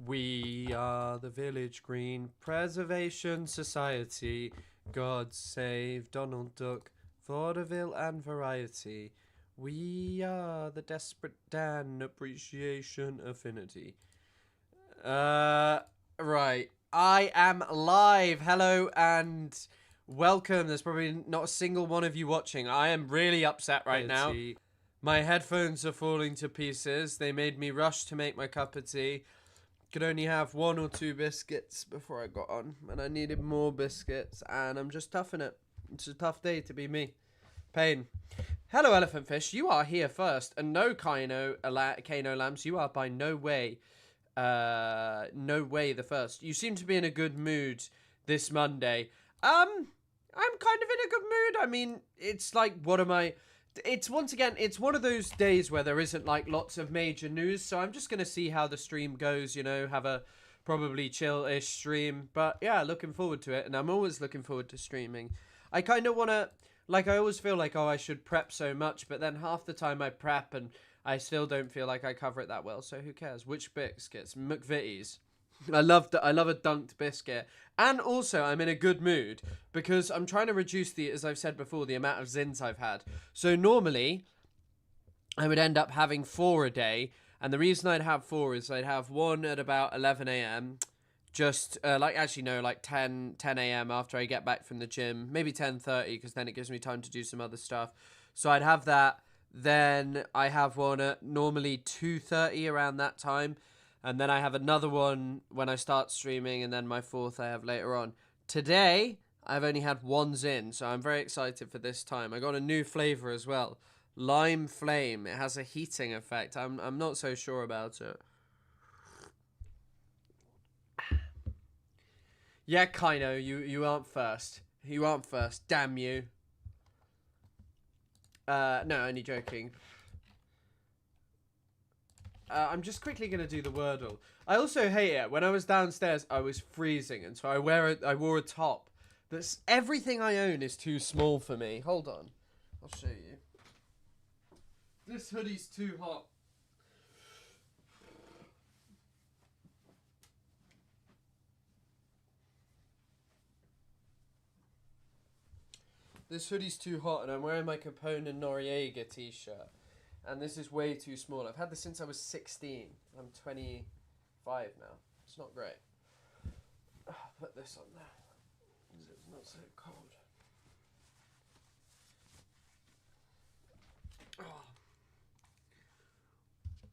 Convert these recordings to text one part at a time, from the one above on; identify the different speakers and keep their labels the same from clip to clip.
Speaker 1: We are the Village Green Preservation Society. God save Donald Duck, vaudeville and variety. We are the Desperate Dan Appreciation Affinity. Right. I am live. Hello and welcome. There's probably not a single one of you watching. I am really upset right now. My headphones are falling to pieces. They made me rush to make my cup of tea. Could only have 1 or 2 biscuits before I got on, and I needed more biscuits, and I'm just toughing it. It's a tough day to be me. Pain. Hello, Elephant Fish. You are here first, and no Kano Lambs. You are by no way the first. You seem to be in a good mood this Monday. I'm kind of in a good mood. I mean, it's like, it's once again, it's one of those days where there isn't like lots of major news, so I'm just gonna see how the stream goes, you know, have a probably chill-ish stream. But yeah, looking forward to it, and I'm always looking forward to streaming. I kind of want to, like, I always feel like, oh, I should prep so much, but then half the time I prep and I still don't feel like I cover it that well, so who cares? Which biscuits? McVitie's. I love a dunked biscuit. And also, I'm in a good mood because I'm trying to reduce as I've said before, the amount of Zins I've had. So normally, I would end up having 4 a day. And the reason I'd have 4 is I'd have one at about 11 a.m. Just, like 10 a.m. after I get back from the gym. Maybe 10:30 because then it gives me time to do some other stuff. So I'd have that. Then I have one at normally 2:30 around that time. And then I have another one when I start streaming, and then my 4th I have later on. Today, I've only had 1 Zin, so I'm very excited for this time. I got a new flavor as well. Lime Flame. It has a heating effect. I'm not so sure about it. Yeah, Kino, you aren't first. You aren't first. Damn you. No, only joking. I'm just quickly going to do the Wordle. I also hate it. When I was downstairs, I was freezing, and so I wore a top. Everything I own is too small for me. Hold on. I'll show you. This hoodie's too hot. This hoodie's too hot, and I'm wearing my Capone and Noriega t-shirt. And this is way too small. I've had this since I was 16. I'm 25 now. It's not great. Put this on there. It's not so cold.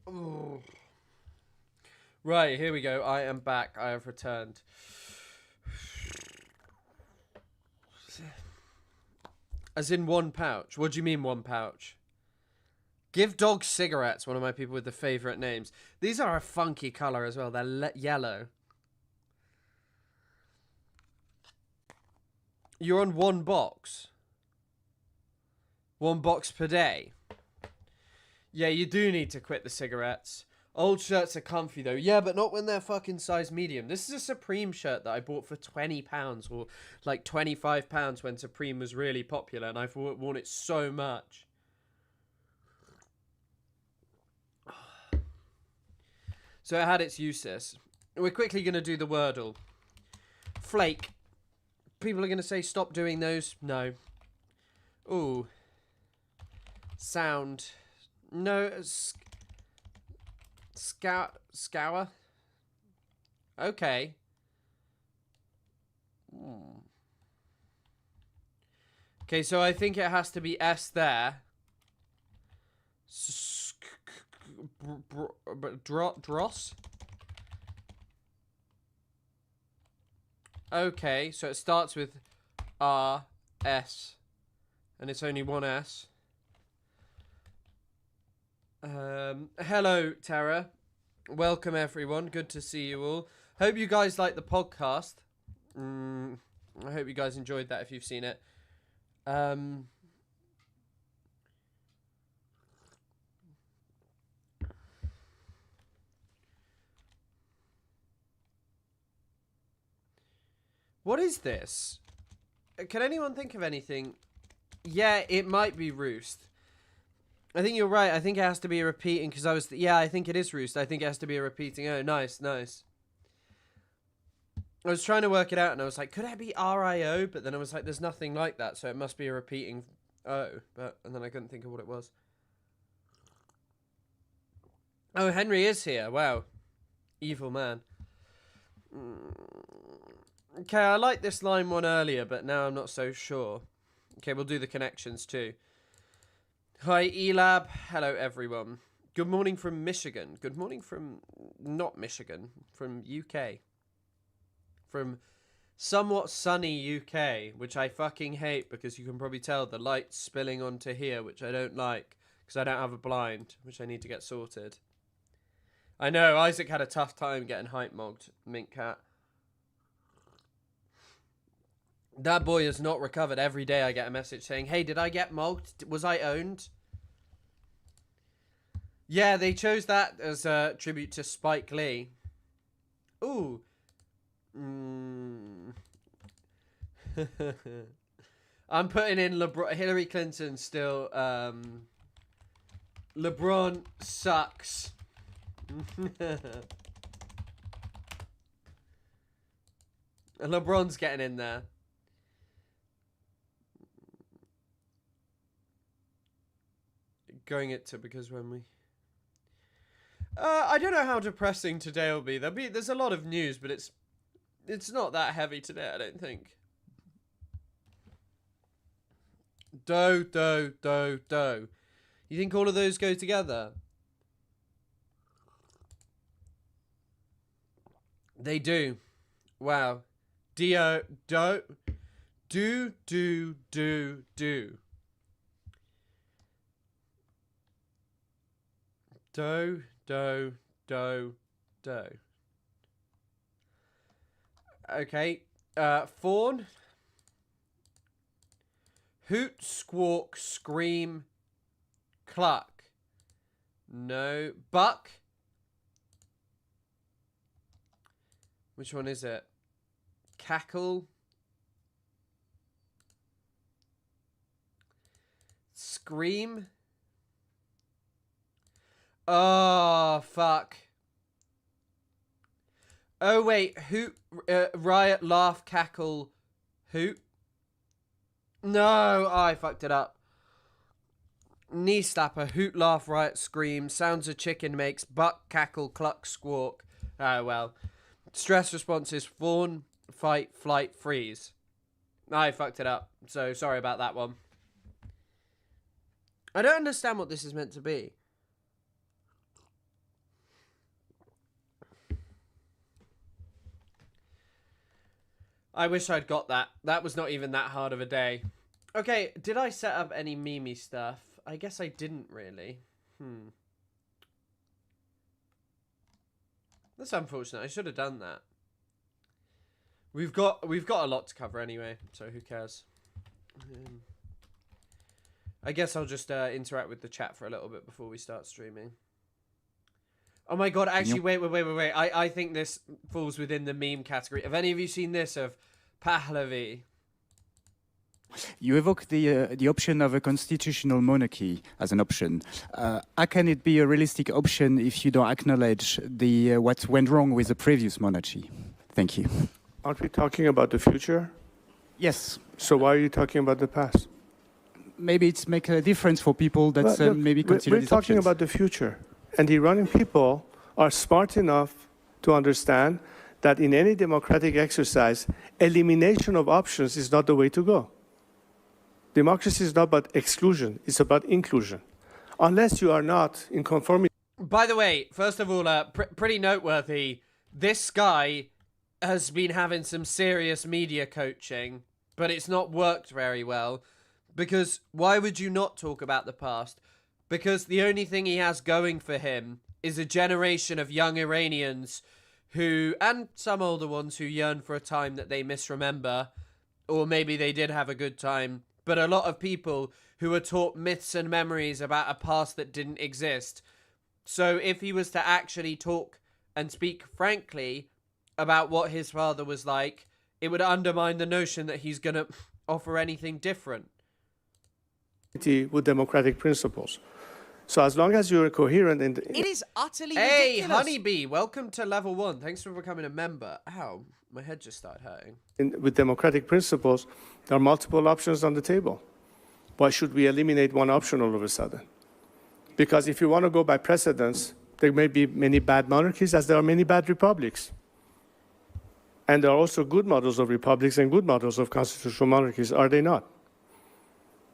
Speaker 1: Oh. Right, here we go. I am back. I have returned. As in 1 pouch. What do you mean 1 pouch? Give dogs cigarettes, one of my people with the favourite names. These are a funky colour as well. They're yellow. You're on 1 box. 1 box per day. Yeah, you do need to quit the cigarettes. Old shirts are comfy though. Yeah, but not when they're fucking size medium. This is a Supreme shirt that I bought for £20 or like £25 when Supreme was really popular, and I've worn it so much. So it had its uses. We're quickly going to do the Wordle. Flake. People are going to say stop doing those. No. Ooh. Sound. No. Scour. Okay. Okay, so I think it has to be S there. Dross? Okay, so it starts with R, S, and it's only 1 S. Hello, Tara. Welcome, everyone. Good to see you all. Hope you guys like the podcast. I hope you guys enjoyed that if you've seen it. What is this? Can anyone think of anything? Yeah, it might be Roost. I think you're right. I think it has to be a repeating because I think it is Roost. I think it has to be a repeating. Oh, nice, nice. I was trying to work it out, and I was like, could it be RIO? But then I was like, there's nothing like that, so it must be a repeating O. And then I couldn't think of what it was. Oh, Henry is here. Wow. Evil man. Okay, I liked this line one earlier, but now I'm not so sure. Okay, we'll do the connections too. Hi, Elab. Hello, everyone. Good morning from Michigan. Good morning from not Michigan, from UK. From somewhat sunny UK, which I fucking hate because you can probably tell the light's spilling onto here, which I don't like because I don't have a blind, which I need to get sorted. I know, Isaac had a tough time getting hype mogged, Mint Cat. That boy has not recovered. Every day I get a message saying, hey, did I get mogged? Was I owned? Yeah, they chose that as a tribute to Spike Lee. Ooh. I'm putting in LeBron. Hillary Clinton still. LeBron sucks. LeBron's getting in there. Going it to because when we. I don't know how depressing today will be. There's a lot of news, but it's not that heavy today, I don't think. Do. You think all of those go together? They do. Wow. Do. Okay. Fawn. Hoot, squawk, scream, cluck. No. Buck. Which one is it? Cackle. Scream. Oh, fuck. Oh, wait. Hoot, riot, laugh, cackle, hoot. No, I fucked it up. Knee slapper, hoot, laugh, riot, scream, sounds a chicken makes, buck, cackle, cluck, squawk. Oh, well. Stress responses, fawn, fight, flight, freeze. I fucked it up, so sorry about that one. I don't understand what this is meant to be. I wish I'd got that. That was not even that hard of a day. Okay, did I set up any Mimi stuff? I guess I didn't really. That's unfortunate. I should have done that. We've got a lot to cover anyway, so who cares? I guess I'll just interact with the chat for a little bit before we start streaming. Oh my god, actually, wait. I think this falls within the meme category. Have any of you seen this of Pahlavi?
Speaker 2: You evoke the option of a constitutional monarchy as an option. How can it be a realistic option if you don't acknowledge what went wrong with the previous monarchy? Thank you.
Speaker 3: Aren't we talking about the future?
Speaker 2: Yes.
Speaker 3: So why are you talking about the past?
Speaker 2: Maybe it's make a difference for people that maybe consider these
Speaker 3: talking
Speaker 2: options.
Speaker 3: about the future. And the Iranian people are smart enough to understand that in any democratic exercise, elimination of options is not the way to go. Democracy is not about exclusion, it's about inclusion. Unless you are not in conformity.
Speaker 1: By the way, first of all, pretty noteworthy, this guy has been having some serious media coaching, but it's not worked very well. Because why would you not talk about the past? Because the only thing he has going for him is a generation of young Iranians who, and some older ones who yearn for a time that they misremember, or maybe they did have a good time, but a lot of people who are taught myths and memories about a past that didn't exist. So if he was to actually talk and speak frankly about what his father was like, it would undermine the notion that he's going to offer anything different.
Speaker 3: With democratic principles. So as long as you're coherent in
Speaker 4: It is utterly
Speaker 1: Hey,
Speaker 4: ridiculous.
Speaker 1: Honeybee, welcome to level 1. Thanks for becoming a member. Ow, my head just started hurting.
Speaker 3: with democratic principles, there are multiple options on the table. Why should we eliminate one option all of a sudden? Because if you want to go by precedence, there may be many bad monarchies as there are many bad republics. And there are also good models of republics and good models of constitutional monarchies, are they not?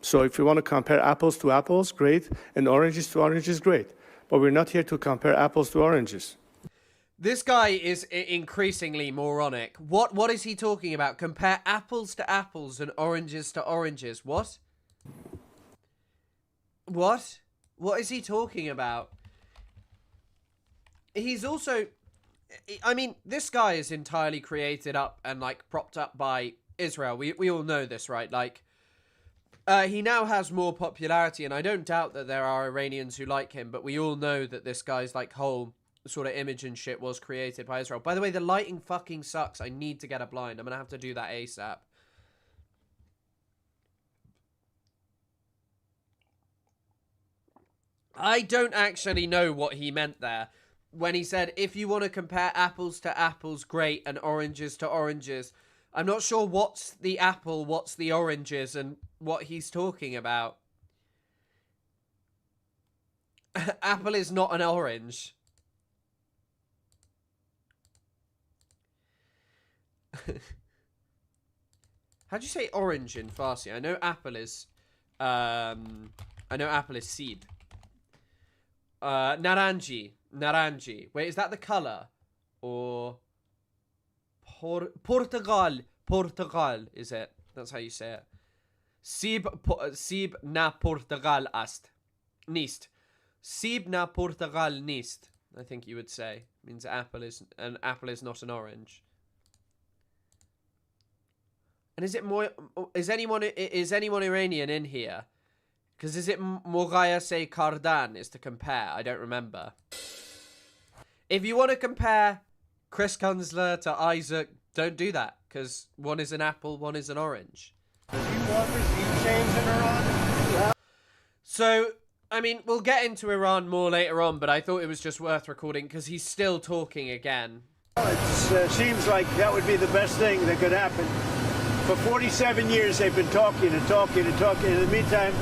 Speaker 3: So if you want to compare apples to apples, great, and oranges to oranges, great. But we're not here to compare apples to oranges.
Speaker 1: This guy is increasingly moronic. What is he talking about? Compare apples to apples and oranges to oranges. What? What? What is he talking about? He's also... I mean, this guy is entirely created up and, like, propped up by Israel. We all know this, right? Like, he now has more popularity, and I don't doubt that there are Iranians who like him, but we all know that this guy's, like, whole sort of image and shit was created by Israel. By the way, the lighting fucking sucks. I need to get a blind. I'm gonna have to do that ASAP. I don't actually know what he meant there when he said, if you want to compare apples to apples, great, and oranges to oranges. I'm not sure what's the apple, what's the oranges, and what he's talking about. Apple is not an orange. How'd you say orange in Farsi? I know apple is seed. Naranji. Wait, is that the color? Or Portugal is it? That's how you say it. Sib na Portugal ast. Nist. Sib na Portugal nist. I think you would say. Means apple is not an orange. And is anyone Iranian in here? Because is it Mogaya say Kardan is to compare? I don't remember. If you want to compare Chris Kunzler to Isaac, don't do that. Because one is an apple, one is an orange. So, I mean, we'll get into Iran more later on, but I thought it was just worth recording because he's still talking again.
Speaker 5: It seems like that would be the best thing that could happen. For 47 years, they've been talking and talking and talking. In the meantime,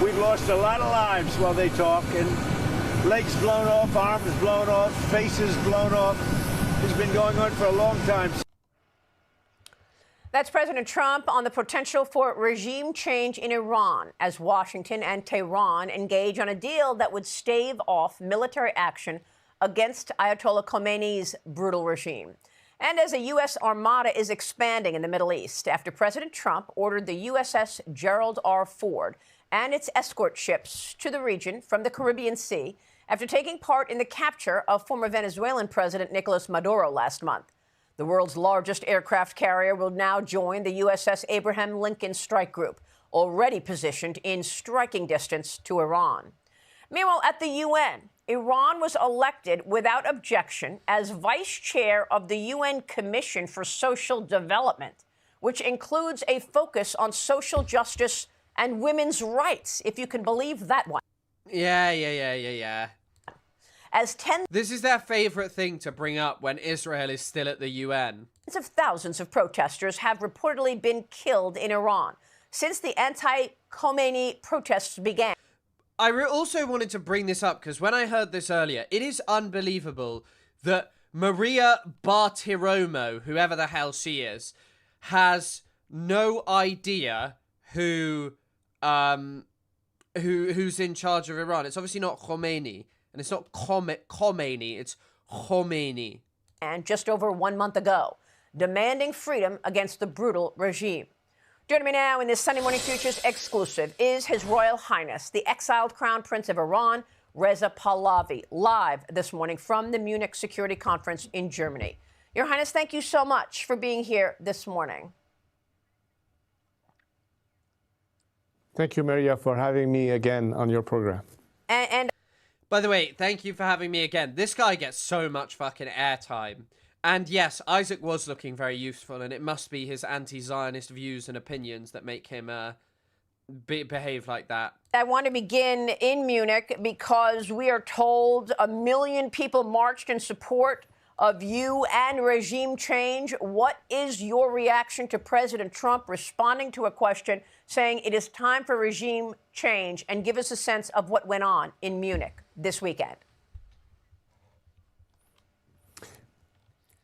Speaker 5: we've lost a lot of lives while they talk, and legs blown off, arms blown off, faces blown off. It's been going on for a long time.
Speaker 4: That's President Trump on the potential for regime change in Iran as Washington and Tehran engage on a deal that would stave off military action against Ayatollah Khomeini's brutal regime. And as a U.S. armada is expanding in the Middle East after President Trump ordered the USS Gerald R. Ford and its escort ships to the region from the Caribbean Sea after taking part in the capture of former Venezuelan President Nicolas Maduro last month. The world's largest aircraft carrier will now join the USS Abraham Lincoln Strike Group, already positioned in striking distance to Iran. Meanwhile, at the UN, Iran was elected without objection as vice chair of the UN Commission for Social Development, which includes a focus on social justice and women's rights, if you can believe that one.
Speaker 1: Yeah.
Speaker 4: As tens
Speaker 1: This is their favorite thing to bring up when Israel is still at the UN.
Speaker 4: of thousands of protesters have reportedly been killed in Iran since the anti-Khomeini protests began.
Speaker 1: I also wanted to bring this up because when I heard this earlier, it is unbelievable that Maria Bartiromo, whoever the hell she is, has no idea who's in charge of Iran. It's obviously not Khomeini, and it's not Khomeini, it's Khomeini.
Speaker 4: And just over 1 month ago, demanding freedom against the brutal regime. Joining me now in this Sunday Morning Futures exclusive is His Royal Highness, the exiled Crown Prince of Iran, Reza Pahlavi, live this morning from the Munich Security Conference in Germany. Your Highness, thank you so much for being here this morning.
Speaker 3: Thank you, Maria, for having me again on your program.
Speaker 4: And
Speaker 1: By the way, thank you for having me again. This guy gets so much fucking airtime. And yes, Isaac was looking very useful, and it must be his anti-Zionist views and opinions that make him behave like that.
Speaker 4: I want to begin in Munich because we are told 1 million people marched in support of you and regime change. What is your reaction to President Trump responding to a question saying it is time for regime change? And give us a sense of what went on in Munich this weekend.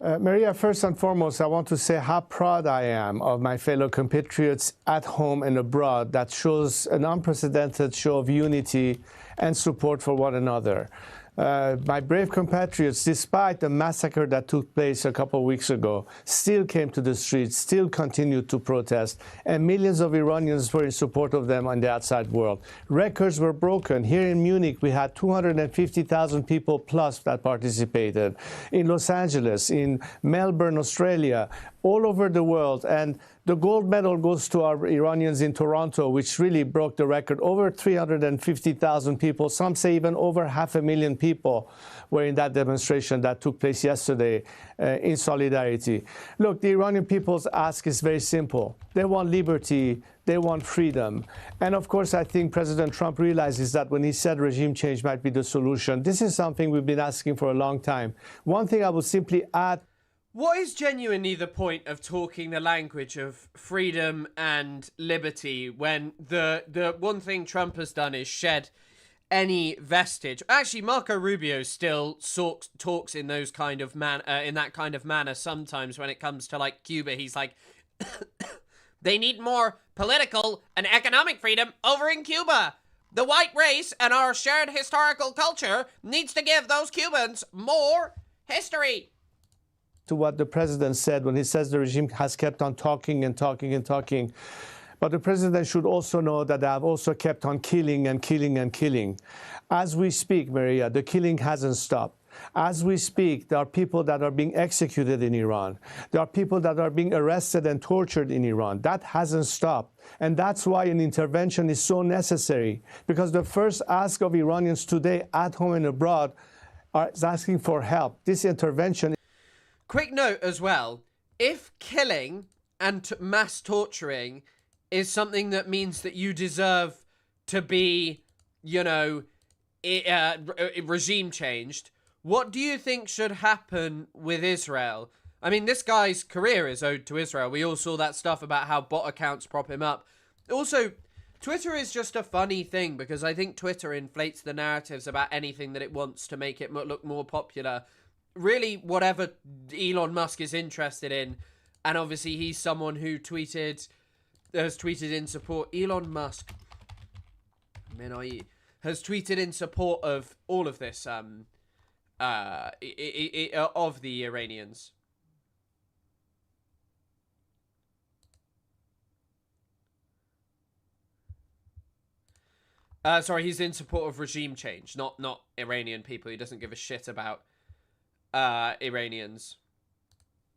Speaker 3: Maria, first and foremost, I want to say how proud I am of my fellow compatriots at home and abroad. That shows an unprecedented show of unity and support for one another. My brave compatriots, despite the massacre that took place a couple of weeks ago, still came to the streets, still continued to protest, and millions of Iranians were in support of them on the outside world. Records were broken. Here in Munich, we had 250,000 people plus that participated. In Los Angeles, in Melbourne, Australia, all over the world. And the gold medal goes to our Iranians in Toronto, which really broke the record. Over 350,000 people, some say even over 500,000 people were in that demonstration that took place yesterday in solidarity. Look, the Iranian people's ask is very simple. They want liberty, they want freedom. And of course, I think President Trump realizes that when he said regime change might be the solution. This is something we've been asking for a long time. One thing I would simply add.
Speaker 1: What is genuinely the point of talking the language of freedom and liberty when the one thing Trump has done is shed any vestige? Actually, Marco Rubio still talks in those kind of in that kind of manner sometimes when it comes to like Cuba. He's like, they need more political and economic freedom over in Cuba. The white race and our shared historical culture needs to give those Cubans more history.
Speaker 3: To what the president said when he says the regime has kept on talking and talking and talking. But the president should also know that they have also kept on killing and killing and killing. As we speak, Maria, the killing hasn't stopped. As we speak, there are people that are being executed in Iran. There are people that are being arrested and tortured in Iran. That hasn't stopped. And that's why an intervention is so necessary. Because the first ask of Iranians today, at home and abroad, is asking for help. This intervention.
Speaker 1: Quick note as well, if killing and mass torturing is something that means that you deserve to be, you know, regime changed, what do you think should happen with Israel? I mean, this guy's career is owed to Israel. We all saw that stuff about how bot accounts prop him up. Also, Twitter is just a funny thing because I think Twitter inflates the narratives about anything that it wants to make it look more popular. Really, whatever Elon Musk is interested in, and obviously he's someone who has tweeted in support. Elon Musk, has tweeted in support of all of this, of the Iranians. Sorry, he's in support of regime change, not Iranian people. He doesn't give a shit about Iranians.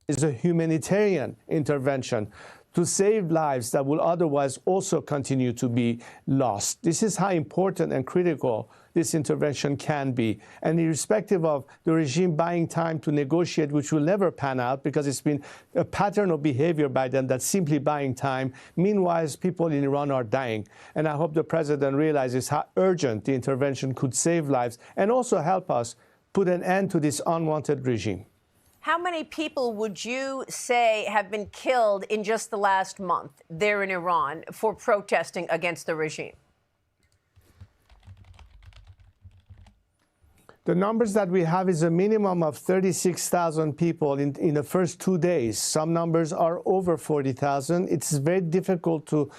Speaker 3: Is a humanitarian intervention to save lives that will otherwise also continue to be lost. This is how important and critical this intervention can be. And irrespective of the regime buying time to negotiate, which will never pan out because it's been a pattern of behavior by them that's simply buying time. Meanwhile, people in Iran are dying. And I hope the president realizes how urgent the intervention could save lives and also help us put an end to this unwanted regime.
Speaker 4: How many people would you say have been killed in just the last month there in Iran for protesting against the regime?
Speaker 3: The numbers that we have is a minimum of 36,000 people in the first 2 days. Some numbers are over 40,000. It's very difficult to...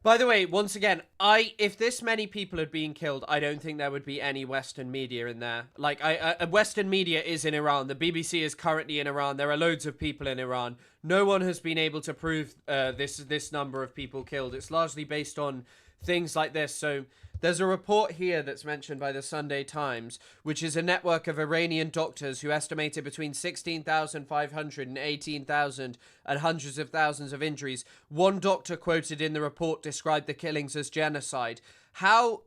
Speaker 1: By the way, once again, if this many people had been killed, I don't think there would be any Western media in there. Like, Western media is in Iran. The BBC is currently in Iran. There are loads of people in Iran. No one has been able to prove this number of people killed. It's largely based on things like this. So there's a report here that's mentioned by the Sunday Times, which is a network of Iranian doctors who estimated between 16,500 and 18,000 and hundreds of thousands of injuries. One doctor quoted in the report described the killings as genocide. How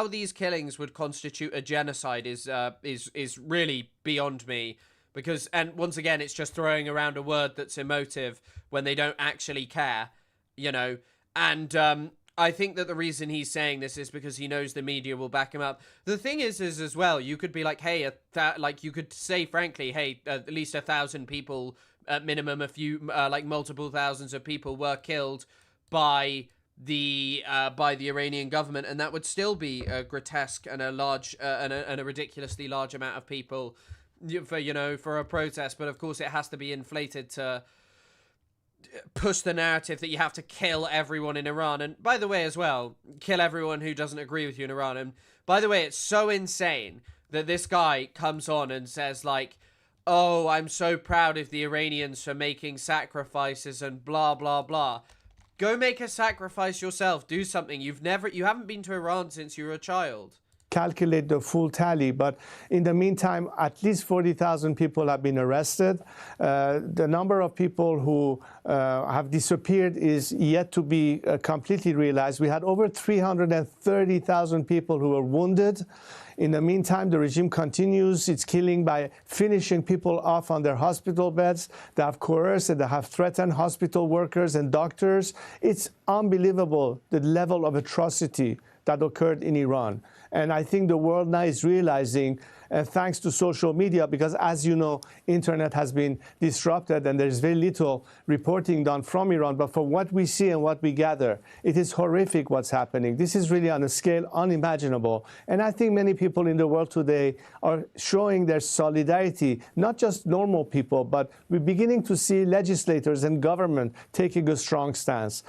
Speaker 1: these killings would constitute a genocide is really beyond me. Because, and once again, it's just throwing around a word that's emotive when they don't actually care, you know. And I think that the reason he's saying this is because he knows the media will back him up. The thing is as well, you could be like, hey, like you could say frankly, hey, at least 1,000 people at minimum, a few, like multiple thousands of people were killed by the Iranian government, and that would still be a grotesque and a large and a ridiculously large amount of people for a protest. But of course, it has to be inflated to push the narrative that you have to kill everyone in Iran. And by the way, as well, kill everyone who doesn't agree with you in Iran. And by the way, it's so insane that this guy comes on and says like, oh, I'm so proud of the Iranians for making sacrifices and blah, blah, blah. Go make a sacrifice yourself. Do something. You haven't been to Iran since you were a child.
Speaker 3: Calculate the full tally, but in the meantime, at least 40,000 people have been arrested. The number of people who have disappeared is yet to be completely realized. We had over 330,000 people who were wounded. In the meantime, the regime continues its killing by finishing people off on their hospital beds. They have coerced and they have threatened hospital workers and doctors. It's unbelievable, the level of atrocity that occurred in Iran. And I think the world now is realizing, thanks to social media, because as you know, internet has been disrupted and there's very little reporting done from Iran. But for what we see and what we gather, it is horrific what's happening. This is really on a scale unimaginable. And I think many people in the world today are showing their solidarity, not just normal people, but we're beginning to see legislators and government taking a strong stance.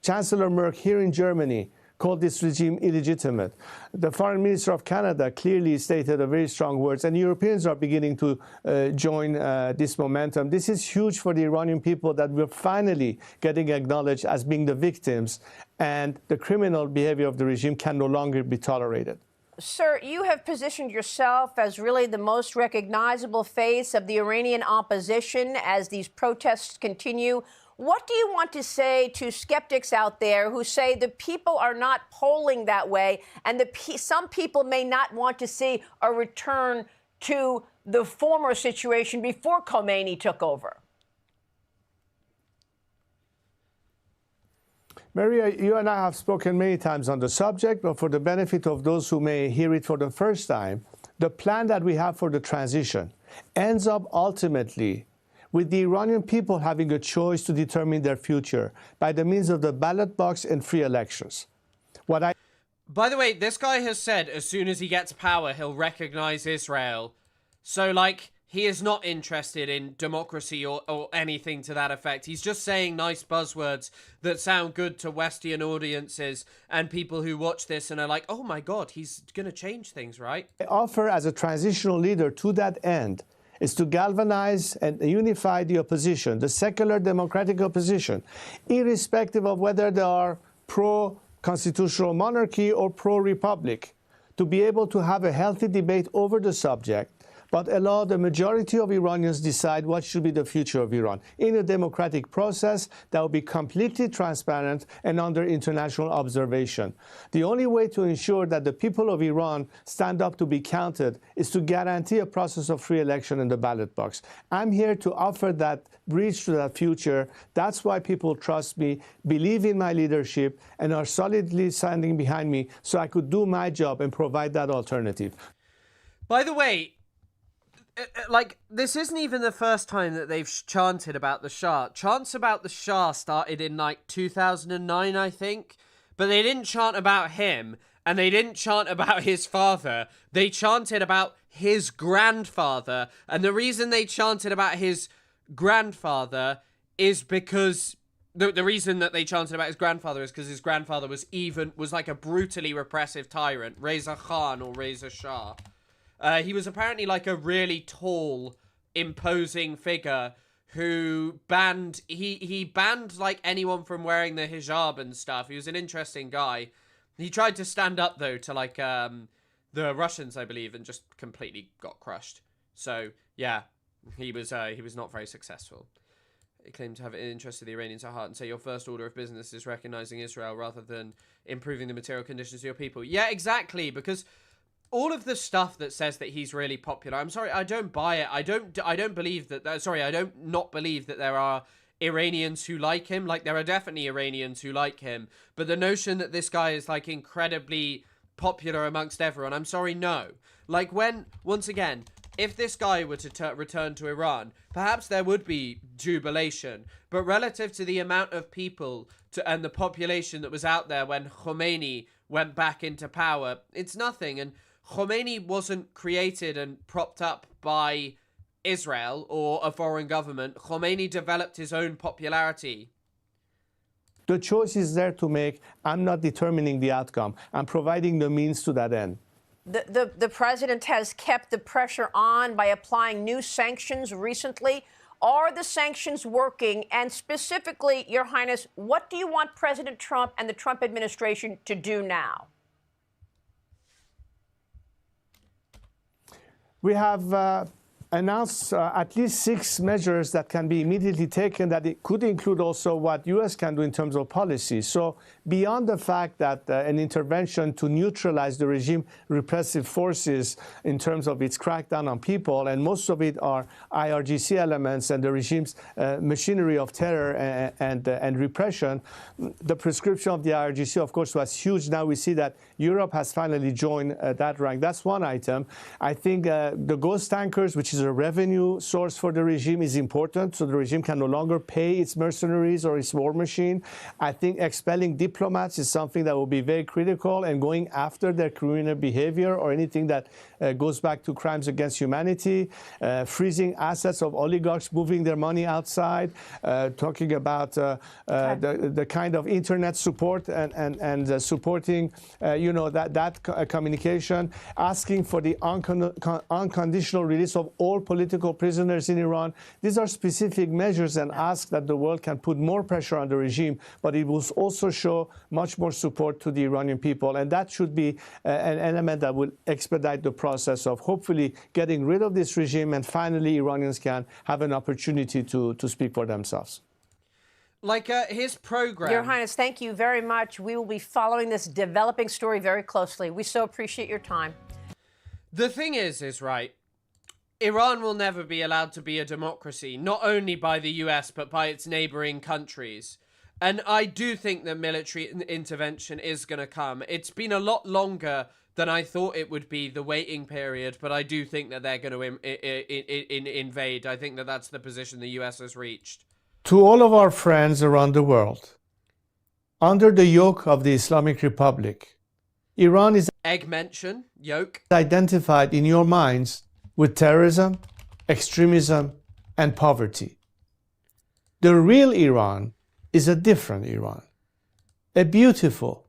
Speaker 3: Chancellor Merkel here in Germany called this regime illegitimate. The foreign minister of Canada clearly stated a very strong words, and Europeans are beginning to join this momentum. This is huge for the Iranian people that we're finally getting acknowledged as being the victims, and the criminal behavior of the regime can no longer be tolerated.
Speaker 4: Sir, you have positioned yourself as really the most recognizable face of the Iranian opposition as these protests continue. What do you want to say to skeptics out there who say the people are not polling that way and some people may not want to see a return to the former situation before Khomeini took over?
Speaker 3: Maria, you and I have spoken many times on the subject, but for the benefit of those who may hear it for the first time, the plan that we have for the transition ends up ultimately with the Iranian people having a choice to determine their future by the means of the ballot box and free elections.
Speaker 1: By the way, this guy has said as soon as he gets power, he'll recognize Israel. So, like, he is not interested in democracy or anything to that effect. He's just saying nice buzzwords that sound good to Western audiences and people who watch this and are like, oh my God, he's going to change things, right?
Speaker 3: I offer as a transitional leader to that end is to galvanize and unify the opposition, the secular democratic opposition, irrespective of whether they are pro-constitutional monarchy or pro-republic, to be able to have a healthy debate over the subject, but allow the majority of Iranians decide what should be the future of Iran in a democratic process that will be completely transparent and under international observation. The only way to ensure that the people of Iran stand up to be counted is to guarantee a process of free election in the ballot box. I'm here to offer that bridge to that future. That's why people trust me, believe in my leadership, and are solidly standing behind me so I could do my job and provide that alternative.
Speaker 1: By the way, like, this isn't even the first time that they've chanted about the Shah. Chants about the Shah started in, like, 2009, I think. But they didn't chant about him, and they didn't chant about his father. They chanted about his grandfather. And the reason they chanted about his grandfather is because... The reason that they chanted about his grandfather is because his grandfather was like a brutally repressive tyrant. Reza Khan or Reza Shah. He was apparently like a really tall, imposing figure who banned, he banned like anyone from wearing the hijab and stuff. He was an interesting guy. He tried to stand up though to like the Russians, I believe, and just completely got crushed. So yeah, he was not very successful. He claimed to have an interest in the Iranians at heart and say your first order of business is recognizing Israel rather than improving the material conditions of your people. Yeah, exactly, because all of the stuff that says that he's really popular, I'm sorry, I don't buy it. I don't believe that. Sorry, I don't not believe that there are Iranians who like him. Like, there are definitely Iranians who like him. But the notion that this guy is, like, incredibly popular amongst everyone, I'm sorry, no. Like, once again, if this guy were to return to Iran, perhaps there would be jubilation. But relative to the amount of people and the population that was out there when Khomeini went back into power, it's nothing. And Khomeini wasn't created and propped up by Israel or a foreign government. Khomeini developed his own popularity.
Speaker 3: The choice is there to make. I'm not determining the outcome. I'm providing the means to that end.
Speaker 4: The president has kept the pressure on by applying new sanctions recently. Are the sanctions working? And specifically, Your Highness, what do you want President Trump and the Trump administration to do now?
Speaker 3: We have announced at least 6 measures that can be immediately taken, that it could include also what U.S. can do in terms of policy. So beyond the fact that an intervention to neutralize the regime repressive forces in terms of its crackdown on people, and most of it are IRGC elements and the regime's machinery of terror and repression, the prescription of the IRGC, of course, was huge. Now we see that Europe has finally joined that rank. That's one item. I think the ghost tankers, which is a revenue source for the regime, is important, so the regime can no longer pay its mercenaries or its war machine. I think expelling diplomats is something that will be very critical, and going after their criminal behavior or anything that goes back to crimes against humanity, freezing assets of oligarchs, moving their money outside, talking about the kind of internet support and supporting, that communication, asking for the unconditional release of all political prisoners in Iran. These are specific measures, and ask that the world can put more pressure on the regime, but it will also show much more support to the Iranian people. And that should be an element that will expedite the process of hopefully getting rid of this regime, and finally Iranians can have an opportunity to speak for themselves.
Speaker 1: Like his program.
Speaker 4: Your Highness, thank you very much. We will be following this developing story very closely. We so appreciate your time.
Speaker 1: The thing is right, Iran will never be allowed to be a democracy, not only by the US, but by its neighboring countries. And I do think that military intervention is going to come. It's been a lot longer than I thought it would be, the waiting period, but I do think that they're going to invade. I think that that's the position the US has reached.
Speaker 3: To all of our friends around the world, under the yoke of the Islamic Republic, Iran is
Speaker 1: Egg mention, yoke.
Speaker 3: Identified in your minds with terrorism, extremism, and poverty. The real Iran is a different Iran, a beautiful,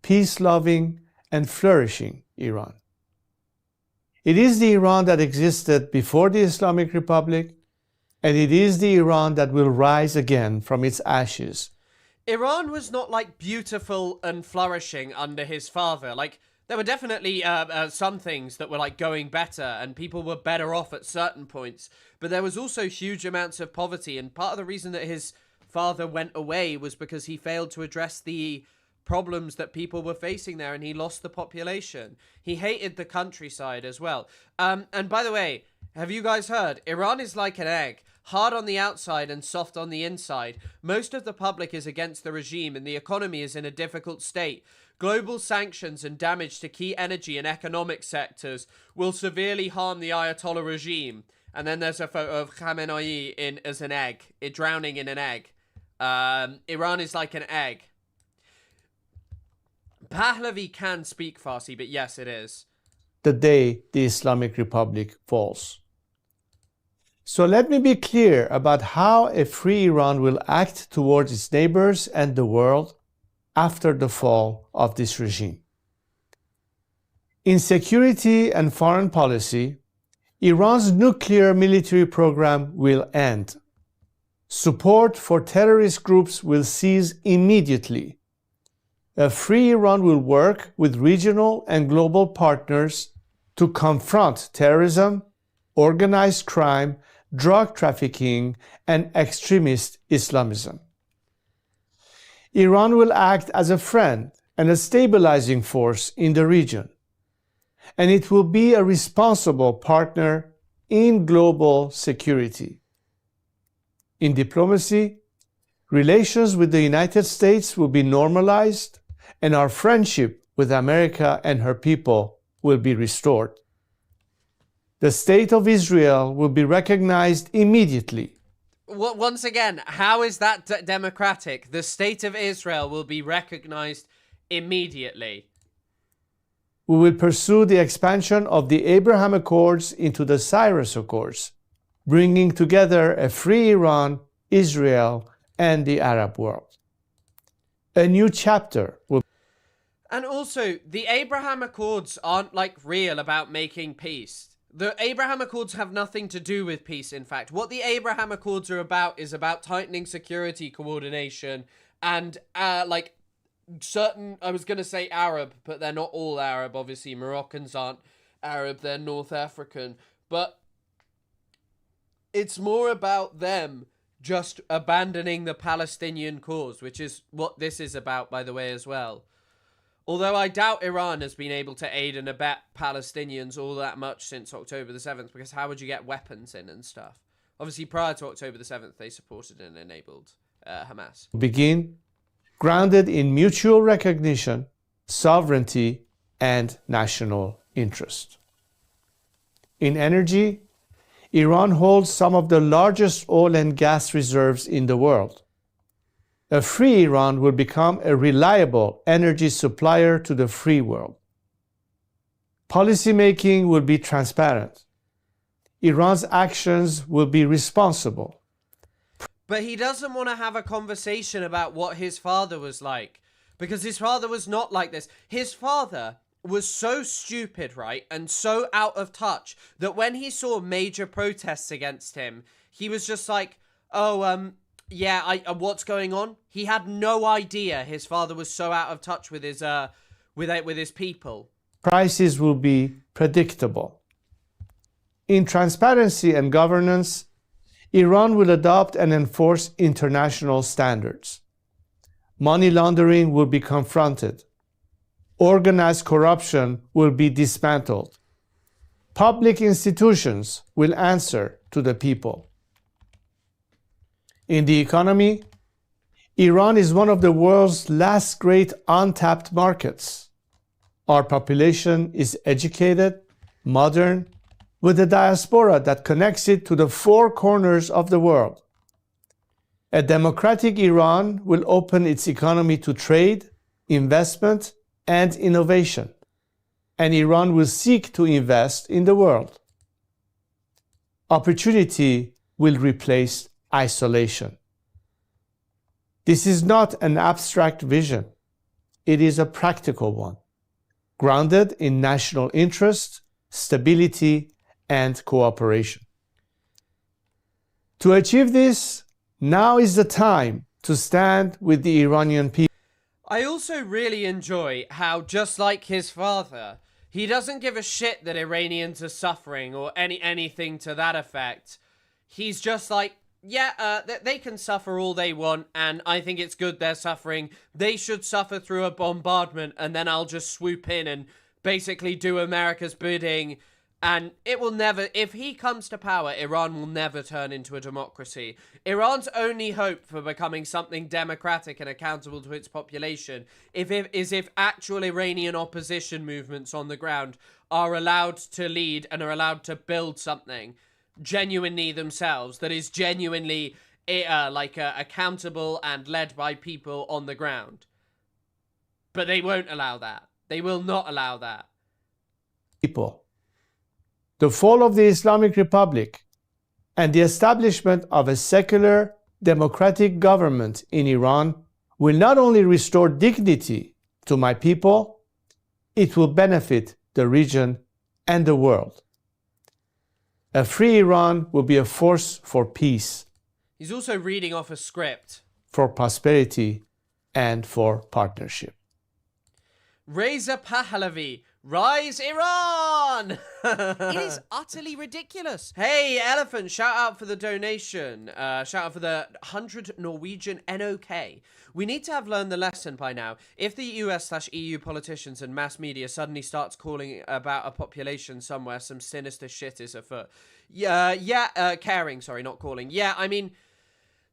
Speaker 3: peace-loving, and flourishing Iran. It is the Iran that existed before the Islamic Republic, and it is the Iran that will rise again from its ashes.
Speaker 1: Iran was not like beautiful and flourishing under his father. Like, there were definitely some things that were like going better, and people were better off at certain points. But there was also huge amounts of poverty, and part of the reason that his father went away was because he failed to address the problems that people were facing there, and he lost the population. He hated the countryside as well. And by the way, have you guys heard? Iran is like an egg, hard on the outside and soft on the inside. Most of the public is against the regime, and the economy is in a difficult state. Global sanctions and damage to key energy and economic sectors will severely harm the Ayatollah regime. And then there's a photo of Khamenei as an egg, drowning in an egg. Iran is like an egg. Pahlavi can speak Farsi, but yes, it is.
Speaker 3: The day the Islamic Republic falls. So let me be clear about how a free Iran will act towards its neighbors and the world after the fall of this regime. In security and foreign policy, Iran's nuclear military program will end. Support for terrorist groups will cease immediately. A free Iran will work with regional and global partners to confront terrorism, organized crime, drug trafficking, and extremist Islamism. Iran will act as a friend and a stabilizing force in the region, and it will be a responsible partner in global security. In diplomacy, Relations with the United States will be normalized, and our friendship with America and her people will be restored. The State of Israel will be recognized immediately.
Speaker 1: Once again, how is that democratic? The State of Israel will be recognized immediately.
Speaker 3: We will pursue the expansion of the Abraham Accords into the Cyrus Accords, bringing together a free Iran, Israel, and the Arab world. A new chapter will.
Speaker 1: And also, the Abraham Accords aren't like real about making peace. The Abraham Accords have nothing to do with peace, in fact. What the Abraham Accords are about is about tightening security coordination and, certain, I was going to say Arab, but they're not all Arab, obviously. Moroccans aren't Arab, they're North African. But it's more about them just abandoning the Palestinian cause, which is what this is about, by the way, as well. Although I doubt Iran has been able to aid and abet Palestinians all that much since October the 7th, because how would you get weapons in and stuff? Obviously, prior to October the 7th, they supported and enabled Hamas.
Speaker 3: Begin grounded in mutual recognition, sovereignty, and national interest. In energy, Iran holds some of the largest oil and gas reserves in the world. A free Iran will become a reliable energy supplier to the free world. Policymaking will be transparent. Iran's actions will be responsible.
Speaker 1: But he doesn't want to have a conversation about what his father was like, because his father was not like this. His father was so stupid, right, and so out of touch that when he saw major protests against him, he was just like, what's going on? He had no idea his father was so out of touch with his people.
Speaker 3: Prices will be predictable. In transparency and governance, Iran will adopt and enforce international standards. Money laundering will be confronted. Organized corruption will be dismantled. Public institutions will answer to the people. In the economy, Iran is one of the world's last great untapped markets. Our population is educated, modern, with a diaspora that connects it to the four corners of the world. A democratic Iran will open its economy to trade, investment, and innovation, and Iran will seek to invest in the world. Opportunity will replace isolation. This is not an abstract vision. It is a practical one, grounded in national interest, stability, and cooperation. To achieve this, now is the time to stand with the Iranian people.
Speaker 1: I also really enjoy how, just like his father, he doesn't give a shit that Iranians are suffering or anything to that effect. He's just like, they can suffer all they want, and I think it's good they're suffering. They should suffer through a bombardment, and then I'll just swoop in and basically do America's bidding. And it will never, if he comes to power, Iran will never turn into a democracy. Iran's only hope for becoming something democratic and accountable to its population is if actual Iranian opposition movements on the ground are allowed to lead and are allowed to build something genuinely themselves that is genuinely accountable and led by people on the ground. But they won't allow that. They will not allow that.
Speaker 3: People. The fall of the Islamic Republic and the establishment of a secular, democratic government in Iran will not only restore dignity to my people, it will benefit the region and the world. A free Iran will be a force for peace.
Speaker 1: He's also reading off a script.
Speaker 3: For prosperity and for partnership.
Speaker 1: Reza Pahlavi, rise Iran!
Speaker 6: It is utterly ridiculous.
Speaker 1: Hey, Elephant, shout out for the donation. Shout out for the 100 Norwegian NOK. We need to have learned the lesson by now. If the US/EU politicians and mass media suddenly starts calling about a population somewhere, some sinister shit is afoot. Caring, sorry, not calling. Yeah, I mean,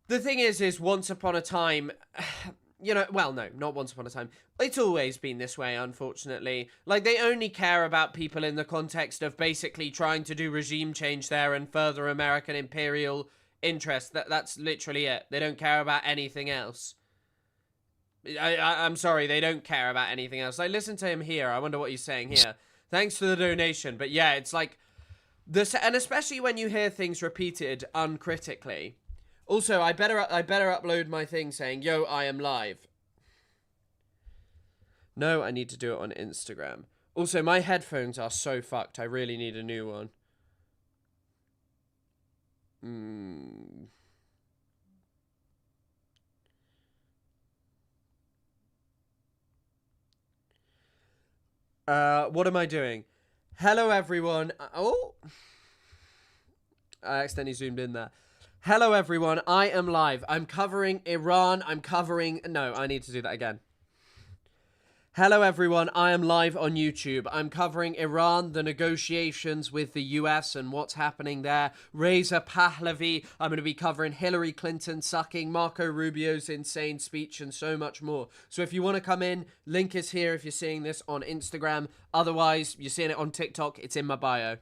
Speaker 1: the thing is once upon a time, you know, well, no, not once upon a time. It's always been this way, unfortunately. Like, they only care about people in the context of basically trying to do regime change there and further American imperial interest. That's literally it. They don't care about anything else. I'm sorry, they don't care about anything else. Like, listen to him here. I wonder what he's saying here. Thanks for the donation. But yeah, it's like this, and especially when you hear things repeated uncritically. Also, I better upload my thing saying, "Yo, I am live." No, I need to do it on Instagram. Also, my headphones are so fucked. I really need a new one. What am I doing? Hello, everyone. Oh, I accidentally zoomed in there. Hello, everyone. I am live. I'm covering Iran. No, I need to do that again. Hello, everyone. I am live on YouTube. I'm covering Iran, the negotiations with the US and what's happening there. Reza Pahlavi. I'm going to be covering Hillary Clinton sucking, Marco Rubio's insane speech, and so much more. So if you want to come in, link is here if you're seeing this on Instagram. Otherwise, you're seeing it on TikTok. It's in my bio.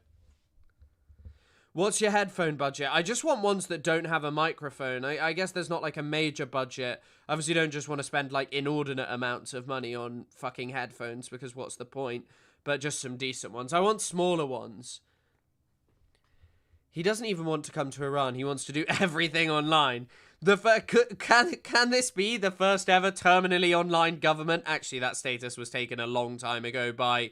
Speaker 1: What's your headphone budget? I just want ones that don't have a microphone. I guess there's not like a major budget. Obviously, you don't just want to spend like inordinate amounts of money on fucking headphones, because what's the point? But just some decent ones. I want smaller ones. He doesn't even want to come to Iran. He wants to do everything online. Can this be the first ever terminally online government? Actually, that status was taken a long time ago by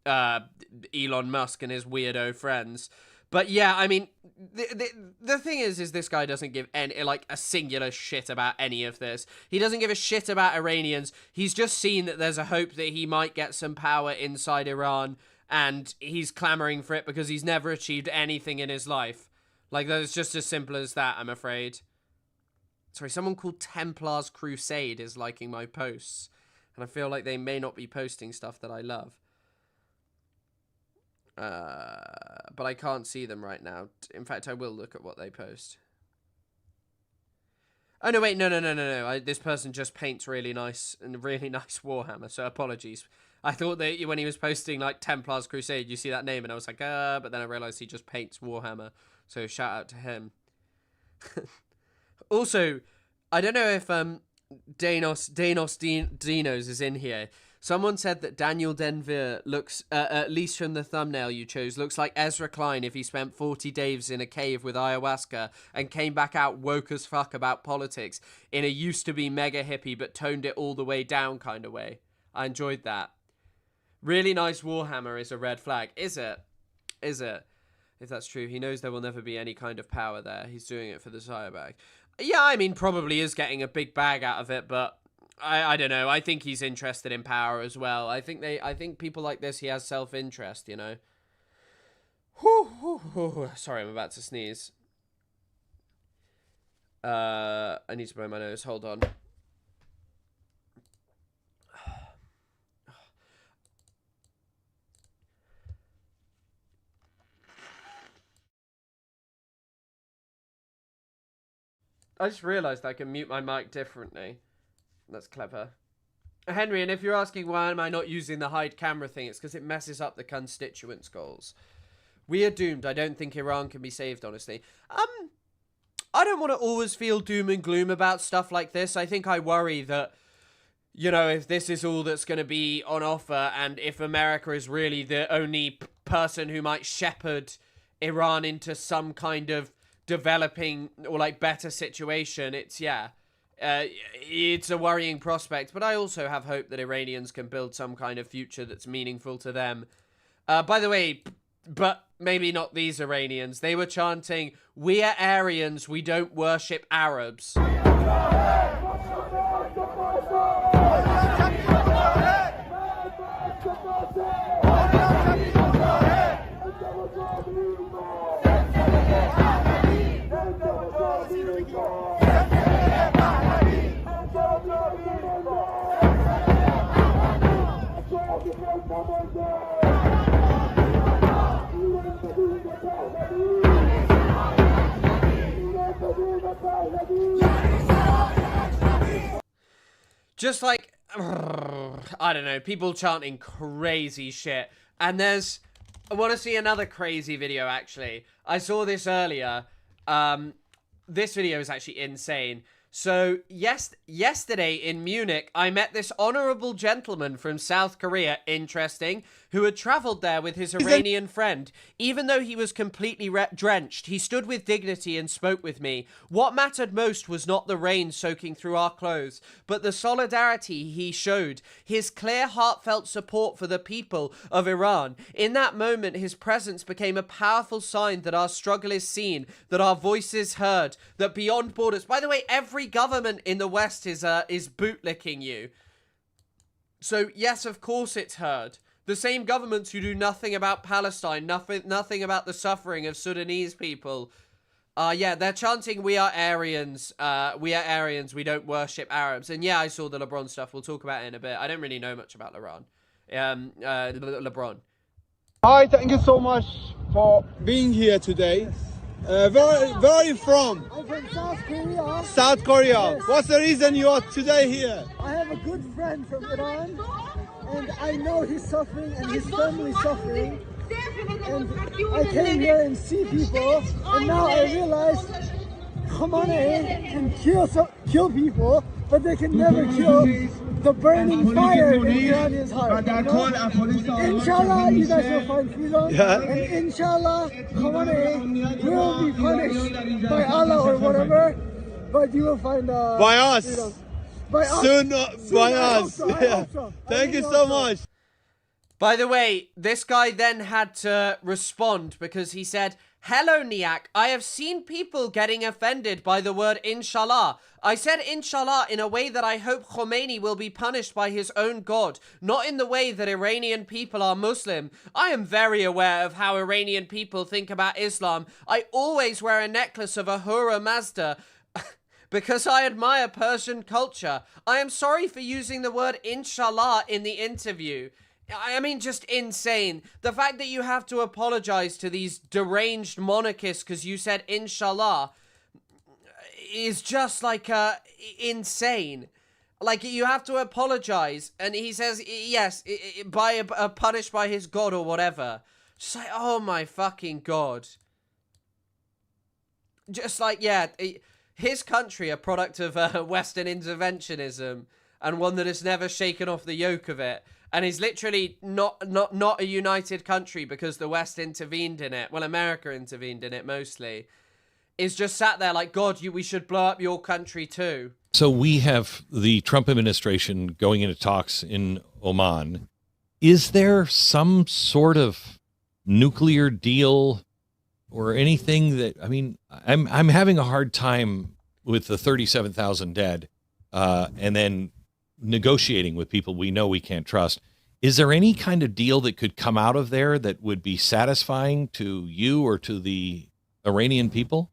Speaker 1: Elon Musk and his weirdo friends. But yeah, I mean, the thing is this guy doesn't give any, like, a singular shit about any of this. He doesn't give a shit about Iranians. He's just seen that there's a hope that he might get some power inside Iran, and he's clamoring for it because he's never achieved anything in his life. Like, that's just as simple as that, I'm afraid. Sorry, someone called Templars Crusade is liking my posts, and I feel like they may not be posting stuff that I love. But I can't see them right now. In fact, I will look at what they post. Oh, no, wait, no. This person just paints really nice Warhammer, so apologies. I thought that when he was posting, like, Templars Crusade, you see that name, and I was like, but then I realized he just paints Warhammer, so shout out to him. Also, I don't know if, Dinos is in here. Someone said that Daniel Denvir looks, at least from the thumbnail you chose, looks like Ezra Klein if he spent 40 days in a cave with ayahuasca and came back out woke as fuck about politics in a used-to-be mega hippie but toned it all the way down kind of way. I enjoyed that. Really nice Warhammer is a red flag. Is it? Is it? If that's true, he knows there will never be any kind of power there. He's doing it for the Sire bag. Yeah, I mean, probably is getting a big bag out of it, but I don't know. I think he's interested in power as well. I think people like this, he has self-interest, you know. Sorry, I'm about to sneeze. I need to blow my nose. Hold on. I just realized I can mute my mic differently. That's clever. Henry, and if you're asking why am I not using the hide camera thing, it's because it messes up the constituents' goals. We are doomed. I don't think Iran can be saved, honestly. I don't want to always feel doom and gloom about stuff like this. I think I worry that, you know, if this is all that's going to be on offer, and if America is really the only person who might shepherd Iran into some kind of developing or, like, better situation, it's a worrying prospect, but I also have hope that Iranians can build some kind of future that's meaningful to them. By the way, but maybe not these Iranians. They were chanting, "We are Aryans, we don't worship Arabs."
Speaker 7: Yeah.
Speaker 1: just like, I don't know, people chanting crazy shit. And I want to see another crazy video, actually. I saw this earlier. This video is actually insane. So, yesterday in Munich, I met this honorable gentleman from South Korea, interesting, who had traveled there with his Iranian friend. Even though he was completely drenched, he stood with dignity and spoke with me. What mattered most was not the rain soaking through our clothes, but the solidarity he showed, his clear, heartfelt support for the people of Iran. In that moment, his presence became a powerful sign that our struggle is seen, that our voice is heard, that beyond borders... By the way, every government in the West is bootlicking you. So, yes, of course it's heard. The same governments who do nothing about Palestine, nothing about the suffering of Sudanese people. Yeah, they're chanting, we are Aryans, we don't worship Arabs. And yeah, I saw the Lebron stuff, we'll talk about it in a bit. I don't really know much about Lebron.
Speaker 7: Hi, thank you so much for being here today. Where are you from?
Speaker 8: I'm from South Korea.
Speaker 7: South Korea.
Speaker 8: Yes.
Speaker 7: What's the reason you are today here?
Speaker 8: I have a good friend from Iran, and I know he's suffering and his family suffering. And I came here and see people, and now I realize Khamenei can kill people, but they can never kill the burning fire in Iranian's heart. You know? Inshallah, you guys will find freedom, and inshallah, Khamenei will be punished by Allah or whatever, but you will find
Speaker 7: by us.
Speaker 8: Freedom. By us.
Speaker 7: Soon by
Speaker 8: I
Speaker 7: us.
Speaker 8: hope so, I hope so.
Speaker 7: Thank you so much.
Speaker 1: By the way, this guy then had to respond because he said, "Hello, Niak. I have seen people getting offended by the word inshallah. I said inshallah in a way that I hope Khomeini will be punished by his own God, not in the way that Iranian people are Muslim. I am very aware of how Iranian people think about Islam. I always wear a necklace of Ahura Mazda because I admire Persian culture. I am sorry for using the word inshallah in the interview." I mean, just insane. The fact that you have to apologize to these deranged monarchists because you said inshallah is just like insane. Like, you have to apologize, and he says yes, punished by his God or whatever. Just like, oh my fucking God. Just like, yeah, his country, a product of Western interventionism, and one that has never shaken off the yoke of it. And is literally not a united country because the West intervened in it. Well, America intervened in it mostly. Is just sat there like, God, we should blow up your country too.
Speaker 9: So we have the Trump administration going into talks in Oman. Is there some sort of nuclear deal or anything that, I mean, I'm having a hard time with the 37,000 dead and then negotiating with people we know we can't trust. Is there any kind of deal that could come out of there that would be satisfying to you or to the Iranian people?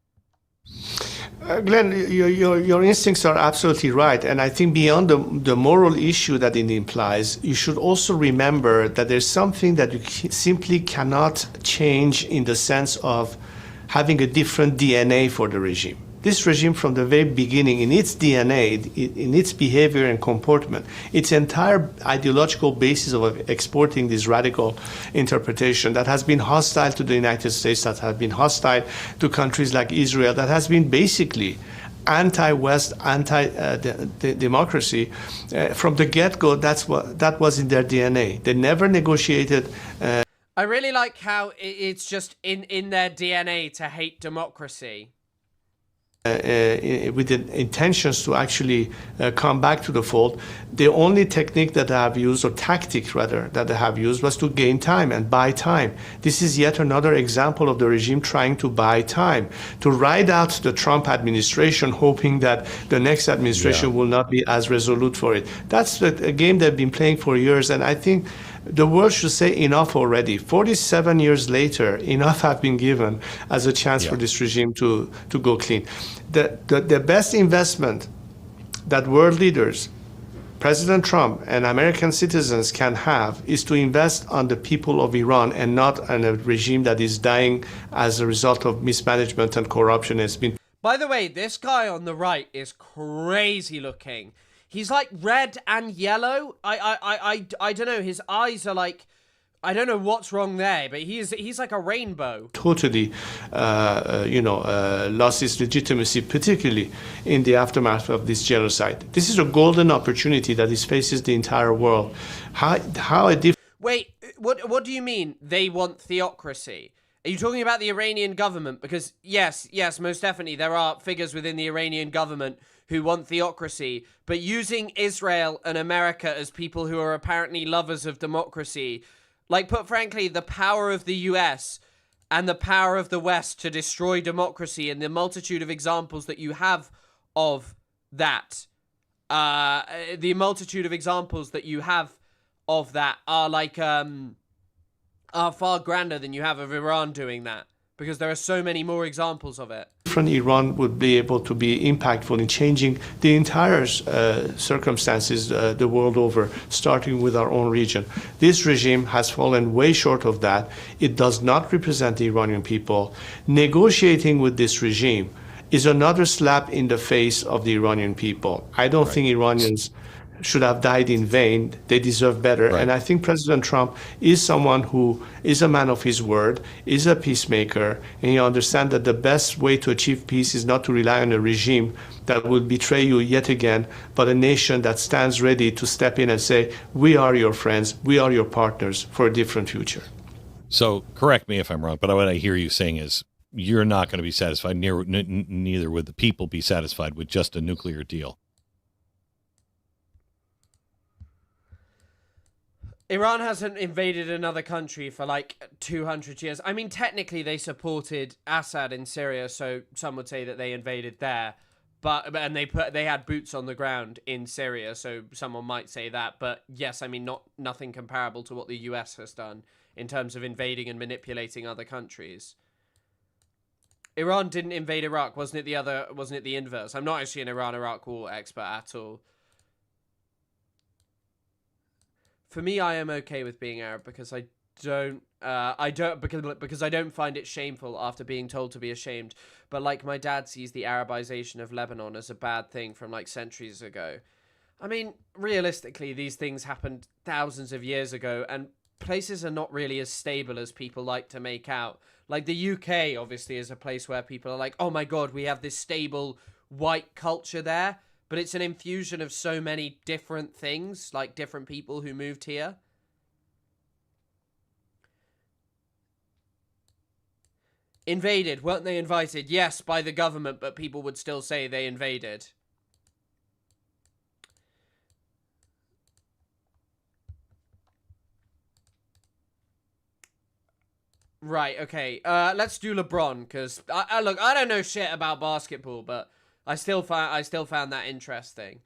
Speaker 3: Glenn, your instincts are absolutely right. And I think beyond the moral issue that it implies, you should also remember that there's something that you simply cannot change in the sense of having a different DNA for the regime. This regime from the very beginning, in its DNA, in its behavior and comportment, its entire ideological basis of exporting this radical interpretation that has been hostile to the United States, that has been hostile to countries like Israel, that has been basically anti-West, anti-democracy. From the get-go, that was in their DNA. They never negotiated.
Speaker 1: I really like how it's just in their DNA to hate democracy.
Speaker 3: With the intentions to actually come back to the fold, the only technique that they have used, or tactic rather, that they have used was to gain time and buy time. This is yet another example of the regime trying to buy time, to ride out the Trump administration, hoping that the next administration will not be as resolute for it. That's a game they've been playing for years, and I think the world should say enough already. 47 years later, enough have been given as a chance for this regime to go clean. The best investment that world leaders, President Trump and American citizens can have is to invest on the people of Iran and not on a regime that is dying as a result of mismanagement and corruption.
Speaker 1: By the way, this guy on the right is crazy looking. he's like red and yellow. I don't know. His eyes are like, I don't know what's wrong there, but he's like a rainbow.
Speaker 3: Totally, lost its legitimacy, particularly in the aftermath of this genocide. This is a golden opportunity that faces the entire world.
Speaker 1: Wait, what do you mean they want theocracy? Are you talking about the Iranian government? Because yes, most definitely there are figures within the Iranian government who want theocracy, but using Israel and America as people who are apparently lovers of democracy, like, put frankly, the power of the US and the power of the West to destroy democracy and the multitude of examples that you have of that, the multitude of examples that you have of that are like, are far grander than you have of Iran doing that, because there are so many more examples of it.
Speaker 3: Different Iran would be able to be impactful in changing the entire circumstances the world over, starting with our own region. This regime has fallen way short of that. It does not represent the Iranian people. Negotiating with this regime is another slap in the face of the Iranian people. I don't think Iranians should have died in vain. They deserve better. And I think President Trump is someone who is a man of his word, is a peacemaker, and he understands that the best way to achieve peace is not to rely on a regime that will betray you yet again, but a nation that stands ready to step in and say, we are your friends, we are your partners for a different future.
Speaker 9: So correct me if I'm wrong, but what I hear you saying is you're not going to be satisfied, neither would the people be satisfied with just a nuclear deal.
Speaker 1: Iran hasn't invaded another country for like 200 years. I mean, technically they supported Assad in Syria, so some would say that they invaded there. And they had boots on the ground in Syria, so someone might say that. But yes, I mean, nothing comparable to what the US has done in terms of invading and manipulating other countries. Iran didn't invade Iraq, wasn't it the inverse? I'm not actually an Iran-Iraq war expert at all. For me, I am okay with being Arab because I don't find it shameful after being told to be ashamed. But like my dad sees the Arabization of Lebanon as a bad thing from like centuries ago. I mean, realistically, these things happened thousands of years ago, and places are not really as stable as people like to make out. Like the UK, obviously, is a place where people are like, oh my God, we have this stable white culture there. But it's an infusion of so many different things, like different people who moved here. Invaded. Weren't they invited? Yes, by the government, but people would still say they invaded. Right, okay. Let's do LeBron, because look, I don't know shit about basketball, but I still found that interesting.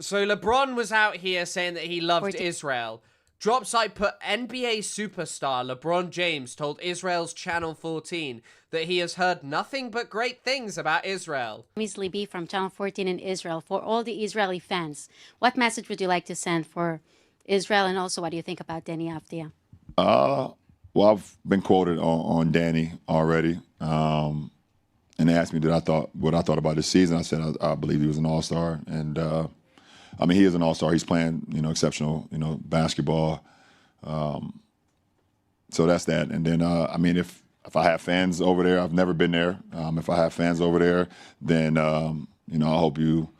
Speaker 1: So LeBron was out here saying that he loved Israel. Dropsite put NBA superstar LeBron James told Israel's Channel 14 that he has heard nothing but great things about Israel.
Speaker 10: Miss Libby from Channel 14 in Israel. For all the Israeli fans, what message would you like to send for Israel, and also what do you think about Danny Avdia?
Speaker 11: Well, I've been quoted on Danny already. And they asked me what I thought about this season. I said I believe he was an all-star, and I mean, he is an all-star. He's playing, exceptional, basketball. So that's that. And then I mean, if I have fans over there, I've never been there. If I have fans over there, then I hope you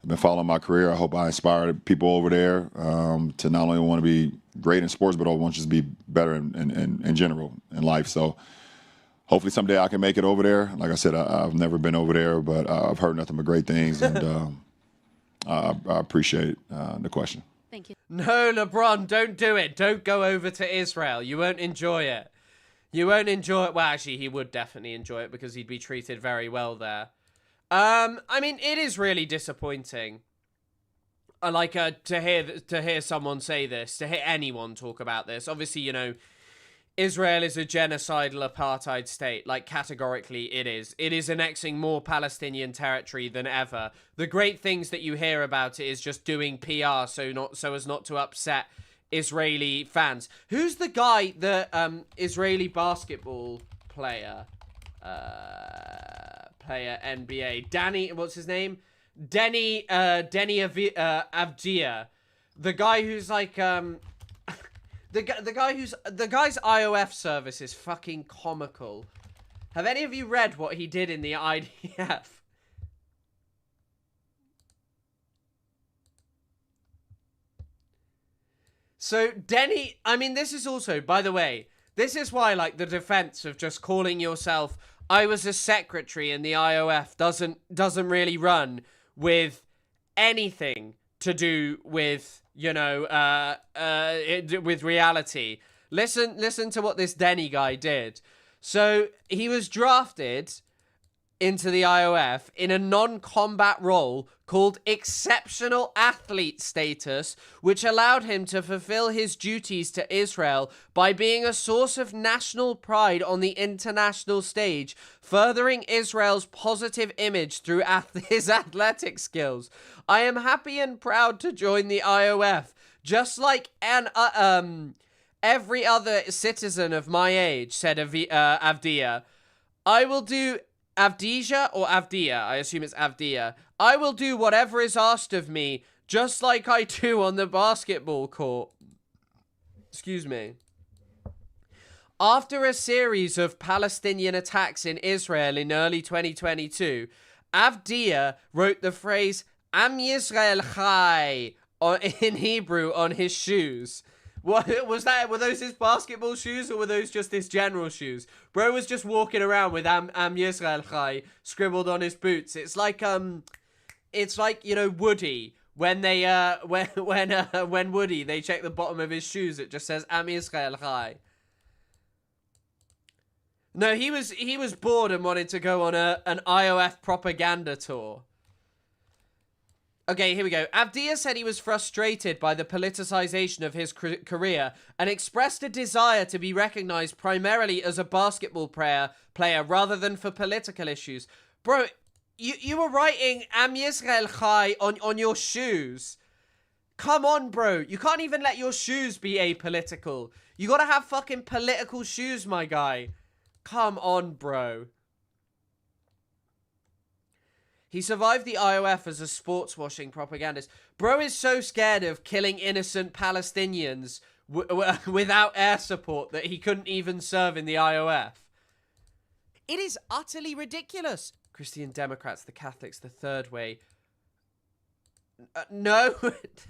Speaker 11: have been following my career. I hope I inspired people over there to not only want to be great in sports, but I want you to be better in general in life. So hopefully someday I can make it over there. Like I said, I've never been over there, but I've heard nothing but great things, and I appreciate the question.
Speaker 10: Thank you.
Speaker 1: No, LeBron, don't do it. Don't go over to Israel. You won't enjoy it. You won't enjoy it. Well, actually, he would definitely enjoy it because he'd be treated very well there. I mean, it is really disappointing. I like to hear someone say this, to hear anyone talk about this. Obviously, Israel is a genocidal apartheid state. Like, categorically, it is. It is annexing more Palestinian territory than ever. The great things that you hear about it is just doing PR so as not to upset Israeli fans. Who's the guy, the Israeli basketball player NBA? Danny, what's his name? Avdia, the guy who's like the guy's IOF service is fucking comical. Have any of you read what he did in the IDF? So Denny, I mean, this is also, by the way, this is why, like, the defense of just calling yourself, I was a secretary in the IOF doesn't really run with anything to do with, you know, with reality. Listen to what this Denny guy did. So he was drafted into the IOF in a non-combat role called exceptional athlete status, which allowed him to fulfill his duties to Israel by being a source of national pride on the international stage, furthering Israel's positive image through his athletic skills. I am happy and proud to join the IOF, just like every other citizen of my age, said Avdia. I will do Avdija or Avdia, I assume it's Avdia. I will do whatever is asked of me, just like I do on the basketball court. Excuse me. After a series of Palestinian attacks in Israel in early 2022, Avdia wrote the phrase Am Yisrael Chai in Hebrew on his shoes. What was that? Were those his basketball shoes, or were those just his general shoes? Bro was just walking around with Am Yisrael Chai scribbled on his boots. It's like you know, Woody when they when Woody they check the bottom of his shoes, it just says Am Yisrael Chai. No, he was bored and wanted to go on an IOF propaganda tour. Okay, here we go. Avdia said he was frustrated by the politicization of his career and expressed a desire to be recognized primarily as a basketball player rather than for political issues. Bro, you were writing Am Yisrael Chai on your shoes. Come on, bro. You can't even let your shoes be apolitical. You gotta have fucking political shoes, my guy. Come on, bro. He survived the IOF as a sports-washing propagandist. Bro is so scared of killing innocent Palestinians without air support that he couldn't even serve in the IOF.
Speaker 6: It is utterly ridiculous.
Speaker 1: Christian Democrats, the Catholics, the third way. No,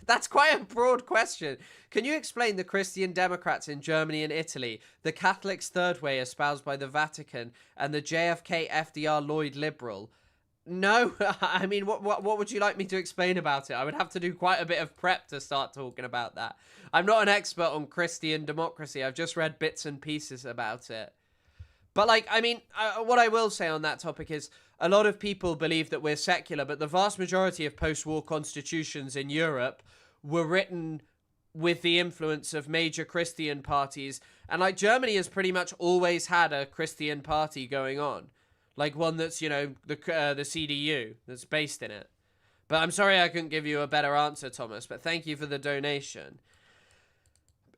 Speaker 1: that's quite a broad question. Can you explain the Christian Democrats in Germany and Italy, the Catholics' third way espoused by the Vatican, and the JFK FDR Lloyd liberal? No, I mean, what would you like me to explain about it? I would have to do quite a bit of prep to start talking about that. I'm not an expert on Christian democracy. I've just read bits and pieces about it. But, like, I mean, what I will say on that topic is a lot of people believe that we're secular, but the vast majority of post-war constitutions in Europe were written with the influence of major Christian parties. And, like, Germany has pretty much always had a Christian party going on. Like one that's, you know, the CDU that's based in it. But I'm sorry I couldn't give you a better answer, Thomas, but thank you for the donation.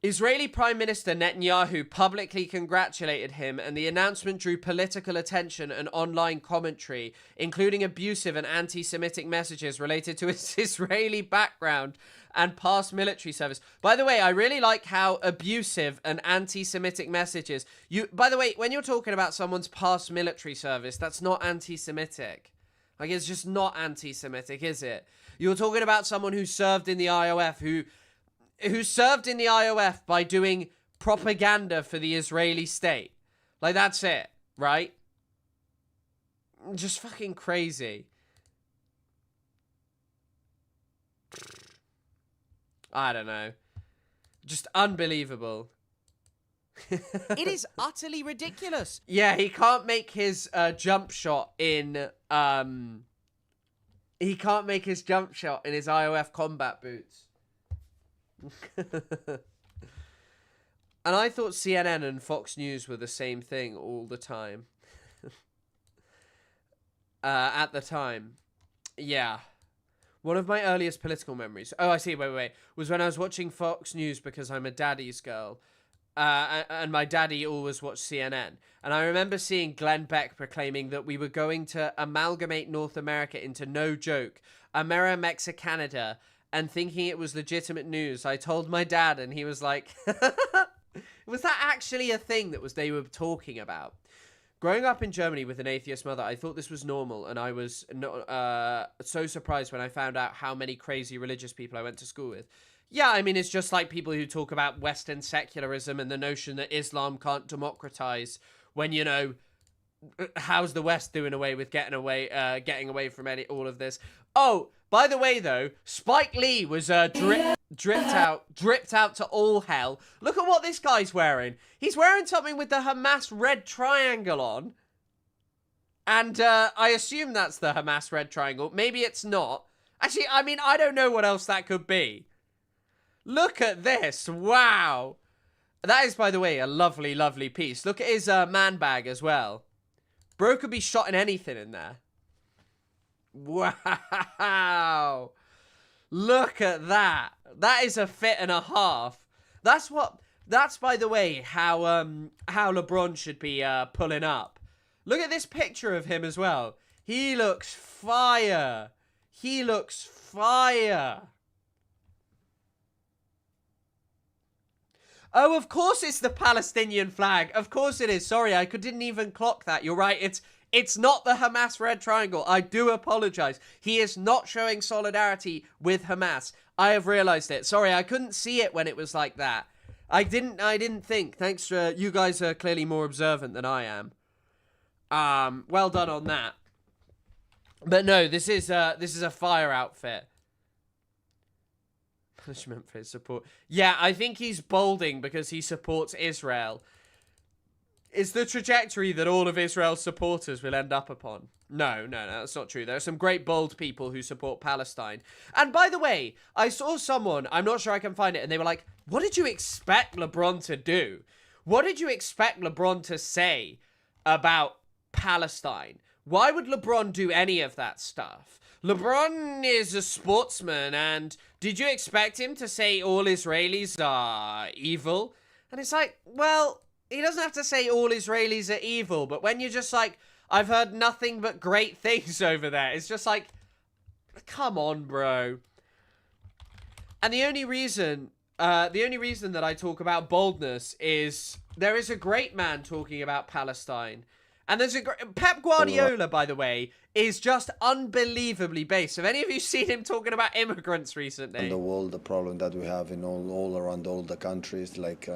Speaker 1: Israeli Prime Minister Netanyahu publicly congratulated him, and the announcement drew political attention and online commentary, including abusive and anti-Semitic messages related to his Israeli background and past military service. By the way, I really like how abusive and anti-Semitic messages... By the way, when you're talking about someone's past military service, that's not anti-Semitic. Like, it's just not anti-Semitic, is it? You're talking about someone who served in the IOF, who served in the IOF by doing propaganda for the Israeli state. Like, that's it, right? Just fucking crazy. I don't know. Just unbelievable.
Speaker 6: It is utterly ridiculous.
Speaker 1: Yeah, he can't make his jump shot in... He can't make his jump shot in his IOF combat boots. And I thought CNN and Fox News were the same thing all the time. At the time. Yeah. One of my earliest political memories, oh, I see, wait, was when I was watching Fox News because I'm a daddy's girl. and my daddy always watched CNN. And I remember seeing Glenn Beck proclaiming that we were going to amalgamate North America into, no joke, America-Mexicanada, and thinking it was legitimate news. I told my dad, and he was like, was that actually a thing that they were talking about? Growing up in Germany with an atheist mother, I thought this was normal, and I was so surprised when I found out how many crazy religious people I went to school with. Yeah, I mean, it's just like people who talk about Western secularism and the notion that Islam can't democratize when, you know, how's the West doing away with getting away from all of this? Oh, by the way, though, Spike Lee was dripped out to all hell. Look at what this guy's wearing. He's wearing something with the Hamas red triangle on. And I assume that's the Hamas red triangle. Maybe it's not. Actually, I mean, I don't know what else that could be. Look at this. Wow. That is, by the way, a lovely, lovely piece. Look at his man bag as well. Bro could be shot in anything in there. Wow. Look at that. That is a fit and a half. That's, by the way, how LeBron should be pulling up. Look at this picture of him as well. He looks fire. He looks fire. Oh, of course it's the Palestinian flag. Of course it is. Sorry, I didn't even clock that. You're right. It's not the Hamas red triangle. I do apologize. He is not showing solidarity with Hamas. I have realized it. Sorry, I couldn't see it when it was like that. I didn't think. Thanks for you guys are clearly more observant than I am. Well done on that. But no, this is a fire outfit. Punishment for his support. Yeah, I think he's bolding because he supports Israel. Is the trajectory that all of Israel's supporters will end up upon? No, that's not true. There are some great bold people who support Palestine. And by the way, I saw someone, I'm not sure I can find it, and they were like, what did you expect LeBron to do? What did you expect LeBron to say about Palestine? Why would LeBron do any of that stuff? LeBron is a sportsman, and did you expect him to say all Israelis are evil? And it's like, well, he doesn't have to say all Israelis are evil, but when you're just like, I've heard nothing but great things over there, it's just like, come on, bro. And the only reason that I talk about boldness is there is a great man talking about Palestine. And there's Pep Guardiola, by the way, is just unbelievably based. Have any of you seen him talking about immigrants recently?
Speaker 12: In the world, the problem that we have in all around all the countries, like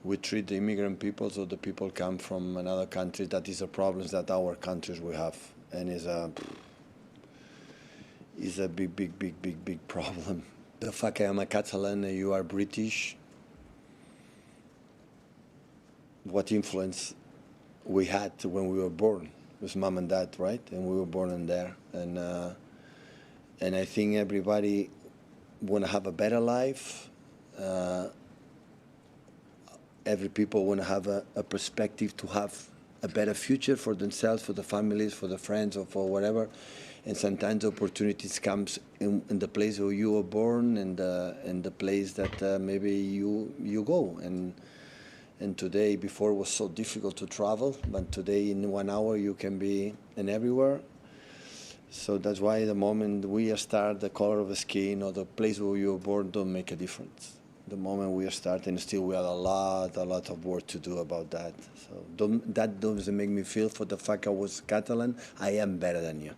Speaker 12: we treat the immigrant people, so the people come from another country. That is a problem that our countries will have, and is a big problem. The fact I am a Catalan and you are British, what influence we had when we were born with mom and dad, right? And we were born in there, and I think everybody want to have a better life. Every people want to have a perspective to have a better future for themselves, for the families, for the friends, or for whatever. And sometimes opportunities comes in the place where you were born, and the place that maybe you go. And today, before it was so difficult to travel, but today in 1 hour you can be in everywhere. So that's why the moment we start, the color of the skin or the place where you were born don't make a difference. The moment we are starting, still we have a lot of work to do about that. So that doesn't make me feel for the fact I was Catalan, I am better than you.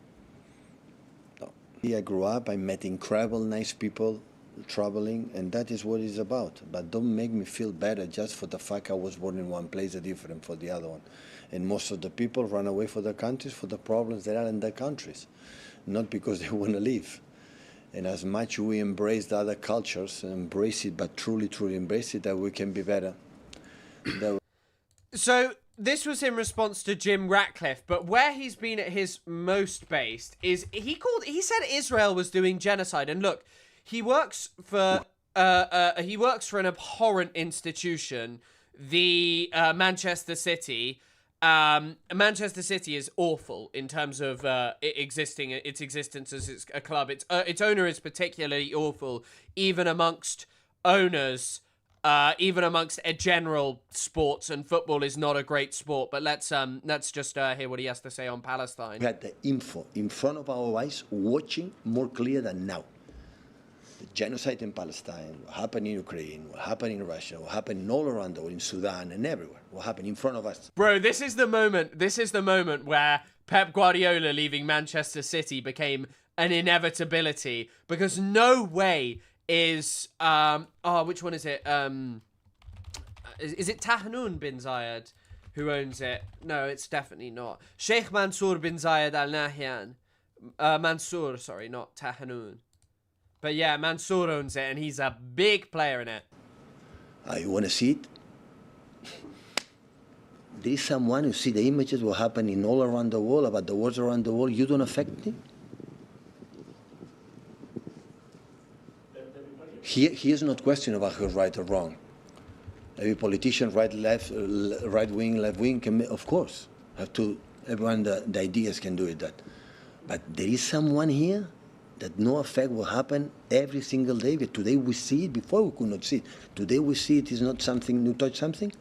Speaker 12: No. I grew up, I met incredible, nice people, traveling, and that is what it's about. But don't make me feel better just for the fact I was born in one place different for the other one. And most of the people run away for their countries for the problems that are in their countries, not because they want to leave. And as much we embrace the other cultures, embrace it, but truly embrace it, that we can be better.
Speaker 1: So this was in response to Jim Ratcliffe, but where he's been at his most based is he said Israel was doing genocide. And look, he works for an abhorrent institution, the Manchester City. Manchester City is awful in terms of its existence as a club. Its owner is particularly awful, even amongst owners even amongst a general sports, and football is not a great sport. But let's just hear what he has to say on Palestine.
Speaker 12: We had the info in front of our eyes, watching more clear than now. The genocide in Palestine, what happened in Ukraine, what happened in Russia, what happened all around the world, in Sudan and everywhere, what happened in front of us.
Speaker 1: Bro, this is the moment where Pep Guardiola leaving Manchester City became an inevitability, because no way is which one is it? Is it Tahnoun bin Zayed who owns it? No, it's definitely not. Sheikh Mansour bin Zayed Al Nahyan. Mansour, sorry, not Tahnoun. But yeah, Mansour owns it, and he's a big player in it.
Speaker 12: You want to see it? There is someone who see the images what happening all around the world, about the wars around the world. You don't affect me? He is not question about who's right or wrong. Every politician, right, left, right wing, left wing, can, of course, have to. Everyone, the ideas can do it. That, but there is someone here that no affect will happen every single day. But today we see it. Before we could not see it. Today we see it is not something new. Touch something.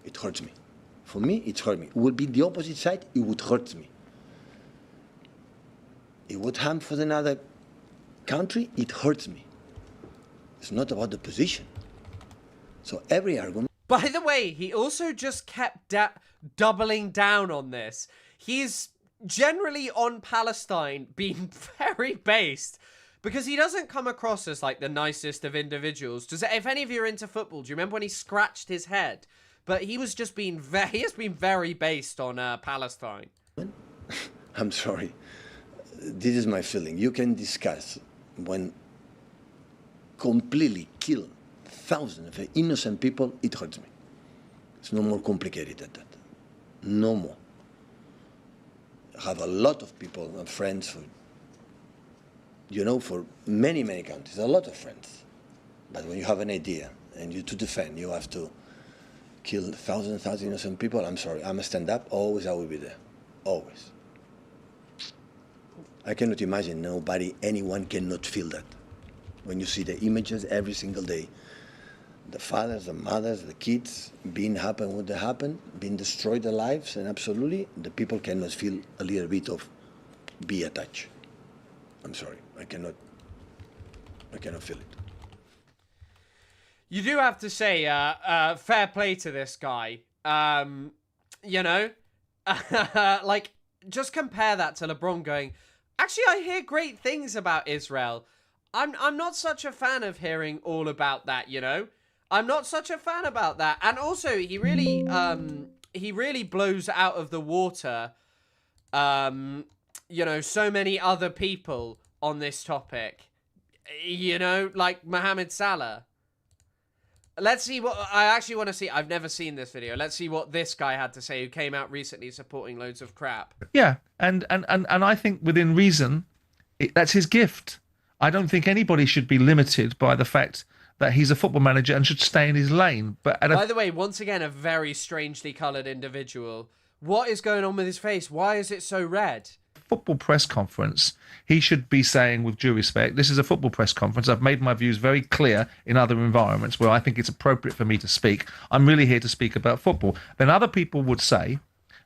Speaker 12: It hurts me. For me, it hurts me. It would be the opposite side. It would hurt me. It would harm for another country. It hurts me. It's not about the position. So every argument.
Speaker 1: By the way, he also just kept doubling down on this. He's generally on Palestine being very based, because he doesn't come across as like the nicest of individuals. If any of you are into football, do you remember when he scratched his head? But he was just being he has been very based on Palestine.
Speaker 12: I'm sorry. This is my feeling. You can discuss when completely kill thousands of innocent people, it hurts me. It's no more complicated than that. No more. I have a lot of people and friends for, for many, many countries, a lot of friends. But when you have an idea and you to defend, you have to kill thousands of innocent people. I'm sorry, I'm a stand-up, always I will be there, always. I cannot imagine anyone cannot feel that. When you see the images every single day, the fathers, the mothers, the kids being happen what they happen, being destroyed their lives, and absolutely the people cannot feel a little bit of be attached. I'm sorry, I cannot feel it.
Speaker 1: You do have to say, fair play to this guy. Like, just compare that to LeBron going, actually, I hear great things about Israel. I'm not such a fan of hearing all about that, I'm not such a fan about that. And also, he really blows out of the water, so many other people on this topic, like Mohamed Salah. Let's see what I actually want to see. I've never seen this video. Let's see what this guy had to say, who came out recently supporting loads of crap.
Speaker 13: Yeah, and I think within reason, that's his gift. I don't think anybody should be limited by the fact that he's a football manager and should stay in his lane. But
Speaker 1: by the way, once again, a very strangely coloured individual. What is going on with his face? Why is it so red?
Speaker 13: Football press conference, he should be saying, with due respect, this is a football press conference. I've made my views very clear in other environments where I think it's appropriate for me to speak. I'm really here to speak about football. Then other people would say,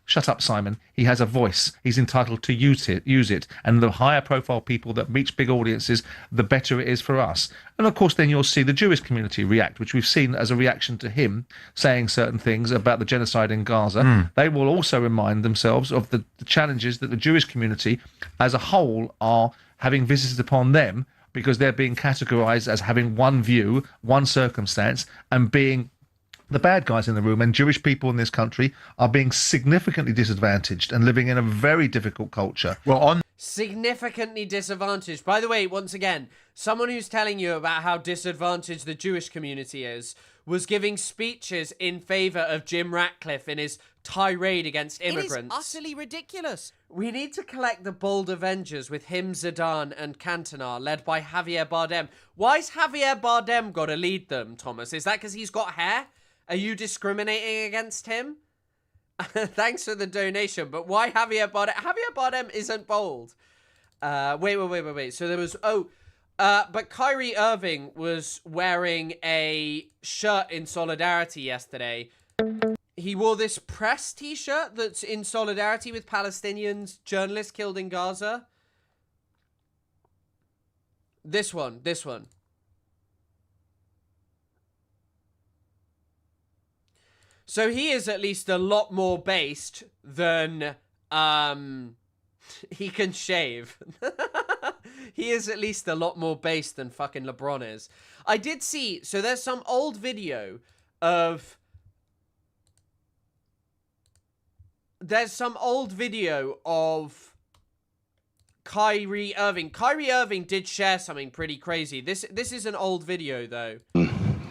Speaker 13: shut up, Simon. He has a voice. He's entitled to use it. And the higher profile people that reach big audiences, the better it is for us. And of course, then you'll see the Jewish community react, which we've seen as a reaction to him saying certain things about the genocide in Gaza. They will also remind themselves of the challenges that the Jewish community as a whole are having visited upon them, because they're being categorized as having one view, one circumstance, and being the bad guys in the room. And Jewish people in this country are being significantly disadvantaged and living in a very difficult culture.
Speaker 1: Significantly disadvantaged. By the way, once again, someone who's telling you about how disadvantaged the Jewish community is was giving speeches in favour of Jim Ratcliffe in his tirade against immigrants.
Speaker 6: It is utterly ridiculous.
Speaker 1: We need to collect the bold Avengers with him, Zidane and Cantona, led by Javier Bardem. Why's Javier Bardem got to lead them, Thomas? Is that because he's got hair? Are you discriminating against him? Thanks for the donation, but why Javier Bardem? Javier Bardem isn't bold. Wait. So there was... But Kyrie Irving was wearing a shirt in solidarity yesterday. He wore this press t-shirt that's in solidarity with Palestinians, journalists killed in Gaza. This one. So he is at least a lot more based than, he can shave. He is at least a lot more based than fucking LeBron is. I did see, so there's some old video of... Kyrie Irving. Kyrie Irving did share something pretty crazy. This is an old video, though.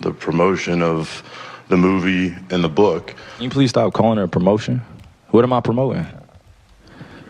Speaker 14: The promotion of the movie and the book.
Speaker 15: Can you please stop calling it a promotion? What am I promoting?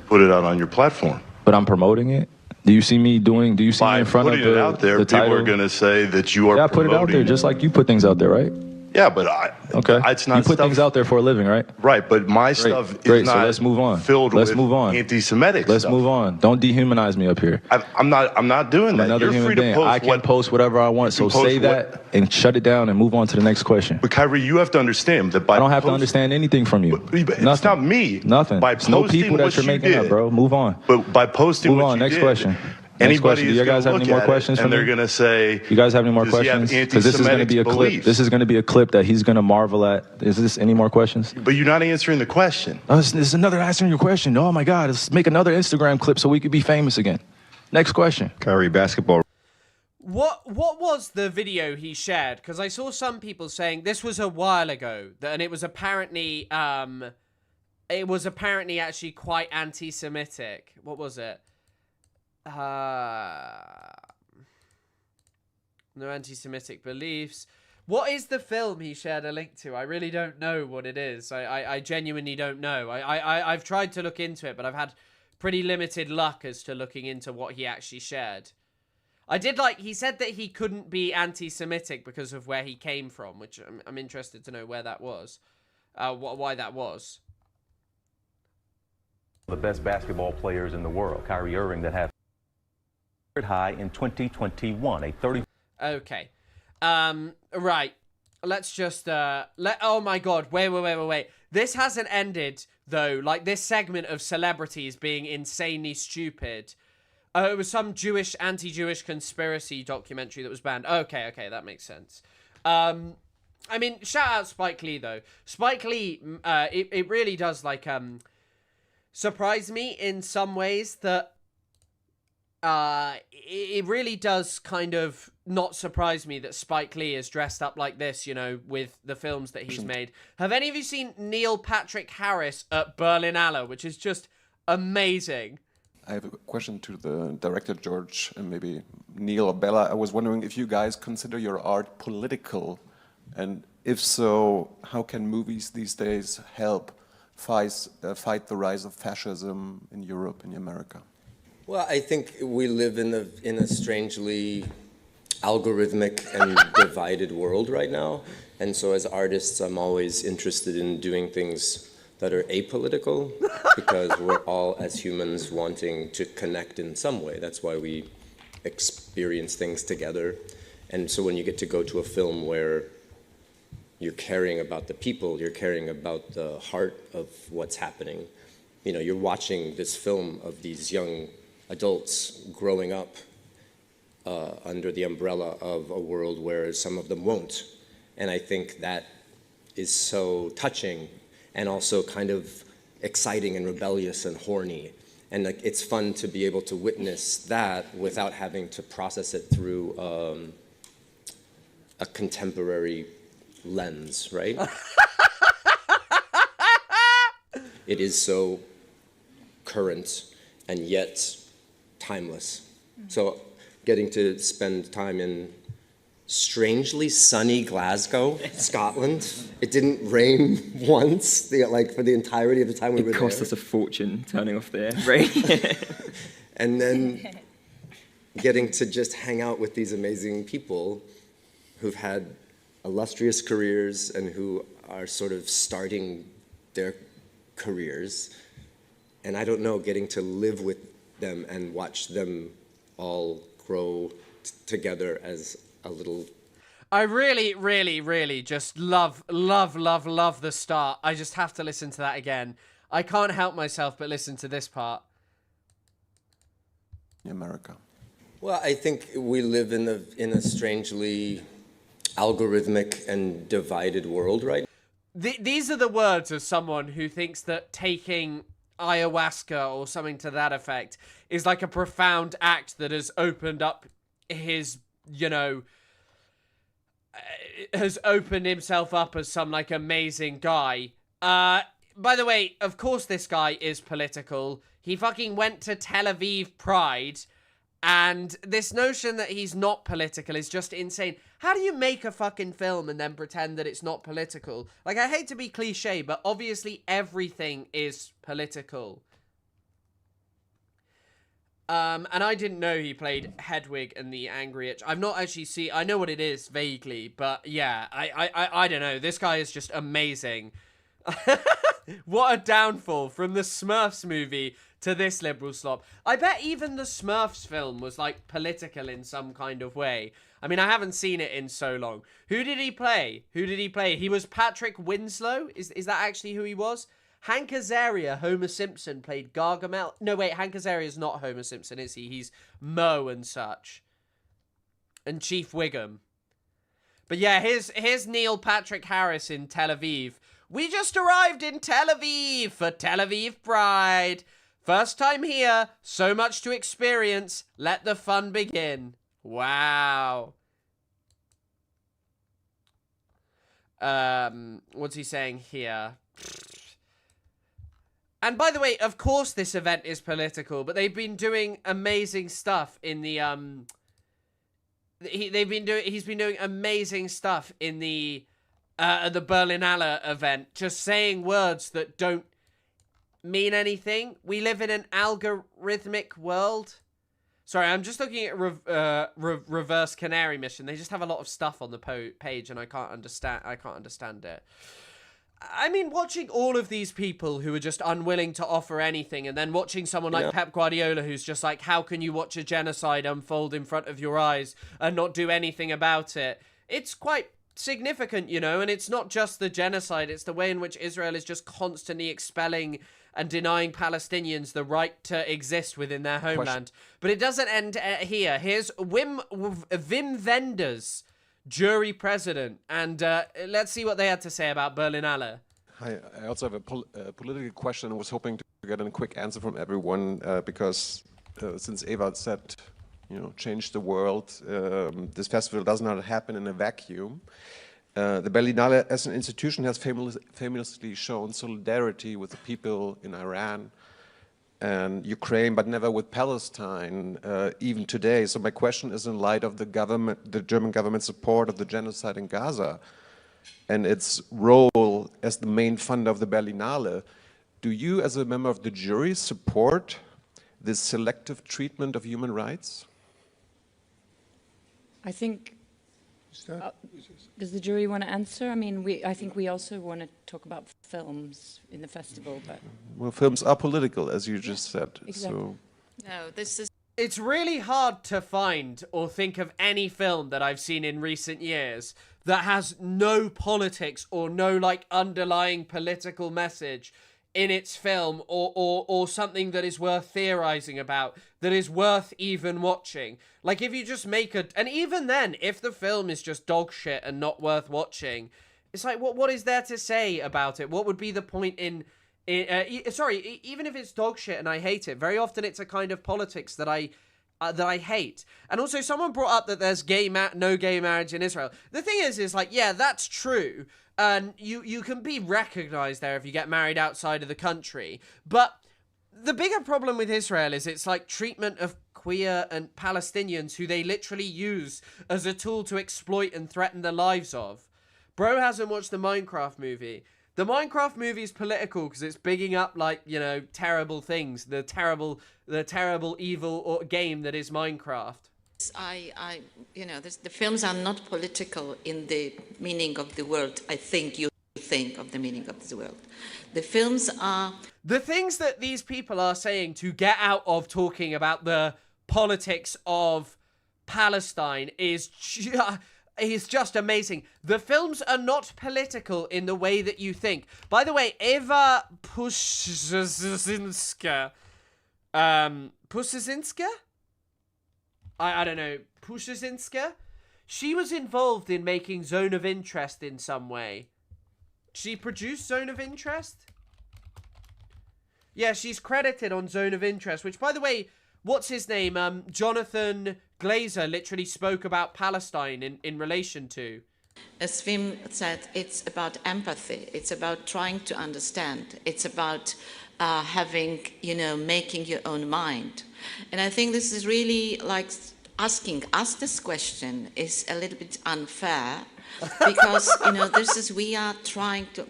Speaker 14: Put it out on your platform.
Speaker 15: But I'm promoting it? Do you see me doing, do you see me in front of
Speaker 14: putting it out there,
Speaker 15: the
Speaker 14: people
Speaker 15: title?
Speaker 14: are going to say that you are
Speaker 15: Yeah, I put it out there just like you put things out there, right?
Speaker 14: Yeah, but it's not
Speaker 15: you put
Speaker 14: stuff,
Speaker 15: things out there for a living, right?
Speaker 14: Right, but my stuff is not
Speaker 15: so let's move on.
Speaker 14: filled
Speaker 15: let's
Speaker 14: with
Speaker 15: move on.
Speaker 14: anti-Semitic
Speaker 15: Let's
Speaker 14: stuff.
Speaker 15: move on. Don't dehumanize me up here.
Speaker 14: I'm not doing that.
Speaker 15: Another
Speaker 14: You're
Speaker 15: human
Speaker 14: free to
Speaker 15: being.
Speaker 14: post
Speaker 15: I can post whatever I want, so say that and shut it down and move on to the next question.
Speaker 14: But Kyrie, you have to understand that by
Speaker 15: I don't have to understand anything from you.
Speaker 14: It's not me.
Speaker 15: Nothing.
Speaker 14: By
Speaker 15: It's no
Speaker 14: posting
Speaker 15: people that
Speaker 14: what
Speaker 15: you're
Speaker 14: you
Speaker 15: making
Speaker 14: did,
Speaker 15: up, bro. Move on.
Speaker 14: But by posting
Speaker 15: move
Speaker 14: what
Speaker 15: on.
Speaker 14: you
Speaker 15: Next
Speaker 14: did,
Speaker 15: question.
Speaker 14: Anybody
Speaker 15: Do you guys have any more questions for
Speaker 14: and
Speaker 15: me?
Speaker 14: they're going to say,
Speaker 15: you guys have any more
Speaker 14: does he have
Speaker 15: questions? Because this is going to be a clip.
Speaker 14: beliefs?
Speaker 15: This is going to be a clip that he's going to marvel at. Is this any more questions?
Speaker 14: But you're not answering the question.
Speaker 15: Oh, this is another answering your question. Oh my God, let's make another Instagram clip so we could be famous again. Next question.
Speaker 14: Kyrie basketball.
Speaker 1: What was the video he shared? Because I saw some people saying this was a while ago, and it was apparently actually quite anti-Semitic. What was it? No anti-Semitic beliefs. What is the film he shared a link to? I really don't know what it is. I genuinely don't know. I've tried to look into it, but I've had pretty limited luck as to looking into what he actually shared. I did he said that he couldn't be anti-Semitic because of where he came from, which I'm interested to know where that was. Why that was.
Speaker 16: The best basketball players in the world, Kyrie Irving, that have high in 2021, a 30.
Speaker 1: Okay. Right. Let's just, oh my God. Wait. This hasn't ended, though. Like, this segment of celebrities being insanely stupid. It was some anti-Jewish conspiracy documentary that was banned. Okay, that makes sense. I mean, shout out Spike Lee, though. Spike Lee, it really does, surprise me in some ways that it really does kind of not surprise me that Spike Lee is dressed up like this, with the films that he's made. Have any of you seen Neil Patrick Harris at Berlinale, which is just amazing?
Speaker 17: I have a question to the director, George, and maybe Neil or Bella. I was wondering if you guys consider your art political, and if so, how can movies these days help fight the rise of fascism in Europe and America?
Speaker 18: Well, I think we live in a strangely algorithmic and divided world right now. And so as artists, I'm always interested in doing things that are apolitical because we're all, as humans, wanting to connect in some way. That's why we experience things together. And so when you get to go to a film where you're caring about the people, you're caring about the heart of what's happening. You're watching this film of these young adults growing up under the umbrella of a world where some of them won't. And I think that is so touching and also kind of exciting and rebellious and horny. And it's fun to be able to witness that without having to process it through a contemporary lens, right? It is so current and yet timeless. So getting to spend time in strangely sunny Glasgow, Scotland. It didn't rain once, for the entirety of the time we were there.
Speaker 19: It cost us a fortune turning off the rain.
Speaker 18: And then getting to just hang out with these amazing people who've had illustrious careers and who are sort of starting their careers. And I don't know, getting to live with them and watch them all grow together as a little.
Speaker 1: I really, really, really just love the start. I just have to listen to that again. I can't help myself but listen to this part.
Speaker 17: America.
Speaker 18: Well, I think we live in a strangely algorithmic and divided world right now.
Speaker 1: These are the words of someone who thinks that taking ayahuasca or something to that effect is like a profound act that has opened up his, has opened himself up as some like amazing guy. By the way, of course this guy is political. He fucking went to Tel Aviv Pride, and this notion that he's not political is just insane. How do you make a fucking film and then pretend that it's not political? Like, I hate to be cliche, but obviously everything is political. And I didn't know he played Hedwig in The Angry Itch. I've not actually seen... I know what it is, vaguely, but yeah, I don't know. This guy is just amazing. What a downfall from the Smurfs movie to this liberal slop. I bet even the Smurfs film was, like, political in some kind of way. I mean, I haven't seen it in so long. Who did he play? He was Patrick Winslow? Is that actually who he was? Hank Azaria, Homer Simpson, played Gargamel. No, wait, Hank Azaria is not Homer Simpson, is he? He's Moe and such. And Chief Wiggum. But yeah, here's Neil Patrick Harris in Tel Aviv. We just arrived in Tel Aviv for Tel Aviv Pride. First time here, so much to experience. Let the fun begin. Wow. What's he saying here? And by the way, of course this event is political, but they've been doing amazing stuff in the he's been doing amazing stuff in the Berlinale event, just saying words that don't mean anything. We live in an algorithmic world. Sorry, I'm just looking at Reverse Canary Mission. They just have a lot of stuff on the page, and I can't understand it. I mean, watching all of these people who are just unwilling to offer anything, and then watching someone like Pep Guardiola who's just like, how can you watch a genocide unfold in front of your eyes and not do anything about it? It's quite significant, and it's not just the genocide, it's the way in which Israel is just constantly expelling and denying Palestinians the right to exist within their homeland. But it doesn't end here. Here's Wim Wenders, jury president, and let's see what they had to say about Berlinale.
Speaker 17: I also have a political question. I was hoping to get a quick answer from everyone because since Eva said, change the world, this festival does not happen in a vacuum. The Berlinale as an institution has famously shown solidarity with the people in Iran and Ukraine, but never with Palestine, even today. So my question is, in light of the German government support of the genocide in Gaza and its role as the main funder of the Berlinale, do you, as a member of the jury, support this selective treatment of human rights?
Speaker 20: I think, does the jury want to answer? I mean, I think we also want to talk about films in the festival, but...
Speaker 17: Well, films are political, as you just said.
Speaker 20: Exactly.
Speaker 17: So.
Speaker 10: No, this is...
Speaker 1: It's really hard to find or think of any film that I've seen in recent years that has no politics or no, like, underlying political message in its film or something that is worth theorizing about, that is worth even watching. Like, if you just make and even then, if the film is just dog shit and not worth watching, it's like, what is there to say about it? What would be the point even if it's dog shit and I hate it, very often it's a kind of politics that I hate. And also, someone brought up that there's no gay marriage in Israel. The thing is like, yeah, that's true. And you can be recognized there if you get married outside of the country. But the bigger problem with Israel is its like treatment of queer and Palestinians who they literally use as a tool to exploit and threaten the lives of. Bro hasn't watched the Minecraft movie. The Minecraft movie is political because it's bigging up, like, terrible things. The terrible evil game that is Minecraft.
Speaker 21: The films are not political in the meaning of the word. I think you think of the meaning of the world. The films are...
Speaker 1: The things that these people are saying to get out of talking about the politics of Palestine is just amazing. The films are not political in the way that you think. By the way, Eva Puszinska, I don't know, Puszinska? She was involved in making Zone of Interest in some way. She produced Zone of Interest? Yeah, she's credited on Zone of Interest, which, by the way, what's his name? Jonathan Glazer literally spoke about Palestine in relation to.
Speaker 21: As Wim said, it's about empathy. It's about trying to understand. It's about having, making your own mind. And I think this is really like asking us this question is a little bit unfair because, we are trying to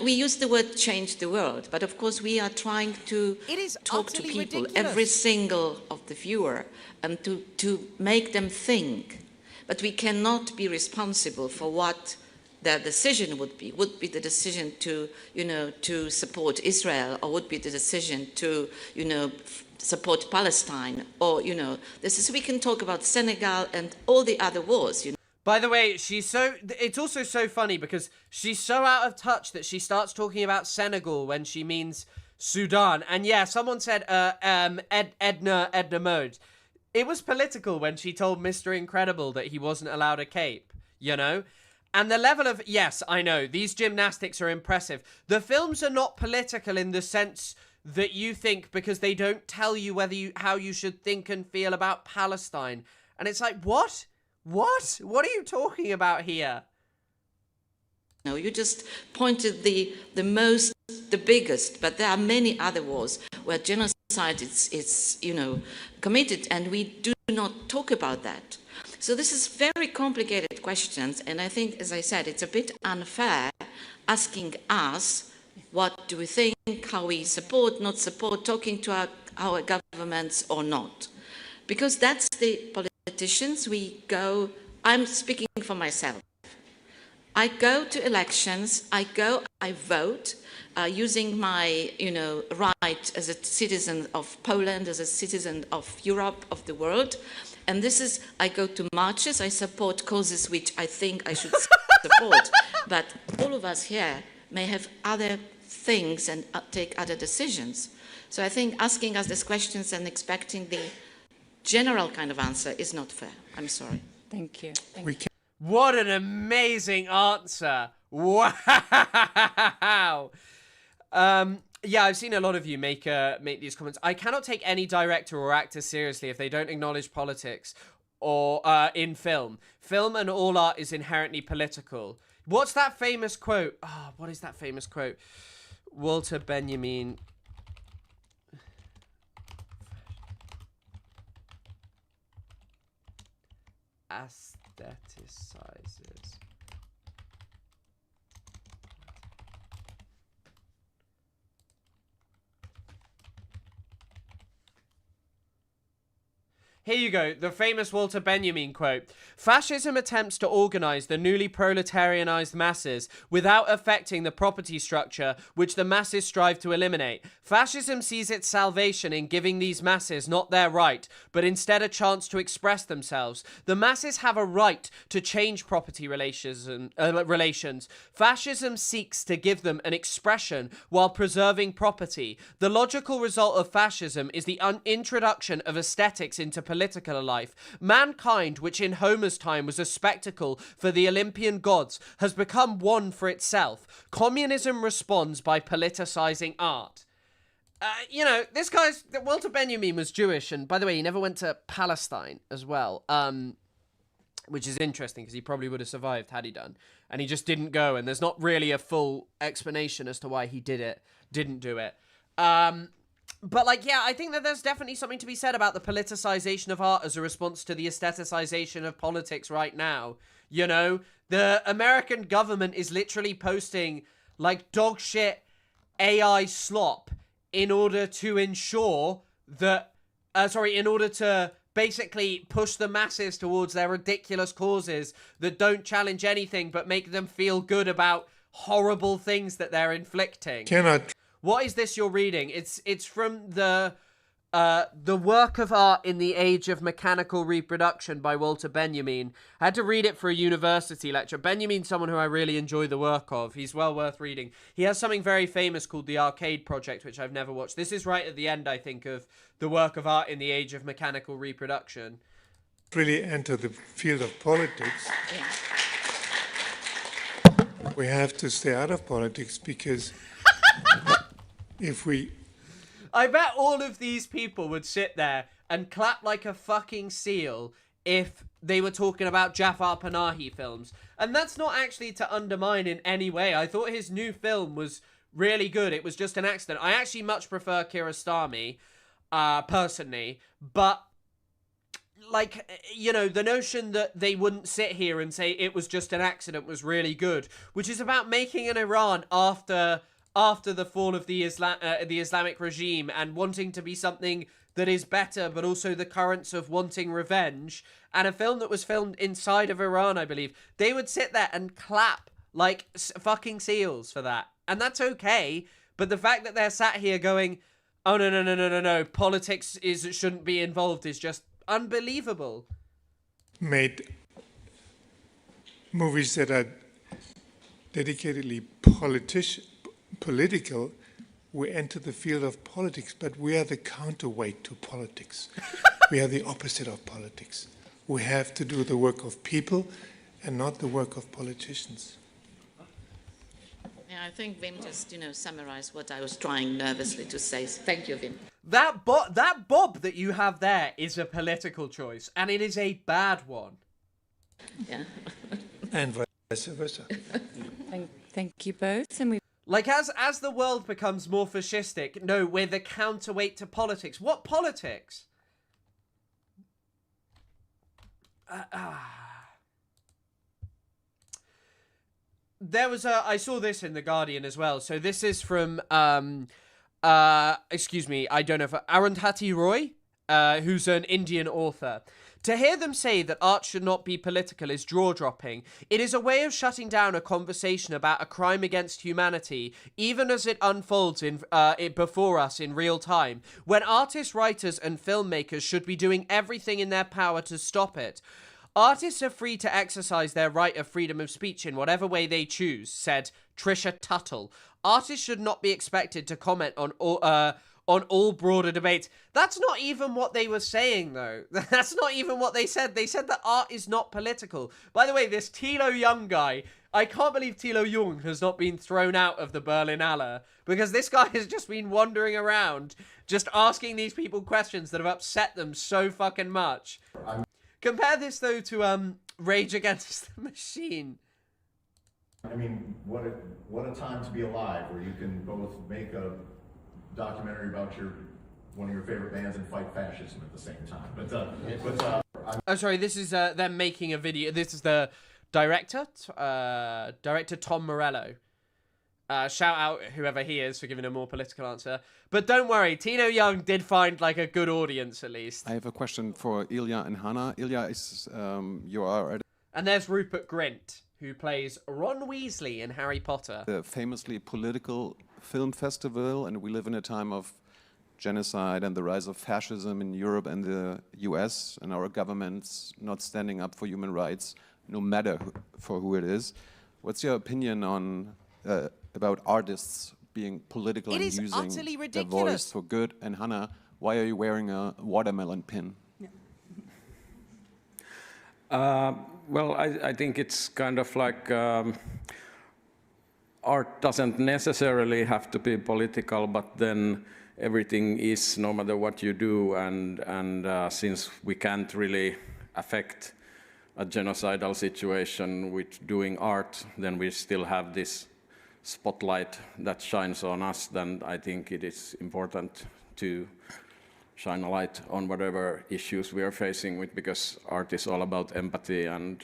Speaker 21: we use the word change the world, but of course we are trying to talk to people, every single of the viewer, and to make them think. But we cannot be responsible for what their decision would be the decision to support Israel, or would be the decision to, support Palestine, or, we can talk about Senegal and all the other wars,
Speaker 1: By the way, it's also so funny because she's so out of touch that she starts talking about Senegal when she means Sudan. And yeah, someone said, Edna Mode. It was political when she told Mr. Incredible that he wasn't allowed a cape, And the level of, yes, I know, these gymnastics are impressive. The films are not political in the sense that you think, because they don't tell you how you should think and feel about Palestine. And it's like, what? What? What are you talking about here?
Speaker 21: No, you just pointed the biggest, but there are many other wars where genocide is committed, and we do not talk about that. So this is very complicated questions, and I think, as I said, it's a bit unfair asking us what do we think, how we support, not support, talking to our governments or not. Because that's the politicians, I'm speaking for myself. I go to elections, I vote, using my, right as a citizen of Poland, as a citizen of Europe, of the world. And I go to marches, I support causes which I think I should support. But all of us here may have other things and take other decisions. So I think asking us these questions and expecting the general kind of answer is not fair. I'm sorry.
Speaker 20: Thank you.
Speaker 1: What an amazing answer. Wow. Yeah, I've seen a lot of you make these comments. I cannot take any director or actor seriously if they don't acknowledge politics or in film. Film and all art is inherently political. What's that famous quote? Oh, what is that famous quote? Walter Benjamin. Aestheticizes. Here you go, the famous Walter Benjamin quote. Fascism attempts to organize the newly proletarianized masses without affecting the property structure which the masses strive to eliminate. Fascism sees its salvation in giving these masses not their right, but instead a chance to express themselves. The masses have a right to change property relations. Fascism seeks to give them an expression while preserving property. The logical result of fascism is the introduction of aesthetics into political life. Mankind, which in Homer's time was a spectacle for the Olympian gods, has become one for itself. Communism responds by politicizing art. This guy's... Walter Benjamin was Jewish, and by the way, he never went to Palestine as well, which is interesting, because he probably would have survived had he done. And he just didn't go, and there's not really a full explanation as to why he didn't do it. But, I think that there's definitely something to be said about the politicization of art as a response to the aestheticization of politics right now. The American government is literally posting, dog shit AI slop in order to ensure that... in order to basically push the masses towards their ridiculous causes that don't challenge anything but make them feel good about horrible things that they're inflicting.
Speaker 2: Cannot...
Speaker 1: What is this you're reading? It's from the The Work of Art in the Age of Mechanical Reproduction by Walter Benjamin. I had to read it for a university lecture. Benjamin's someone who I really enjoy the work of. He's well worth reading. He has something very famous called The Arcade Project, which I've never watched. This is right at the end, I think, of The Work of Art in the Age of Mechanical Reproduction.
Speaker 2: Really enter the field of politics. We have to stay out of politics because if we...
Speaker 1: I bet all of these people would sit there and clap like a fucking seal if they were talking about Jafar Panahi films. And that's not actually to undermine in any way. I thought his new film was really good. It was just an accident. I actually much prefer Kiarostami, personally. But, like, you know, the notion that they wouldn't sit here and say it was just an accident was really good. Which is about making an Iran after the fall of the Islamic regime and wanting to be something that is better, but also the currents of wanting revenge, and a film that was filmed inside of Iran, I believe. They would sit there and clap like fucking seals for that. And that's okay, but the fact that they're sat here going, oh, no, politics shouldn't be involved is just unbelievable.
Speaker 2: Made movies that are dedicatedly political, we enter the field of politics, but we are the counterweight to politics. We are the opposite of politics. We have to do the work of people and not the work of politicians.
Speaker 21: Yeah, I think Wim just, summarized what I was trying nervously to say. Thank you, Wim.
Speaker 1: That bob that you have there is a political choice, and it is a bad one.
Speaker 21: Yeah.
Speaker 2: And vice versa.
Speaker 20: Thank you both, and we.
Speaker 1: Like, as the world becomes more fascistic, no, we're the counterweight to politics. What politics? There was I saw this in The Guardian as well. So this is from, excuse me, I don't know if Arundhati Roy, who's an Indian author. To hear them say that art should not be political is jaw-dropping. It is a way of shutting down a conversation about a crime against humanity, even as it unfolds before us in real time, when artists, writers, and filmmakers should be doing everything in their power to stop it. Artists are free to exercise their right of freedom of speech in whatever way they choose, said Trisha Tuttle. Artists should not be expected to comment on all broader debates. That's not even what they were saying, though. That's not even what they said. They said that art is not political. By the way, this Thilo Jung guy, I can't believe Thilo Jung has not been thrown out of the Berlinale, because this guy has just been wandering around, just asking these people questions that have upset them so fucking much. Compare this, though, to Rage Against the Machine.
Speaker 22: I mean, what a time to be alive, where you can both make a documentary about one of your favorite bands and fight fascism at the same time.
Speaker 1: Oh, sorry, this is them making a video. This is the director, Tom Morello. Shout out whoever he is for giving a more political answer. But don't worry, Thilo Jung did find like a good audience at least.
Speaker 17: I have a question for Ilya and Hannah. Ilya, you are...
Speaker 1: And there's Rupert Grint, who plays Ron Weasley in Harry Potter.
Speaker 17: The famously political film festival, and we live in a time of genocide and the rise of fascism in Europe and the US, and our governments not standing up for human rights, no matter for who it is. What's your opinion on about artists being political and using their voice for good? And Hannah, why are you wearing a watermelon pin?
Speaker 23: Well, I think it's kind of like art doesn't necessarily have to be political, but then everything is, no matter what you do. And since we can't really affect a genocidal situation with doing art, then we still have this spotlight that shines on us. Then I think it is important to shine a light on whatever issues we are facing with, because art is all about empathy and,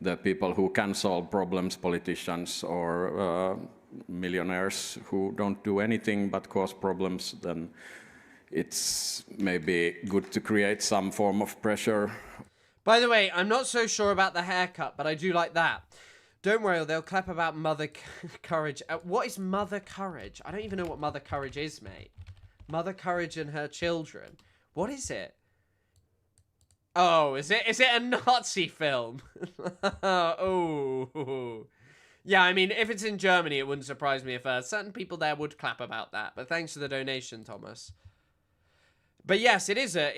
Speaker 23: the people who can solve problems, politicians or millionaires who don't do anything but cause problems, then it's maybe good to create some form of pressure.
Speaker 1: By the way, I'm not so sure about the haircut, but I do like that. Don't worry, they'll clap about Mother Courage. What is Mother Courage? I don't even know what Mother Courage is, mate. Mother Courage and Her Children. What is it? Oh, is it a Nazi film? Oh. Yeah, I mean, if it's in Germany, it wouldn't surprise me if certain people there would clap about that. But thanks for the donation, Thomas. But yes, it is a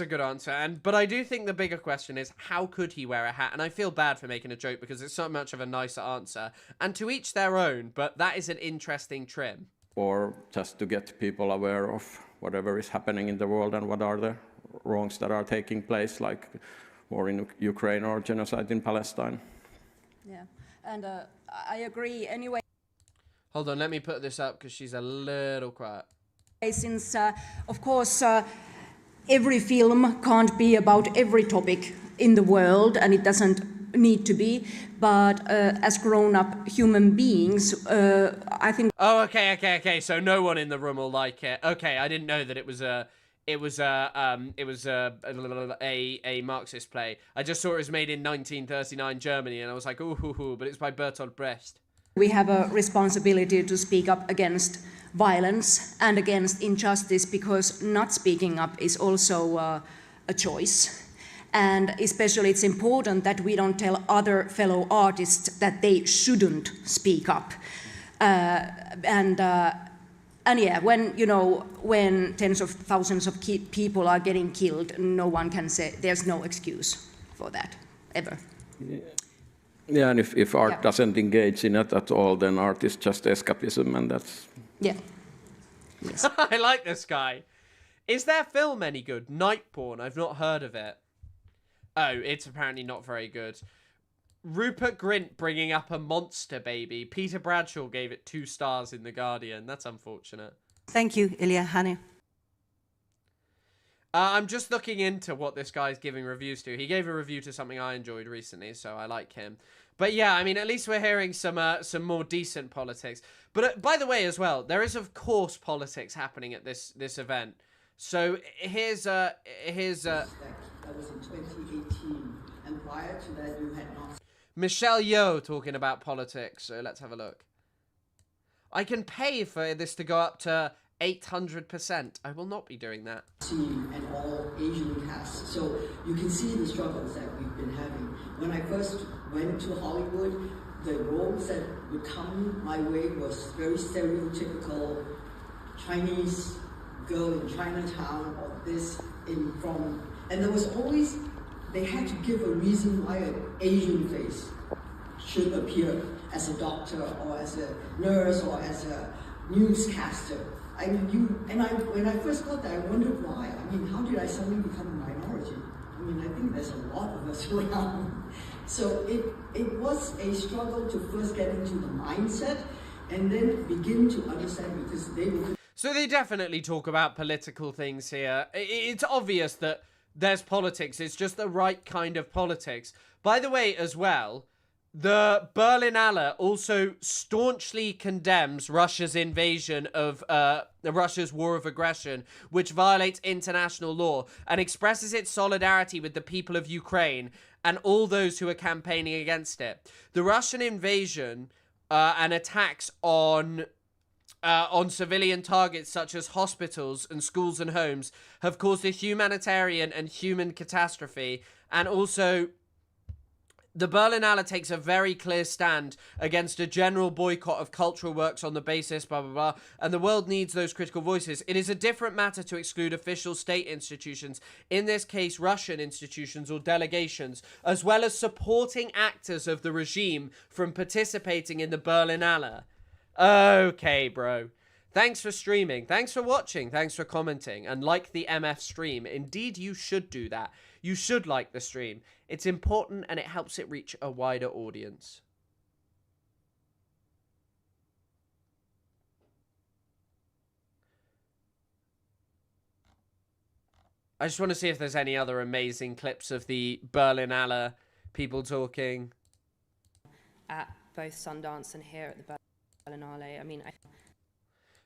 Speaker 1: good answer. But I do think the bigger question is, how could he wear a hat? And I feel bad for making a joke because it's so much of a nicer answer. And to each their own, but that is an interesting trim.
Speaker 23: Or just to get people aware of whatever is happening in the world and what are the wrongs that are taking place, like war in Ukraine or genocide in Palestine.
Speaker 4: Yeah, and I agree anyway.
Speaker 1: Hold on, let me put this up because she's a little quiet.
Speaker 4: Since, of course, every film can't be about every topic in the world, and it doesn't need to be, but as grown-up human beings, I think...
Speaker 1: Oh, okay, so no one in the room will like it. Okay, I didn't know that it was a Marxist play. I just saw it was made in 1939 Germany, and I was like, ooh, but it's by Bertolt Brecht.
Speaker 4: We have a responsibility to speak up against violence and against injustice, because not speaking up is also a choice. And especially it's important that we don't tell other fellow artists that they shouldn't speak up. And yeah, when tens of thousands of people are getting killed, no one can say, there's no excuse for that, ever.
Speaker 23: Yeah, and if art doesn't engage in it at all, then art is just escapism, and that's...
Speaker 4: Yeah.
Speaker 1: Yes. I like this guy. Is their film any good? Night Porn, I've not heard of it. Oh, it's apparently not very good. Rupert Grint bringing up a monster baby. Peter Bradshaw gave it 2 stars in The Guardian. That's unfortunate.
Speaker 5: Thank you, Ilya Hane.
Speaker 1: I'm just looking into what this guy's giving reviews to. He gave a review to something I enjoyed recently, so I like him. But yeah, I mean, at least we're hearing some more decent politics. But by the way, as well, there is of course politics happening at this event. So here's that was in 2018, and prior to that, you had not. Michelle Yeoh talking about politics. So let's have a look. I can pay for this to go up to 800%. I will not be doing that.
Speaker 8: And all Asian casts. So you can see the struggles that we've been having. When I first went to Hollywood, the roles that would come my way was very stereotypical Chinese girl in Chinatown or this and there was always, they had to give a reason why an Asian face should appear as a doctor or as a nurse or as a newscaster. I mean, when I first got there, I wondered why. I mean, how did I suddenly become a minority? I mean, I think there's a lot of us around. So it was a struggle to first get into the mindset and then begin to understand, because they were...
Speaker 1: So they definitely talk about political things here. It's obvious that there's politics. It's just the right kind of politics. By the way, as well, the Berlinale also staunchly condemns Russia's invasion of Russia's war of aggression, which violates international law, and expresses its solidarity with the people of Ukraine and all those who are campaigning against it. The Russian invasion and attacks on civilian targets such as hospitals and schools and homes have caused a humanitarian and human catastrophe. And also, the Berlinale takes a very clear stand against a general boycott of cultural works on the basis, blah, blah, blah, and the world needs those critical voices. It is a different matter to exclude official state institutions, in this case Russian institutions or delegations, as well as supporting actors of the regime from participating in the Berlinale. Okay, bro. Thanks for streaming. Thanks for watching. Thanks for commenting. And like the MF stream. Indeed, you should do that. You should like the stream. It's important and it helps it reach a wider audience. I just want to see if there's any other amazing clips of the Berlinale people talking.
Speaker 24: At both Sundance and here at the Berlinale, I mean...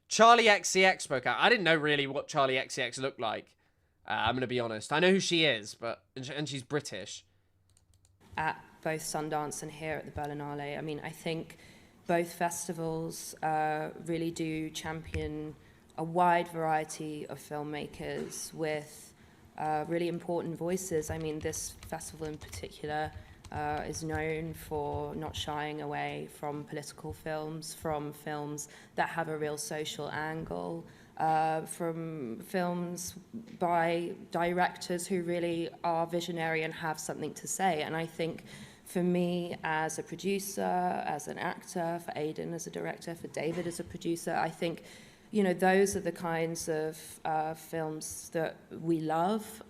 Speaker 1: Charlie XCX spoke out. I didn't know really what Charlie XCX looked like. I'm going to be honest. I know who she is, and she's British.
Speaker 24: At both Sundance and here at the Berlinale, I mean, I think both festivals really do champion a wide variety of filmmakers with really important voices. I mean, this festival in particular is known for not shying away from political films, from films that have a real social angle, from films by directors who really are visionary and have something to say. And I think for me as a producer, as an actor, for Aidan as a director, for David as a producer, I think, you know, those are the kinds of films that we love.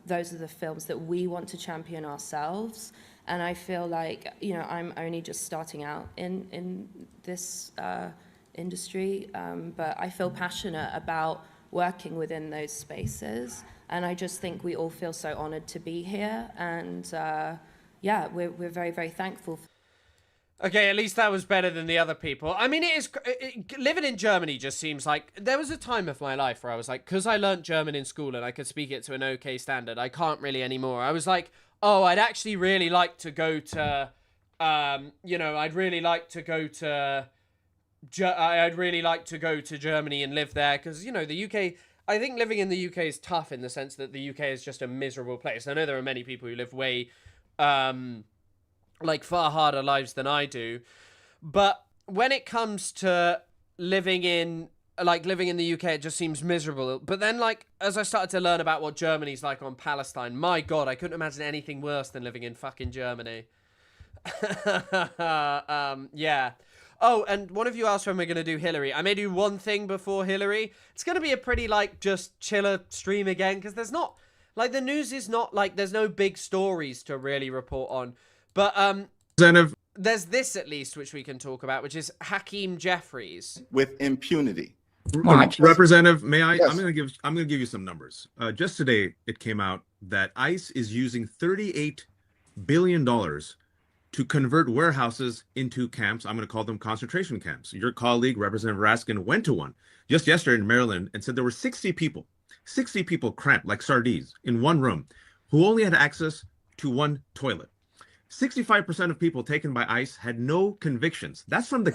Speaker 24: Those are the films that we want to champion ourselves. And I feel like, you know, I'm only just starting out in this industry, but I feel passionate about working within those spaces. And I just think we all feel so honored to be here. And yeah, we're very, very thankful.
Speaker 1: Okay, at least that was better than the other people. I mean, living in Germany just seems like... There was a time of my life where I was like, because I learnt German in school and I could speak it to an okay standard, I can't really anymore. I was like, oh, I'd actually really like to go to... you know, I'd really like to go to... I'd really like to go to Germany and live there because, you know, the UK... I think living in the UK is tough in the sense that the UK is just a miserable place. I know there are many people who live way... like far harder lives than I do, but when it comes to living in the UK, it just seems miserable. But then, like, as I started to learn about what Germany's like on Palestine, my God, I couldn't imagine anything worse than living in fucking Germany. Yeah. Oh, and one of you asked when we're going to do Hillary. I may do one thing before Hillary. It's going to be a pretty, like, just chiller stream again, because there's not, like, the news is not, like, there's no big stories to really report on. But there's this at least which we can talk about, which is Hakeem Jeffries
Speaker 3: with impunity.
Speaker 5: Representative, may I?
Speaker 3: Yes.
Speaker 5: I'm going to give you some numbers. Just today, it came out that ICE is using $38 billion to convert warehouses into camps. I'm going to call them concentration camps. Your colleague, Representative Raskin, went to one just yesterday in Maryland and said there were 60 people cramped like sardines in one room who only had access to one toilet. 65% of people taken by ICE had no convictions. That's from the...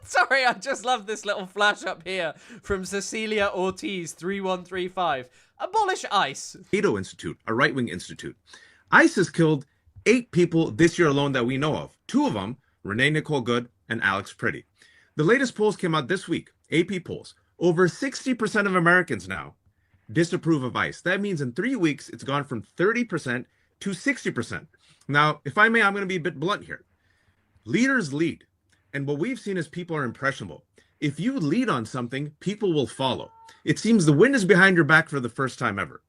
Speaker 1: Sorry, I just love this little flash up here from Cecilia Ortiz 3135. Abolish ICE.
Speaker 5: Cato Institute, a right-wing institute. ICE has killed 8 people this year alone that we know of. 2 of them, Renee Nicole Good and Alex Pretty. The latest polls came out this week, AP polls. Over 60% of Americans now disapprove of ICE. That means in 3 weeks, it's gone from 30% to 60%. Now, if I may, I'm going to be a bit blunt here. Leaders lead. And what we've seen is people are impressionable. If you lead on something, people will follow. It seems the wind is behind your back for the first time ever.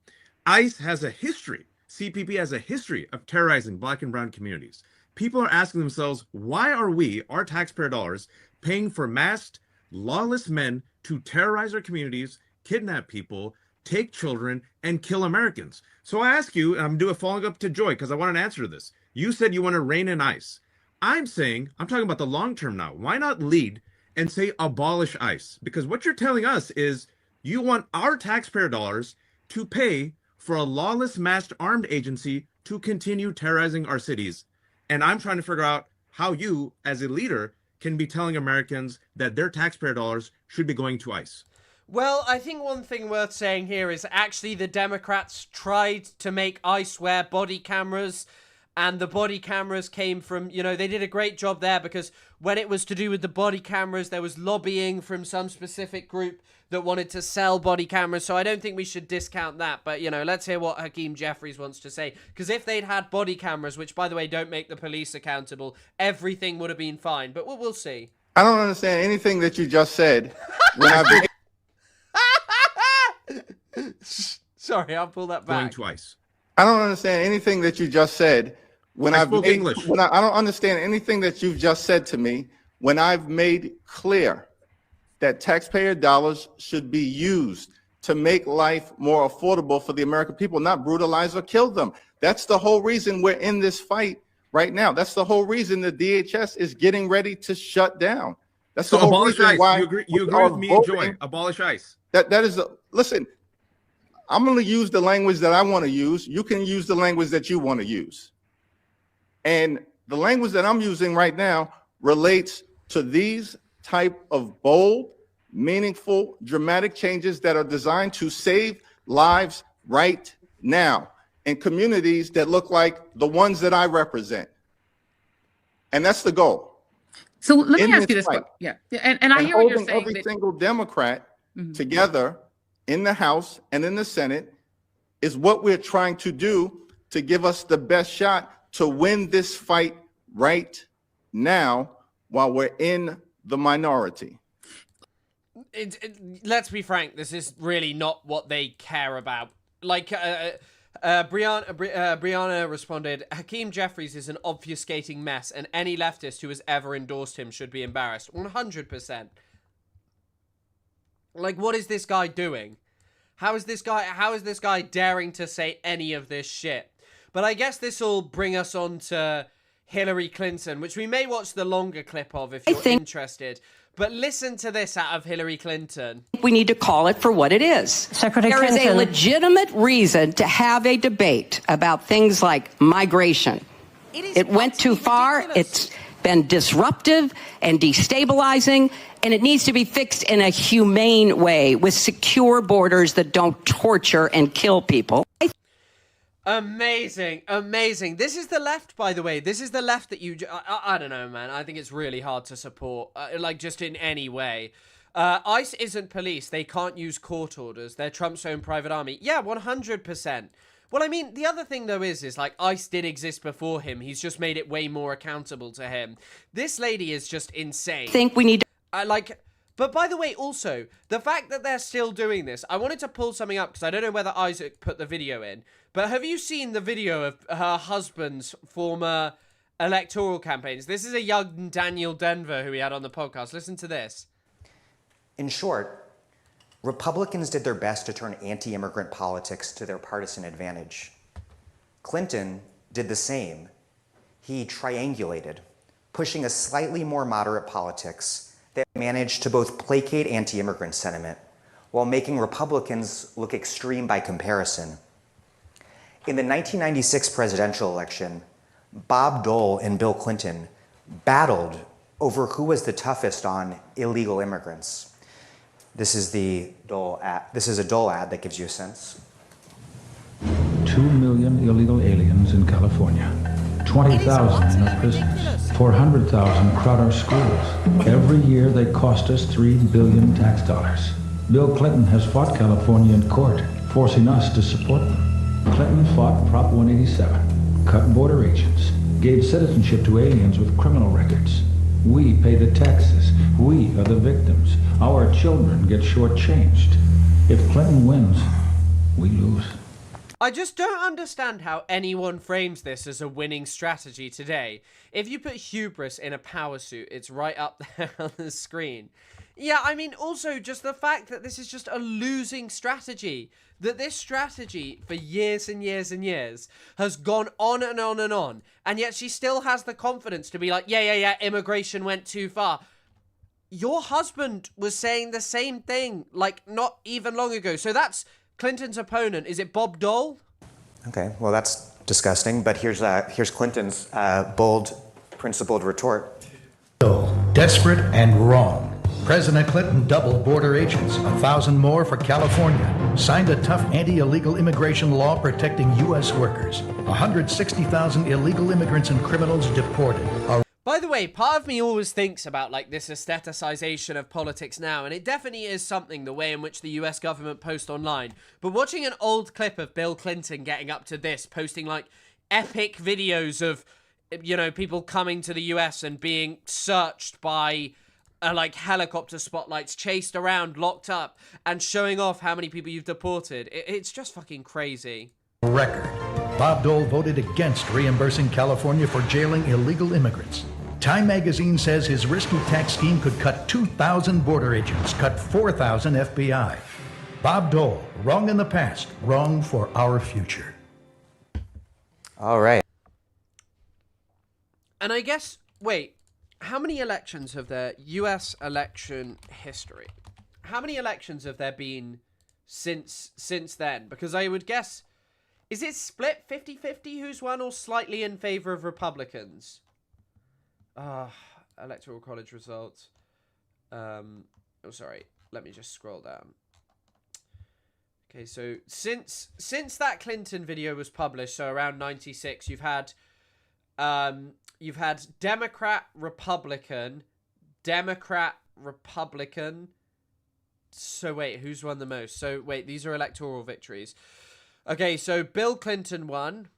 Speaker 5: ICE has a history. CPP has a history of terrorizing Black and brown communities. People are asking themselves, why are we, our taxpayer dollars, paying for masked, lawless men to terrorize our communities, kidnap people, take children, and kill Americans? So I ask you, and I'm doing a following up to Joy, because I want an answer to this. You said you want to rein in ICE. I'm talking about the long term now. Why not lead and say abolish ICE? Because what you're telling us is you want our taxpayer dollars to pay for a lawless masked armed agency to continue terrorizing our cities. And I'm trying to figure out how you, as a leader, can be telling Americans that their taxpayer dollars should be going to ICE.
Speaker 1: Well, I think one thing worth saying here is actually the Democrats tried to make ICE wear body cameras, and the body cameras came from, you know, they did a great job there because when it was to do with the body cameras, there was lobbying from some specific group that wanted to sell body cameras. So I don't think we should discount that. But, you know, let's hear what Hakeem Jeffries wants to say. Because if they'd had body cameras, which, by the way, don't make the police accountable, everything would have been fine. But we'll see.
Speaker 3: I don't understand anything that you just said. When I've
Speaker 1: Sorry, I'll pull that back.
Speaker 5: Going to ICE.
Speaker 3: I don't understand anything that you just said. When
Speaker 5: I spoke English.
Speaker 3: I don't understand anything that you've just said to me when I've made clear that taxpayer dollars should be used to make life more affordable for the American people, not brutalize or kill them. That's the whole reason we're in this fight right now. That's the whole reason the DHS is getting ready to shut down. That's
Speaker 5: So
Speaker 3: the whole
Speaker 5: abolish
Speaker 3: reason
Speaker 5: ICE.
Speaker 3: why
Speaker 5: You agree
Speaker 3: we
Speaker 5: with
Speaker 3: are
Speaker 5: me,
Speaker 3: voting.
Speaker 5: Joy. Abolish ICE.
Speaker 3: That is listen. I'm going to use the language that I want to use. You can use the language that you want to use. And the language that I'm using right now relates to these type of bold, meaningful, dramatic changes that are designed to save lives right now in communities that look like the ones that I represent. And that's the goal.
Speaker 7: So let me
Speaker 3: In
Speaker 7: ask you
Speaker 3: this
Speaker 7: this.
Speaker 3: fight.
Speaker 7: Yeah. And I hear what you're
Speaker 3: Holding
Speaker 7: saying.
Speaker 3: every
Speaker 7: That,
Speaker 3: single Democrat together in the House and in the Senate is what we're trying to do to give us the best shot to win this fight right now while we're in the minority.
Speaker 1: Let's be frank, this is really not what they care about. Like, Brianna responded, Hakeem Jeffries is an obfuscating mess, and any leftist who has ever endorsed him should be embarrassed. 100%. Like, what is this guy doing? How is this guy daring to say any of this shit? But I guess this will bring us on to Hillary Clinton, which we may watch the longer clip of if you're interested. But listen to this out of Hillary Clinton.
Speaker 9: We need to call it for what it is.
Speaker 11: Secretary
Speaker 9: There is
Speaker 11: Clinton.
Speaker 9: a legitimate reason to have a debate about things like migration. It went too far. It's been disruptive and destabilizing, and it needs to be fixed in a humane way with secure borders that don't torture and kill people.
Speaker 1: Amazing, amazing. This is the left, by the way. This is the left that you... I don't know, man. I think it's really hard to support, like, just in any way. ICE isn't police. They can't use court orders. They're Trump's own private army. Yeah, 100%. Well, I mean, the other thing, though, is like, ICE did exist before him. He's just made it way more accountable to him. This lady is just insane.
Speaker 9: I think we need to...
Speaker 1: But by the way, also, the fact that they're still doing this, I wanted to pull something up because I don't know whether Isaac put the video in, but have you seen the video of her husband's former electoral campaigns? This is a young Daniel Denver who we had on the podcast. Listen to this.
Speaker 12: In short, Republicans did their best to turn anti-immigrant politics to their partisan advantage. Clinton did the same. He triangulated, pushing a slightly more moderate politics that managed to both placate anti-immigrant sentiment while making Republicans look extreme by comparison. In the 1996 presidential election, Bob Dole and Bill Clinton battled over who was the toughest on illegal immigrants. This is a Dole ad that gives you a sense.
Speaker 25: 2 million illegal aliens in California. 20,000 in our prisons. 400,000 crowd our schools. Every year they cost us $3 billion tax dollars. Bill Clinton has fought California in court, forcing us to support them. Clinton fought Prop 187, cut border agents, gave citizenship to aliens with criminal records. We pay the taxes. We are the victims. Our children get shortchanged. If Clinton wins, we lose.
Speaker 1: I just don't understand how anyone frames this as a winning strategy today. If you put hubris in a power suit, it's right up there on the screen. Yeah, I mean, also just the fact that this is just a losing strategy. That this strategy for years and years and years has gone on and on and on. And yet she still has the confidence to be like, yeah, immigration went too far. Your husband was saying the same thing, like, not even long ago. So that's Clinton's opponent. Is it Bob Dole?
Speaker 12: Okay, well, that's disgusting, but here's Clinton's bold, principled retort.
Speaker 26: Desperate and wrong. President Clinton doubled border agents, 1,000 more for California, signed a tough anti-illegal immigration law protecting U.S. workers, 160,000 illegal immigrants and criminals deported.
Speaker 1: By the way, part of me always thinks about like this aestheticization of politics now, and it definitely is something, the way in which the US government posts online. But watching an old clip of Bill Clinton getting up to this, posting like epic videos of, you know, people coming to the US and being searched by like helicopter spotlights, chased around, locked up, and showing off how many people you've deported. It's just fucking crazy.
Speaker 26: Record. Bob Dole voted against reimbursing California for jailing illegal immigrants. Time magazine says his risky tax scheme could cut 2,000 border agents, cut 4,000 FBI. Bob Dole, wrong in the past, wrong for our future.
Speaker 12: All right.
Speaker 1: And I guess, wait, how many elections have there, US election history? How many elections have there been since then? Because I would guess, is it split 50-50 who's won or slightly in favor of Republicans? Electoral college results. Oh, sorry. let me just scroll down. Okay, so since that Clinton video was published, so around 96, you've had Democrat, Republican. So wait, who's won the most? So wait, these are electoral victories. Okay, so Bill Clinton won.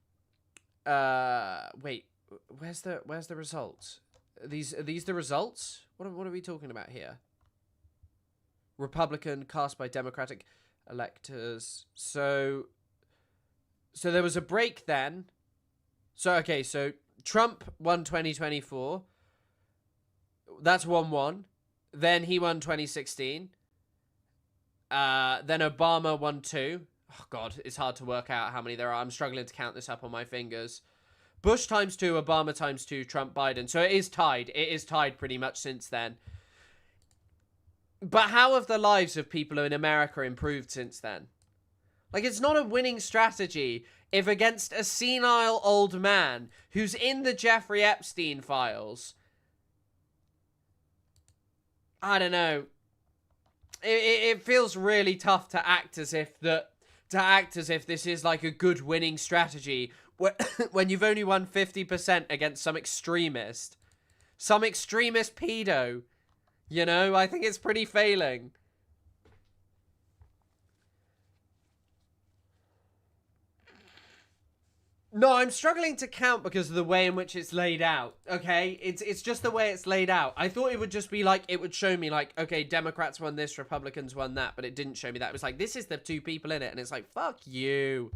Speaker 1: Wait, where's the results? Are these the results? What are we talking about here? Republican cast by Democratic electors. So there was a break then. So okay, so Trump won 2024. That's 1-1. Then he won 2016. Then Obama won 2. Oh God, it's hard to work out how many there are. I'm struggling to count this up on my fingers. Bush times 2, Obama times 2, Trump, Biden. So it is tied. It is tied pretty much since then. But how have the lives of people in America improved since then? Like, it's not a winning strategy if against a senile old man who's in the Jeffrey Epstein files, I don't know. It feels really tough to act as if this is like a good winning strategy when you've only won 50% against some extremist pedo. You know, I think it's pretty failing. No, I'm struggling to count because of the way in which it's laid out, okay? It's just the way it's laid out. I thought it would just be like, it would show me like, okay, Democrats won this, Republicans won that, but it didn't show me that. It was like, this is the 2 people in it, and it's like, fuck you.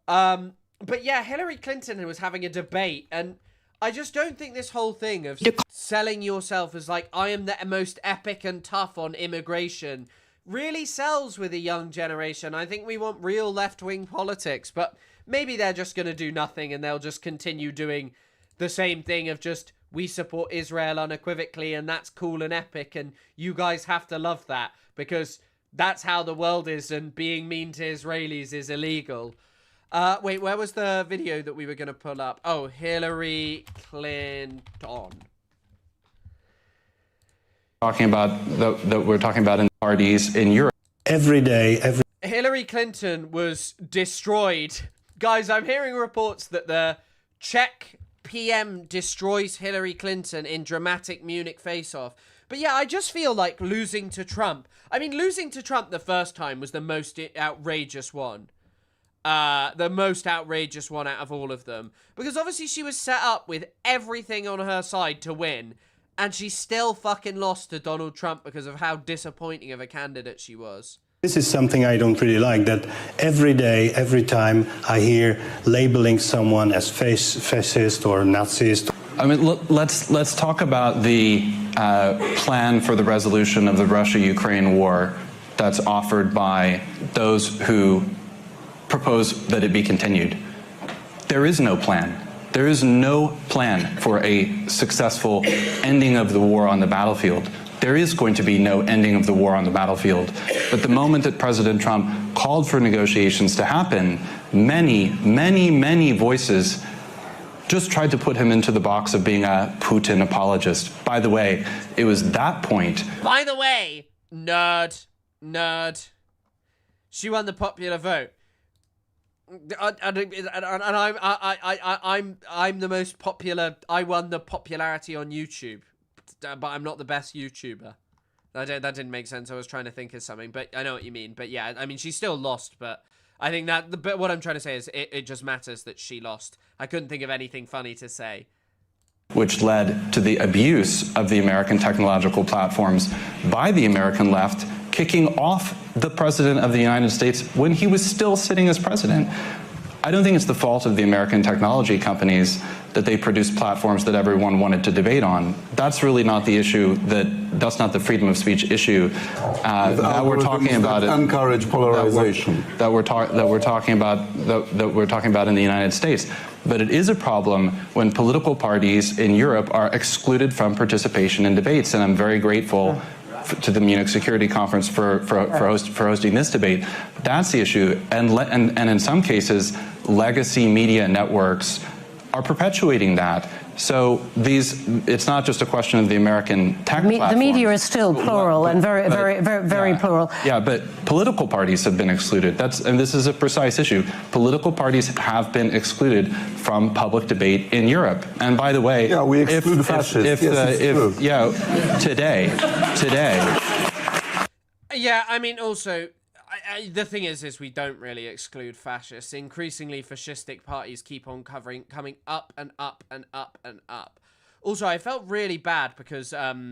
Speaker 1: But yeah, Hillary Clinton was having a debate, and I just don't think this whole thing of selling yourself as like, I am the most epic and tough on immigration really sells with a young generation. I think we want real left-wing politics, but maybe they're just going to do nothing and they'll just continue doing the same thing of just, we support Israel unequivocally and that's cool and epic and you guys have to love that because that's how the world is and being mean to Israelis is illegal. Wait, where was the video that we were going to pull up? Oh, Hillary Clinton.
Speaker 6: Talking about that we're talking about in parties in Europe.
Speaker 1: Hillary Clinton was destroyed. Guys, I'm hearing reports that the Czech PM destroys Hillary Clinton in dramatic Munich face-off. But yeah, I just feel like losing to Trump. I mean, losing to Trump the first time was the most outrageous one. The most outrageous one out of all of them. Because obviously she was set up with everything on her side to win. And she still fucking lost to Donald Trump because of how disappointing of a candidate she was.
Speaker 11: This is something I don't really like, that every day, every time I hear labeling someone as fascist or Nazist.
Speaker 6: I mean, let's talk about the plan for the resolution of the Russia-Ukraine war that's offered by those who propose that it be continued. There is no plan. There is no plan for a successful ending of the war on the battlefield. There is going to be no ending of the war on the battlefield. But the moment that President Trump called for negotiations to happen, many voices just tried to put him into the box of being a Putin apologist. By the way, it was that point.
Speaker 1: By the way, nerd. She won the popular vote. And I'm the most popular. I won the popularity on YouTube, but I'm not the best YouTuber. That didn't make sense. I was trying to think of something, but I know what you mean. But yeah, I mean, she still lost, but I think that but what I'm trying to say is it just matters that she lost. I couldn't think of anything funny to say.
Speaker 6: Which led to the abuse of the American technological platforms by the American left, kicking off the president of the United States when he was still sitting as president. I don't think it's the fault of the American technology companies that they produced platforms that everyone wanted to debate on. That's really not the issue. That's not the freedom of speech issue that we're talking about.
Speaker 13: Encourage polarization.
Speaker 6: That we're talking about in the United States. But it is a problem when political parties in Europe are excluded from participation in debates, and I'm very grateful to the Munich Security Conference for hosting this debate. That's the issue, and in some cases, legacy media networks are perpetuating that. So it's not just a question of the American tech platforms.
Speaker 10: The media is still plural and very plural.
Speaker 6: Yeah, but political parties have been excluded. And this is a precise issue. Political parties have been excluded from public debate in Europe. And by the way,
Speaker 13: yeah, we exclude fascists.
Speaker 6: Today.
Speaker 1: Yeah, I mean, also, the thing is we don't really exclude fascists. Increasingly, fascistic parties keep on coming up and up and up and up. Also, I felt really bad because I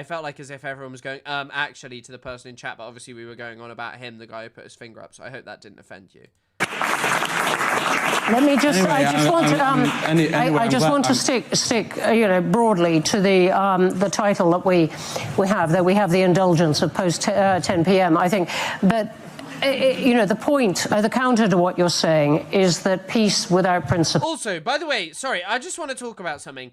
Speaker 1: felt like as if everyone was going actually to the person in chat, but obviously we were going on about him, the guy who put his finger up. So I hope that didn't offend you.
Speaker 10: Let me just. Anyway, I just want to stick, broadly to the title that we have. That we have the indulgence of post 10 p.m. I think, but the point, the counter to what you're saying is that peace without principle.
Speaker 1: Also, by the way, sorry, I just want to talk about something.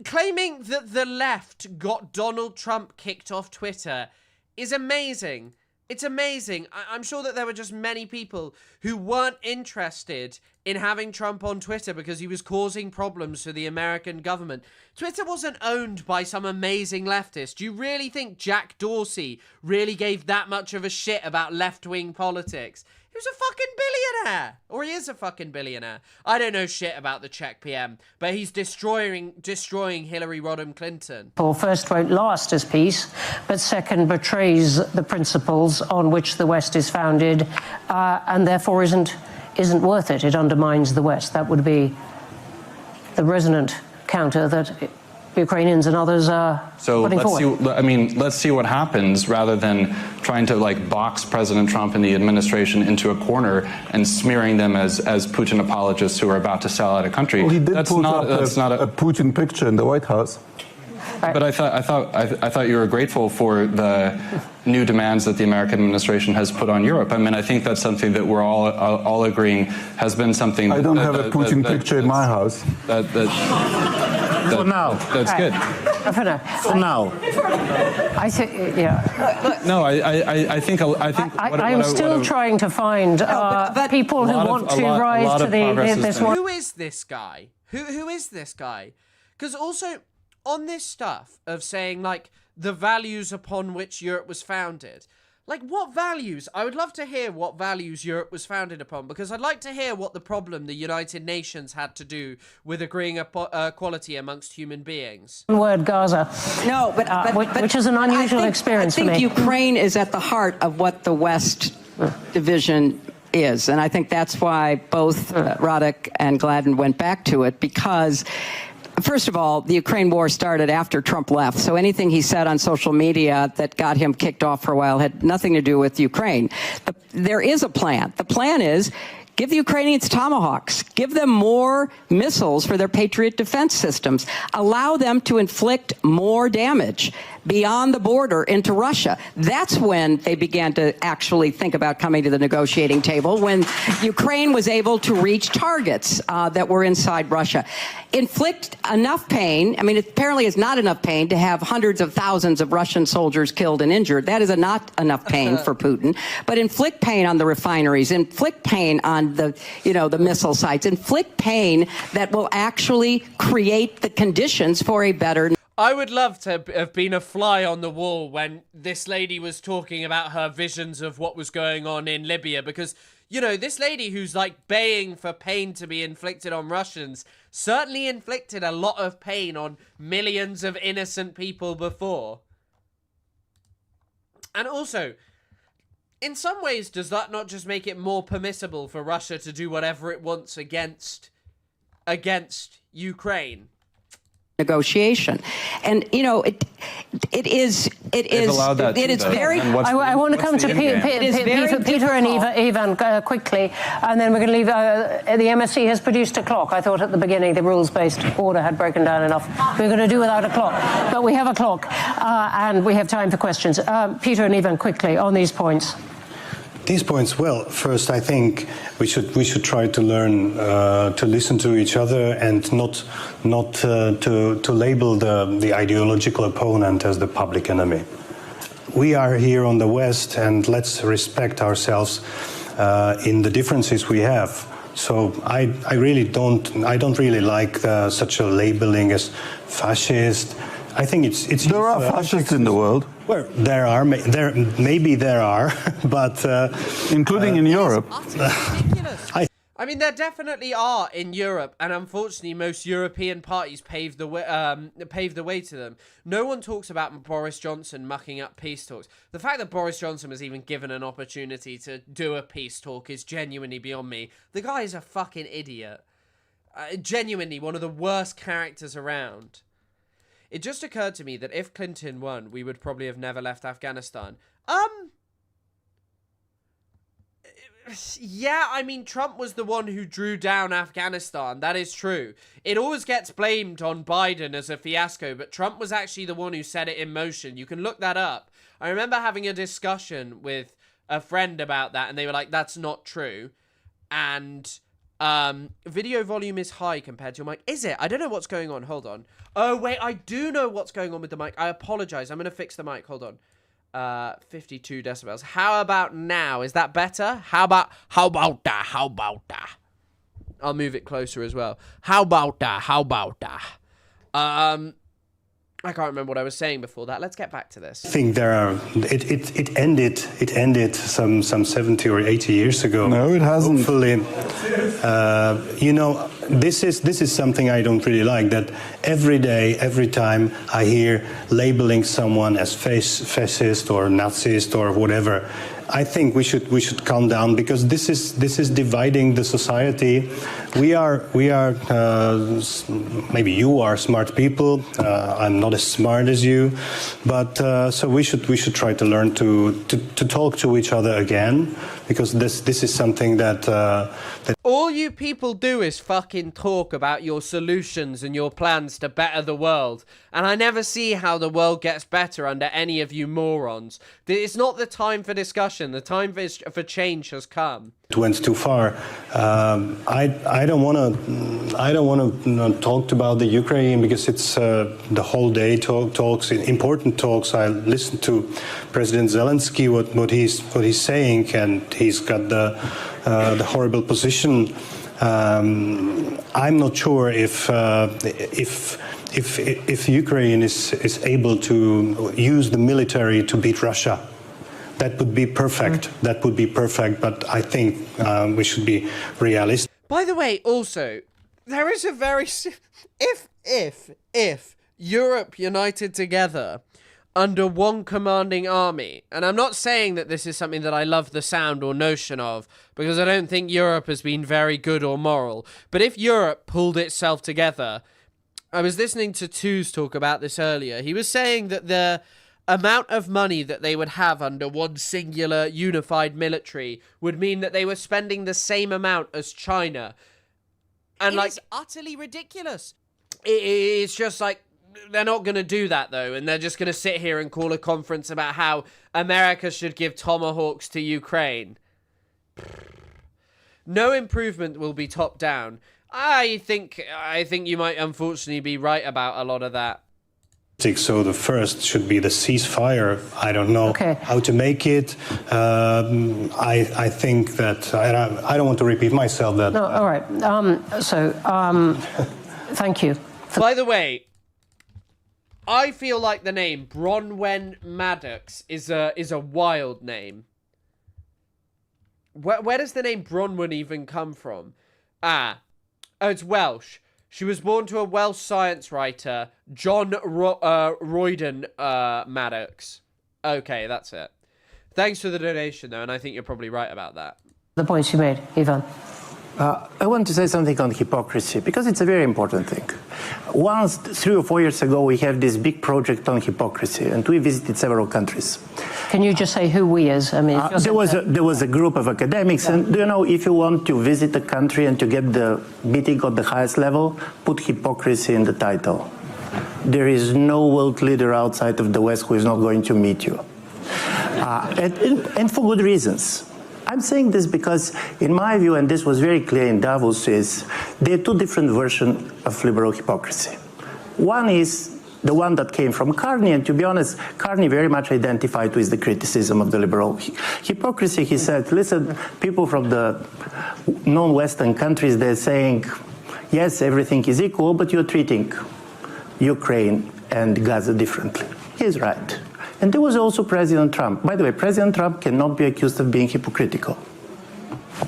Speaker 1: Claiming that the left got Donald Trump kicked off Twitter is amazing. It's amazing. I'm sure that there were just many people who weren't interested in having Trump on Twitter because he was causing problems for the American government. Twitter wasn't owned by some amazing leftist. Do you really think Jack Dorsey really gave that much of a shit about left-wing politics? He was a fucking billionaire. Or he is a fucking billionaire. I don't know shit about the Czech PM, but he's destroying Hillary Rodham Clinton.
Speaker 10: First, won't last as peace, but second, betrays the principles on which the West is founded, and therefore isn't worth it. It undermines the West. That would be the resonant counter that Ukrainians and others are putting forward.
Speaker 6: Let's see what happens rather than trying to box President Trump and the administration into a corner and smearing them as Putin apologists who are about to sell out a country.
Speaker 13: Well, he did put up a Putin picture in the White House.
Speaker 6: But I thought you were grateful for the new demands that the American administration has put on Europe. I mean, I think that's something that we're all agreeing has been something.
Speaker 13: I don't have a Putin picture in my house.
Speaker 6: For now, that's good.
Speaker 10: For now, I think, yeah.
Speaker 6: No, I think.
Speaker 10: I'm still trying to find people who want to rise to this one.
Speaker 1: Who is this guy? Who is this guy? Because also, on this stuff of saying, the values upon which Europe was founded, what values? I would love to hear what values Europe was founded upon, because I'd like to hear what the problem the United Nations had to do with agreeing equality amongst human beings.
Speaker 10: Word Gaza.
Speaker 9: No, but
Speaker 10: which is an unusual experience for me.
Speaker 9: I think Ukraine is at the heart of what the West division is, and I think that's why both Radek and Gladden went back to it, because first of all, the Ukraine war started after Trump left, so anything he said on social media that got him kicked off for a while had nothing to do with Ukraine. There is a plan. The plan is give the Ukrainians Tomahawks. Give them more missiles for their Patriot defense systems. Allow them to inflict more damage beyond the border into Russia. That's when they began to actually think about coming to the negotiating table, when Ukraine was able to reach targets that were inside Russia. Inflict enough pain. I mean, it apparently is not enough pain to have hundreds of thousands of Russian soldiers killed and injured. That is not enough pain for Putin. But inflict pain on the refineries, inflict pain on the missile sites, inflict pain that will actually create the conditions for a better.
Speaker 1: I would love to have been a fly on the wall when this lady was talking about her visions of what was going on in Libya, because, this lady who's baying for pain to be inflicted on Russians certainly inflicted a lot of pain on millions of innocent people before. And also, in some ways, does that not just make it more permissible for Russia to do whatever it wants against Ukraine?
Speaker 9: Negotiation, and it is very.
Speaker 10: I want to come to Peter and Ivan quickly, and then we're going to leave. The MSC has produced a clock. I thought at the beginning the rules-based order had broken down enough. We're going to do without a clock, but we have a clock, and we have time for questions. Peter and Ivan, quickly on these points.
Speaker 11: These points, well, first I think we should try to learn to listen to each other and not to label the ideological opponent as the public enemy. We are here on the West, and let's respect ourselves in the differences we have. So I don't really like such a labeling as fascist. I think it's
Speaker 13: there are fascists in the world.
Speaker 11: Well, maybe there are, but
Speaker 13: including in Europe.
Speaker 1: I mean, there definitely are in Europe, and unfortunately, most European parties paved the way to them. No one talks about Boris Johnson mucking up peace talks. The fact that Boris Johnson was even given an opportunity to do a peace talk is genuinely beyond me. The guy is a fucking idiot. Genuinely, one of the worst characters around. It just occurred to me that if Clinton won, we would probably have never left Afghanistan. Yeah, I mean, Trump was the one who drew down Afghanistan. That is true. It always gets blamed on Biden as a fiasco, but Trump was actually the one who set it in motion. You can look that up. I remember having a discussion with a friend about that, and they were like, that's not true. And video volume is high compared to your mic. Is it? I don't know what's going on. Hold on. Oh, wait, I do know what's going on with the mic. I apologize. I'm going to fix the mic. Hold on. 52 decibels. How about now? Is that better? How about that? I'll move it closer as well. How about that? I can't remember what I was saying before that. Let's get back to this.
Speaker 11: I think there are. It ended some 70 or 80 years ago.
Speaker 13: No, it hasn't.
Speaker 11: Hopefully, this is something I don't really like. That every day, every time I hear labeling someone as fascist or Nazist or whatever, I think we should calm down, because this is dividing the society. We are maybe you are smart people. I'm not as smart as you, but so we should try to learn to talk to each other again, because this is something that
Speaker 1: all you people do is fucking talk about your solutions and your plans to better the world, and I never see how the world gets better under any of you morons. It's not the time for discussion. The time for change has come.
Speaker 11: It went too far. I don't want to talk about the Ukraine, because it's the whole day talks, important talks. I listened to President Zelensky, what he's saying, and he's got the horrible position. I'm not sure if Ukraine is able to use the military to beat Russia. That would be perfect. That would be perfect. But I think we should be realistic.
Speaker 1: By the way, also, there is a very if Europe united together under one commanding army, and I'm not saying that this is something that I love the sound or notion of, because I don't think Europe has been very good or moral. But if Europe pulled itself together, I was listening to Tooze talk about this earlier. He was saying that the amount of money that they would have under one singular unified military would mean that they were spending the same amount as China. And it's utterly ridiculous. It's just like, they're not going to do that, though, and they're just going to sit here and call a conference about how America should give tomahawks to Ukraine. No improvement will be top down. I think you might unfortunately be right about a lot of that.
Speaker 11: So the first should be the ceasefire. I don't know how to make it. I think that I don't want to repeat myself. That
Speaker 10: no, all right. Thank you.
Speaker 1: By the way, I feel like the name Bronwen Maddox is a wild name. Where does the name Bronwen even come from? Oh, it's Welsh. She was born to a Welsh science writer, John Royden Maddox. Okay, that's it. Thanks for the donation, though, and I think you're probably right about that.
Speaker 10: The points you made, Ivan.
Speaker 14: I want to say something on hypocrisy, because it's a very important thing. Once, 3 or 4 years ago, we have this big project on hypocrisy, and we visited several countries.
Speaker 10: Can you just say who we is? I mean,
Speaker 14: there was a group of academics, and do you know, if you want to visit a country and to get the meeting at the highest level, put hypocrisy in the title. There is no world leader outside of the West who is not going to meet you, and for good reasons. I'm saying this because, in my view, and this was very clear in Davos, is there are two different versions of liberal hypocrisy. One is the one that came from Carney, and to be honest, Carney very much identified with the criticism of the liberal hypocrisy. He said, listen, people from the non-Western countries, they're saying, yes, everything is equal, but you're treating Ukraine and Gaza differently. He's right. And there was also President Trump. By the way, President Trump cannot be accused of being hypocritical.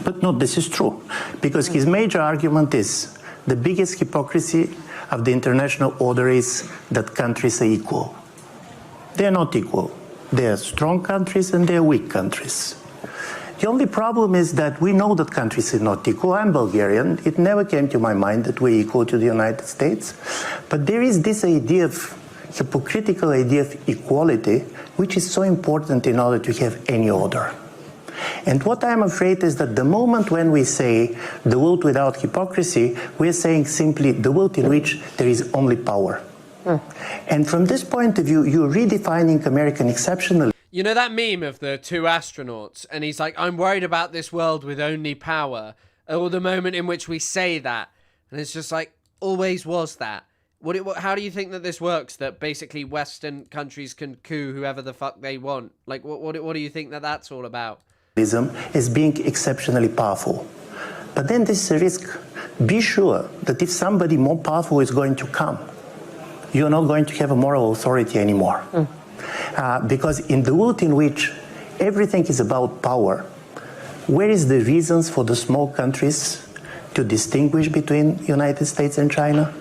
Speaker 14: But no, this is true, because his major argument is the biggest hypocrisy of the international order is that countries are equal. They're not equal. They are strong countries and they are weak countries. The only problem is that we know that countries are not equal. I'm Bulgarian. It never came to my mind that we're equal to the United States. But there is this idea of hypocritical idea of equality, which is so important in order to have any order. And what I'm afraid is that the moment when we say the world without hypocrisy, we're saying simply the world in which there is only power. And from this point of view, you're redefining American exceptionalism.
Speaker 1: You know that meme of the two astronauts, and he's like, I'm worried about this world with only power, or the moment in which we say that, and it's just like, always was that. How do you think that this works, that basically Western countries can coup whoever the fuck they want? Like, what do you think that that's all about?
Speaker 14: Is being exceptionally powerful. But then there's a risk. Be sure that if somebody more powerful is going to come, you're not going to have a moral authority anymore. Because in the world in which everything is about power, where is the reasons for the small countries to distinguish between United States and China?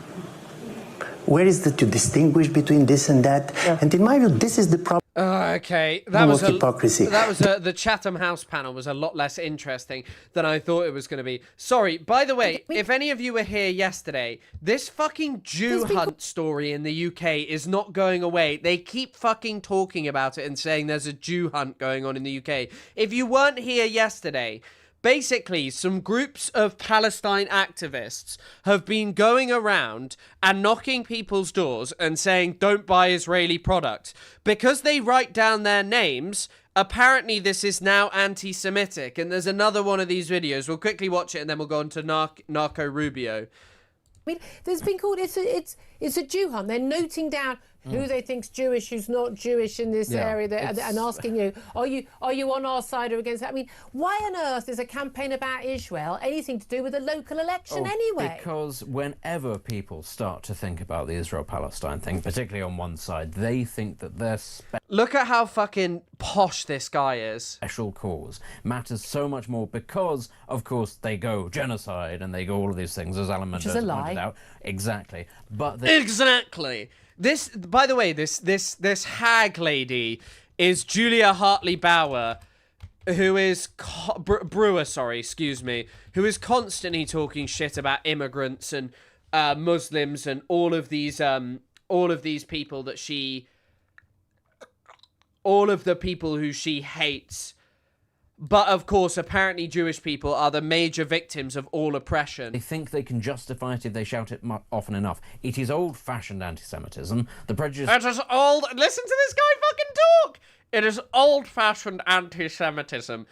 Speaker 14: Where is to distinguish between this and that? Yeah. And in my view, this is the problem.
Speaker 1: Okay, that was
Speaker 14: hypocrisy.
Speaker 1: The Chatham House panel was a lot less interesting than I thought it was going to be. Sorry, by the way, if any of you were here yesterday, this fucking Jew hunt story in the UK is not going away. They keep fucking talking about it and saying there's a Jew hunt going on in the UK. If you weren't here yesterday, basically, some groups of Palestine activists have been going around and knocking people's doors and saying, don't buy Israeli products. Because they write down their names, apparently this is now anti-Semitic. And there's another one of these videos. We'll quickly watch it and then we'll go on to Narco Rubio.
Speaker 2: I mean, there's been called, it's a Jew hunt. They're noting down who they think's Jewish, who's not Jewish in this area, and asking you, are you on our side or against that? I mean, why on earth is a campaign about Israel anything to do with a local election anyway?
Speaker 15: Because whenever people start to think about the Israel-Palestine thing, particularly on one side, they think that their
Speaker 1: look at how fucking posh this guy is.
Speaker 15: Special cause matters so much more because, of course, they go genocide and they go all of these things, as Alan Mendoza pointed out. Exactly. But
Speaker 1: exactly. This, by the way, this hag lady is Julia Hartley Bauer, who is Brewer, sorry, excuse me, who is constantly talking shit about immigrants and Muslims and all of these people that all of the people who she hates. But, of course, apparently Jewish people are the major victims of all oppression.
Speaker 15: They think they can justify it if they shout it often enough. It is old-fashioned anti-Semitism. The prejudice...
Speaker 1: It is old... Listen to this guy fucking talk! It is old-fashioned anti-Semitism.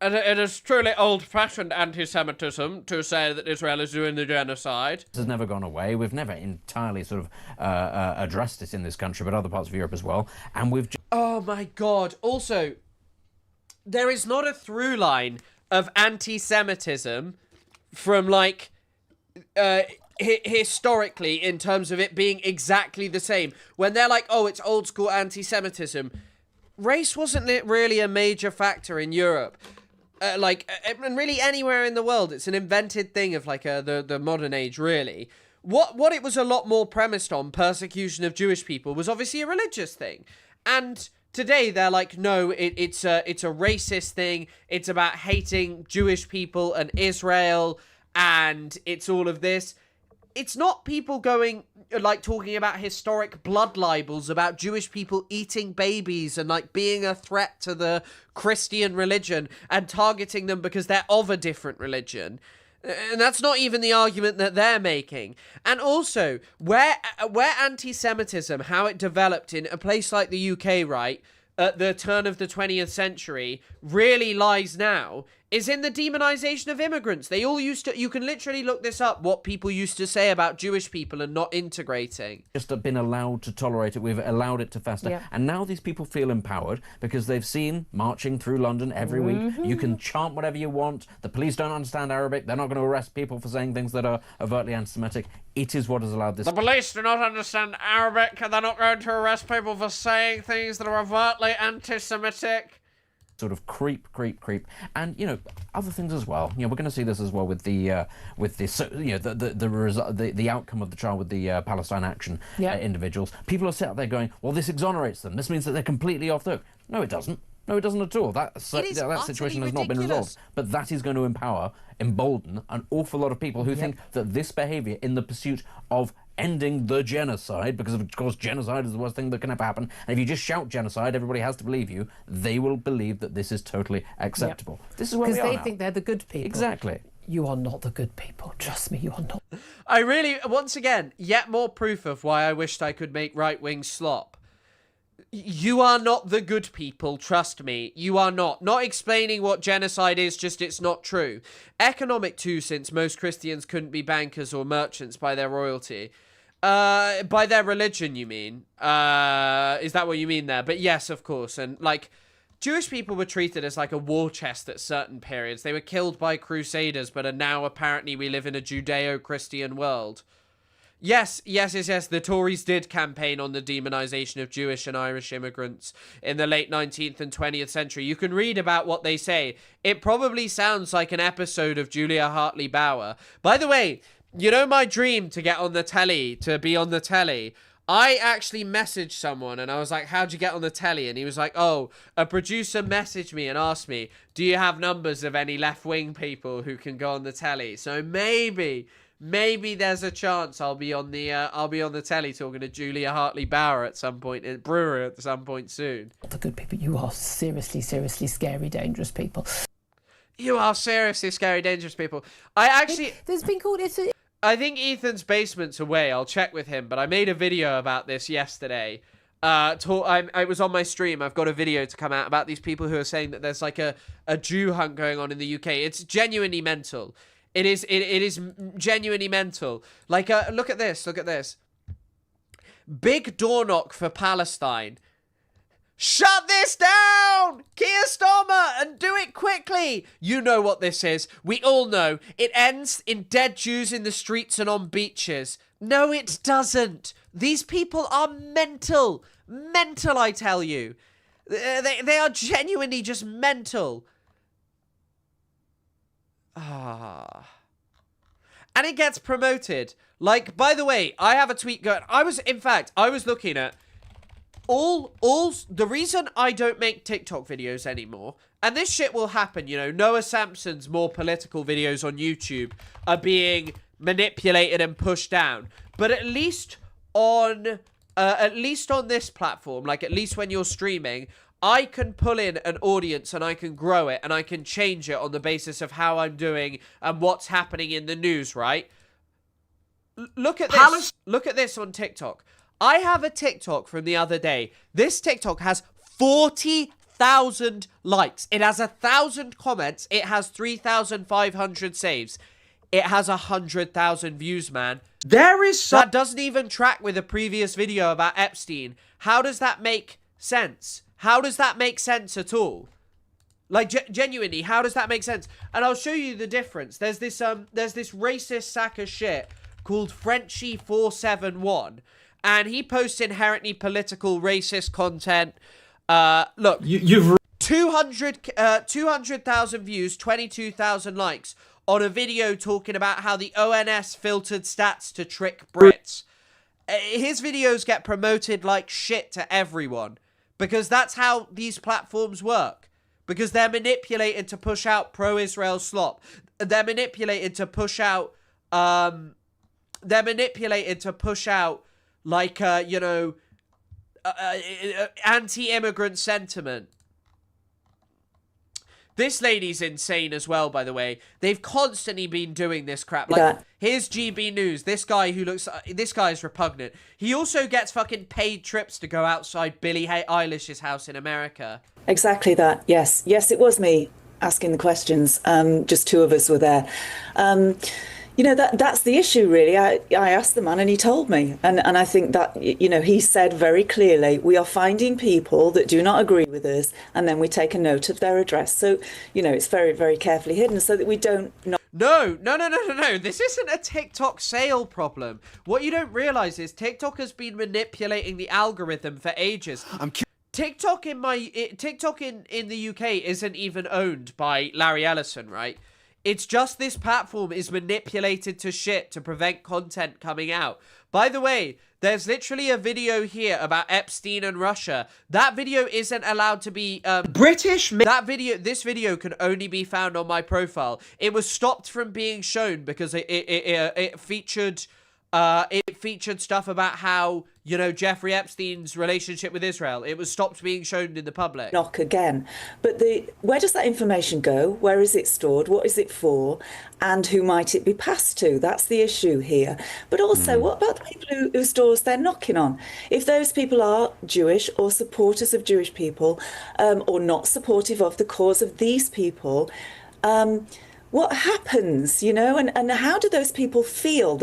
Speaker 1: And it is truly old-fashioned anti-Semitism to say that Israel is doing the genocide.
Speaker 15: This has never gone away. We've never entirely sort of addressed it in this country, but other parts of Europe as well. And we've...
Speaker 1: Oh, my God. Also... there is not a through line of anti-Semitism from, like, historically in terms of it being exactly the same. When they're like, oh, it's old school anti-Semitism. Race wasn't really a major factor in Europe. And really anywhere in the world. It's an invented thing of, like, the modern age, really. What it was a lot more premised on, persecution of Jewish people, was obviously a religious thing. And... today, they're like, no, it's a racist thing. It's about hating Jewish people and Israel, and it's all of this. It's not people going, like, talking about historic blood libels about Jewish people eating babies and, like, being a threat to the Christian religion and targeting them because they're of a different religion. And that's not even the argument that they're making. And also, where anti-Semitism, how it developed in a place like the UK, right, at the turn of the 20th century, really lies now, is in the demonization of immigrants. They all used to, you can literally look this up, what people used to say about Jewish people and not integrating.
Speaker 15: Just have been allowed to tolerate it. We've allowed it to fester.
Speaker 1: Yeah.
Speaker 15: And now these people feel empowered because they've seen marching through London every week. You can chant whatever you want. The police don't understand Arabic. They're not going to arrest people for saying things that are overtly anti-Semitic. It is what has allowed this.
Speaker 1: The police do not understand Arabic, and they're not going to arrest people for saying things that are overtly anti-Semitic.
Speaker 15: Sort of creep, and other things as well. We're going to see this as well with the the outcome of the trial with the Palestine Action individuals. People are sat there going, "Well, this exonerates them. This means that they're completely off the hook." No, it doesn't. No, it doesn't at all. That situation has not been resolved. But that is going to embolden an awful lot of people who think that this behaviour in the pursuit of ending the genocide, because of course genocide is the worst thing that can ever happen, and if you just shout genocide, everybody has to believe you, they will believe that this is totally acceptable. This is where we are
Speaker 2: because they
Speaker 15: now.
Speaker 2: think they're the good people.
Speaker 15: Exactly.
Speaker 2: You are not the good people. Trust me, you are not.
Speaker 1: I really, once again, yet more proof of why I wished I could make right-wing slop. You are not the good people, trust me. You are not. Not explaining what genocide is, just it's not true. Economic too, since most Christians couldn't be bankers or merchants by their royalty. By their religion, you mean? Is that what you mean there? But yes, of course. And, like, Jewish people were treated as, like, a war chest at certain periods. They were killed by crusaders, but are now apparently we live in a Judeo-Christian world. Yes. The Tories did campaign on the demonization of Jewish and Irish immigrants in the late 19th and 20th century. You can read about what they say. It probably sounds like an episode of Julia Hartley-Bauer. By the way, you know my dream to get on the telly, to be on the telly? I actually messaged someone and I was like, how'd you get on the telly? And he was like, oh, a producer messaged me and asked me, do you have numbers of any left-wing people who can go on the telly? So maybe there's a chance I'll be on the telly talking to Julia Hartley-Bauer at some point, at Brewer at some point soon.
Speaker 2: The good people, you are seriously scary, dangerous people.
Speaker 1: You are seriously scary, dangerous people. I actually...
Speaker 2: There's been called...
Speaker 1: I think Ethan's basement's away. I'll check with him. But I made a video about this yesterday. I was on my stream. I've got a video to come out about these people who are saying that there's like a Jew hunt going on in the UK. It's genuinely mental. It is genuinely mental. Like, look at this. Look at this. Big door knock for Palestine. Shut this down! Keir Starmer, and do it quickly! You know what this is. We all know. It ends in dead Jews in the streets and on beaches. No, it doesn't. These people are mental. Mental, I tell you. They are genuinely just mental. And it gets promoted. Like, by the way, I have a tweet going... I was looking at... the reason I don't make TikTok videos anymore, and this shit will happen, Noah Sampson's more political videos on YouTube are being manipulated and pushed down. But at least on this platform, like at least when you're streaming, I can pull in an audience and I can grow it and I can change it on the basis of how I'm doing and what's happening in the news, right? Look at this. Look at this on TikTok. I have a TikTok from the other day. This TikTok has 40,000 likes. It has 1,000 comments. It has 3,500 saves. It has 100,000 views, man. That doesn't even track with a previous video about Epstein. How does that make sense? How does that make sense at all? Like, genuinely, how does that make sense? And I'll show you the difference. There's this racist sack of shit called Frenchie471. And he posts inherently political, racist content. Look, you've 200,000 views, 22,000 likes on a video talking about how the ONS filtered stats to trick Brits. His videos get promoted like shit to everyone because that's how these platforms work. Because they're manipulated to push out pro-Israel slop. They're manipulated to push out. Like, anti-immigrant sentiment. This lady's insane as well, by the way. They've constantly been doing this crap. Like, here's GB News. This guy is repugnant. He also gets fucking paid trips to go outside Billie Eilish's house in America.
Speaker 16: Exactly that, yes. Yes, it was me. asking the questions. Just two of us were there. You know, that's the issue, really. I asked the man and he told me. And I think that, you know, he said very clearly, we are finding people that do not agree with us, and then we take a note of their address. So, you know, it's very, very carefully hidden so that we don't know.
Speaker 1: No. This isn't a TikTok sale problem. What you don't realize is TikTok has been manipulating the algorithm for ages. TikTok in the UK isn't even owned by Larry Ellison, right? It's just this platform is manipulated to shit to prevent content coming out. By the way, there's literally a video here about Epstein and Russia. That video isn't allowed to be British. This video can only be found on my profile. It was stopped from being shown because it featured stuff about how, you know, Jeffrey Epstein's relationship with Israel. It was stopped being shown in the public.
Speaker 16: Knock again. But where does that information go? Where is it stored? What is it for? And who might it be passed to? That's the issue here. But also, what about the people whose doors they're knocking on? If those people are Jewish or supporters of Jewish people, or not supportive of the cause of these people, what happens, you know? And how do those people feel?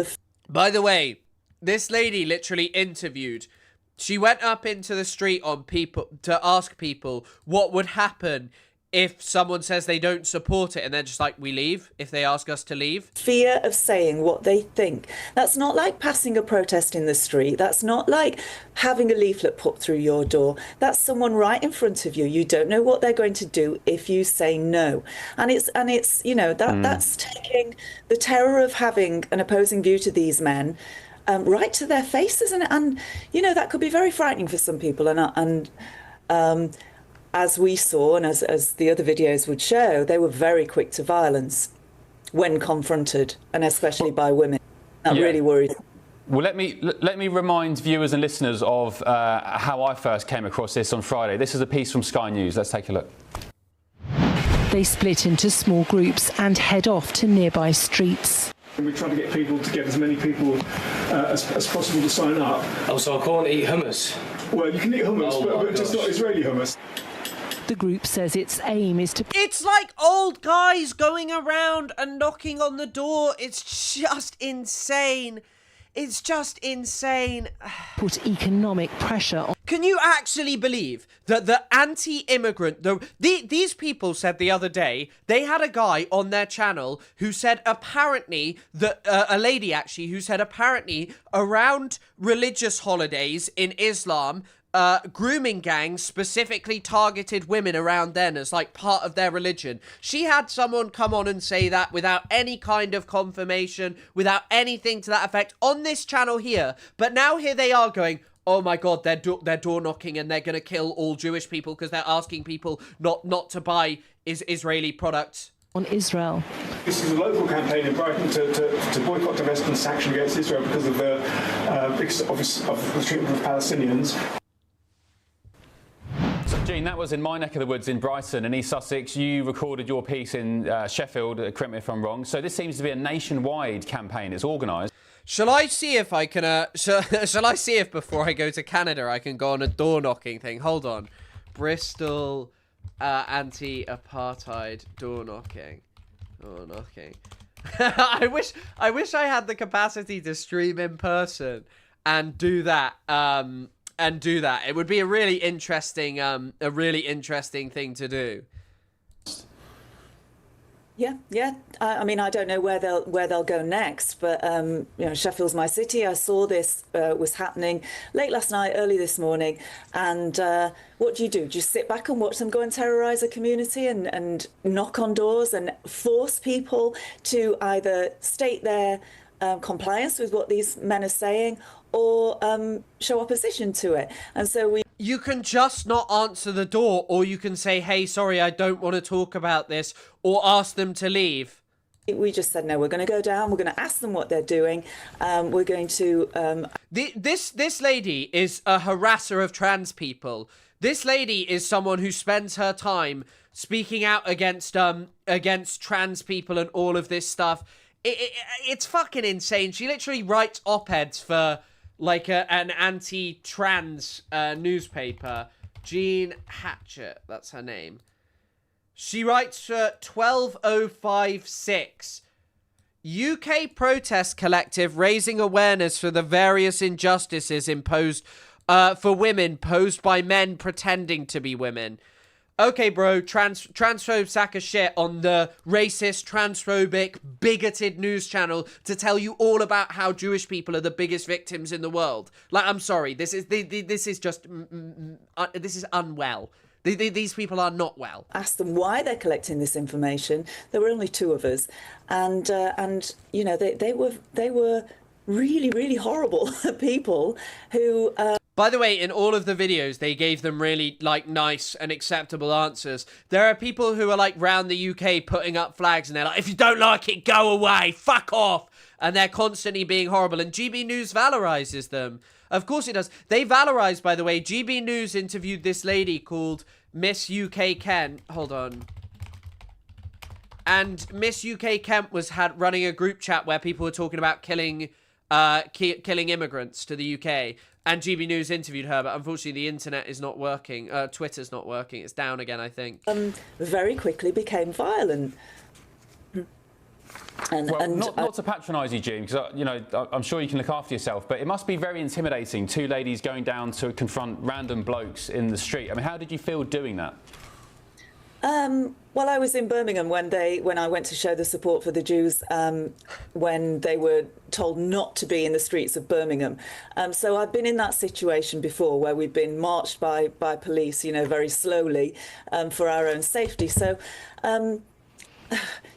Speaker 1: By the way, this lady literally interviewed. She went up into the street on people to ask people what would happen if someone says they don't support it, and they're just like, we leave if they ask us to leave.
Speaker 16: Fear of saying what they think. That's not like passing a protest in the street. That's not like having a leaflet put through your door. That's someone right in front of you. You don't know what they're going to do if you say no. And it's you know, that's taking the terror of having an opposing view to these men right to their faces, and you know, that could be very frightening for some people. And as we saw, and as the other videos would show, they were very quick to violence when confronted, and especially by women. That really worries.
Speaker 18: Well, let me remind viewers and listeners of how I first came across this on Friday. This is a piece from Sky News. Let's take a look.
Speaker 19: They split into small groups and head off to nearby streets.
Speaker 20: We're trying to get people to get as many people as possible to sign up.
Speaker 21: Oh, so I can't eat hummus?
Speaker 20: Well, you can eat hummus, but just not Israeli hummus.
Speaker 19: The group says its aim is to...
Speaker 1: It's like old guys going around and knocking on the door. It's just insane. It's just insane.
Speaker 19: Put economic pressure on...
Speaker 1: Can you actually believe that the anti-immigrant... These people said the other day, they had a guy on their channel who said apparently, that a lady actually, who said apparently around religious holidays in Islam... grooming gangs specifically targeted women around then as like part of their religion. She had someone come on and say that without any kind of confirmation, without anything to that effect on this channel here. But now here they are going, oh my god, they're door knocking and they're going to kill all Jewish people because they're asking people not to buy Israeli products.
Speaker 19: On Israel.
Speaker 20: This is a local campaign in Brighton to boycott, divest and sanction against Israel because of the treatment of Palestinians.
Speaker 18: Gene, that was in my neck of the woods in Brighton and East Sussex. You recorded your piece in Sheffield, correct me if I'm wrong. So this seems to be a nationwide campaign. It's organised.
Speaker 1: Shall I see if I can, shall I see if before I go to Canada I can go on a door knocking thing? Hold on. Bristol anti-apartheid door knocking. Door knocking. I wish I had the capacity to stream in person and do that. It would be a really interesting thing to do.
Speaker 16: Yeah. I mean, I don't know where they'll go next, but you know, Sheffield's my city. I saw this was happening late last night, early this morning, and what do? Just sit back and watch them go and terrorise a community and knock on doors and force people to either state their compliance with what these men are saying, or show opposition to it. And so
Speaker 1: you can just not answer the door, or you can say, hey, sorry, I don't want to talk about this, or ask them to leave.
Speaker 16: We just said, no, we're going to go down, we're going to ask them what they're doing, we're going to...
Speaker 1: This lady is a harasser of trans people. This lady is someone who spends her time speaking out against trans people and all of this stuff. It's fucking insane. She literally writes op-eds for like an anti-trans newspaper. Jean Hatchett, that's her name. She writes 12056. UK protest collective raising awareness for the various injustices imposed for women posed by men pretending to be women. Okay, bro, transphobe sack of shit on the racist, transphobic, bigoted news channel to tell you all about how Jewish people are the biggest victims in the world. Like, I'm sorry, this is just this is unwell. These people are not well.
Speaker 16: Asked them why they're collecting this information. There were only two of us, and you know they were really, really horrible people who.
Speaker 1: By the way, in all of the videos, they gave them really, like, nice and acceptable answers. There are people who are, like, round the UK putting up flags, and they're like, if you don't like it, go away, fuck off. And they're constantly being horrible, and GB News valorizes them. Of course it does. They valorize, by the way. GB News interviewed this lady called Miss UK Kent. Hold on. And Miss UK Kent was running a group chat where people were talking about killing immigrants to the UK. And GB News interviewed her, but unfortunately the internet is not working. Twitter's not working. It's down again, I think.
Speaker 16: Very quickly became violent.
Speaker 18: Not to patronise you, June, because you know I'm sure you can look after yourself, but it must be very intimidating. Two ladies going down to confront random blokes in the street. I mean, how did you feel doing that?
Speaker 16: Well, I was in Birmingham when I went to show the support for the Jews when they were told not to be in the streets of Birmingham. So I've been in that situation before where we've been marched by police, you know, very slowly for our own safety. So,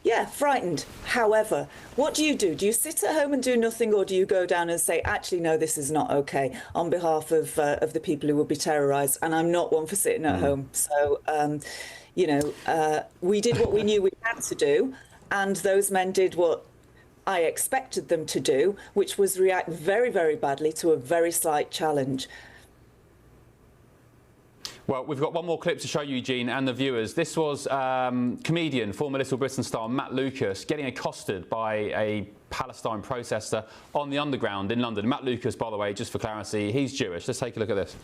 Speaker 16: yeah, frightened. However, what do? Do you sit at home and do nothing, or do you go down and say, actually, no, this is not okay, on behalf of the people who will be terrorised? And I'm not one for sitting at home. So, you know, we did what we knew we had to do, and those men did what I expected them to do, which was react very, very badly to a very slight challenge.
Speaker 18: Well, we've got one more clip to show you, Eugene, and the viewers. This was comedian, former Little Britain star Matt Lucas, getting accosted by a Palestine protester on the Underground in London. Matt Lucas, by the way, just for clarity, he's Jewish. Let's take a look at this.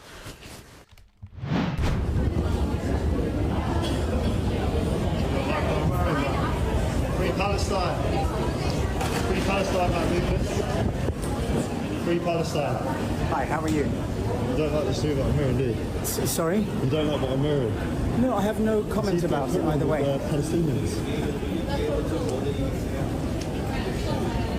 Speaker 4: Free Palestine. Free Palestine, Matt Lucas. Free Palestine.
Speaker 8: Hi, how are you?
Speaker 4: You don't like the suit that I'm wearing, do you?
Speaker 8: Sorry?
Speaker 4: You don't like what I'm wearing?
Speaker 8: No, I have no comment about it either way.
Speaker 4: Palestinians.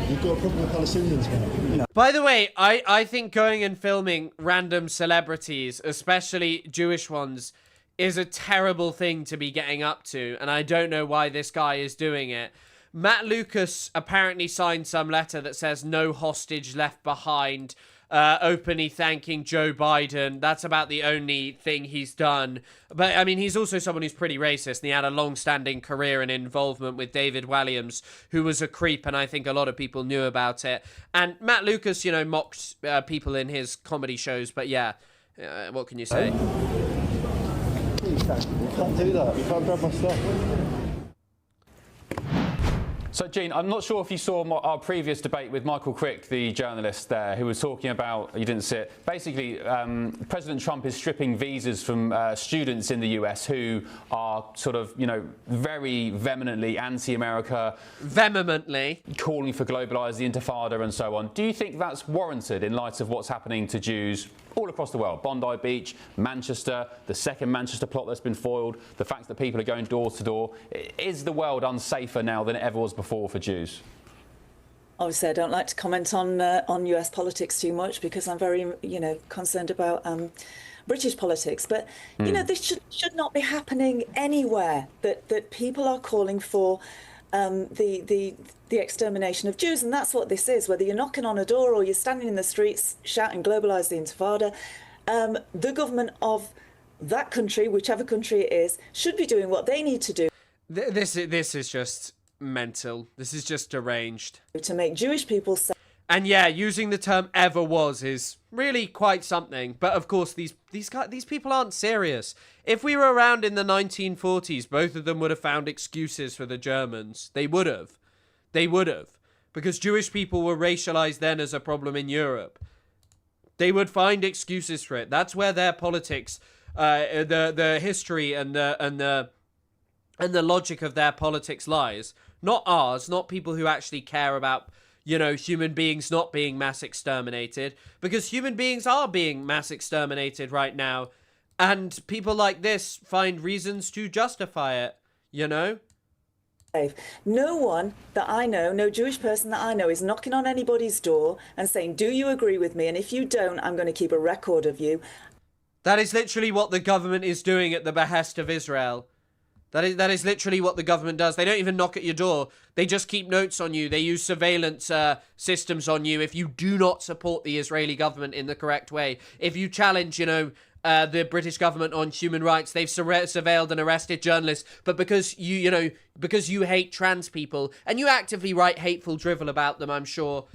Speaker 4: You've got a problem with Palestinians, man.
Speaker 8: No.
Speaker 1: By the way, I think going and filming random celebrities, especially Jewish ones, is a terrible thing to be getting up to, and I don't know why this guy is doing it. Matt Lucas apparently signed some letter that says no hostage left behind, openly thanking Joe Biden. That's about the only thing he's done. But, I mean, he's also someone who's pretty racist, and he had a long-standing career and involvement with David Walliams, who was a creep, and I think a lot of people knew about it. And Matt Lucas, you know, mocked people in his comedy shows, but yeah, what can you say?
Speaker 4: You can't do that. You can't grab my stuff.
Speaker 18: So, Gene, I'm not sure if you saw our previous debate with Michael Crick, the journalist there, who was talking about, you didn't see it, basically President Trump is stripping visas from students in the US who are sort of, you know, very vehemently anti-America.
Speaker 1: Vehemently.
Speaker 18: Calling for globalised the Intifada and so on. Do you think that's warranted in light of what's happening to Jews all across the world? Bondi Beach, Manchester, the second Manchester plot that's been foiled, the fact that people are going door to door. Is the world unsafer now than it ever was before for Jews?
Speaker 16: Obviously, I don't like to comment on US politics too much because I'm very, you know, concerned about British politics. But, you know, this should not be happening anywhere, that people are calling for the extermination of Jews, and that's what this is. Whether you're knocking on a door or you're standing in the streets shouting "Globalise the Intifada," the government of that country, whichever country it is, should be doing what they need to do.
Speaker 1: This is just mental. This is just deranged.
Speaker 16: To make Jewish people safe.
Speaker 1: And yeah, using the term "ever was" is really quite something. But of course, these people aren't serious. If we were around in the 1940s, both of them would have found excuses for the Germans. They would have. They would have. Because Jewish people were racialized then as a problem in Europe. They would find excuses for it. That's where their politics, the history and the and the logic of their politics lies. Not ours, not people who actually care about, you know, human beings not being mass exterminated, because human beings are being mass exterminated right now, and people like this find reasons to justify it, you know?
Speaker 16: No one that I know, no Jewish person that I know, is knocking on anybody's door and saying, do you agree with me? And if you don't, I'm going to keep a record of you.
Speaker 1: That is literally what the government is doing at the behest of Israel. That is literally what the government does. They don't even knock at your door. They just keep notes on you. They use surveillance systems on you if you do not support the Israeli government in the correct way. If you challenge, you know, the British government on human rights, they've surveilled and arrested journalists. But because because you hate trans people and you actively write hateful drivel about them, I'm sure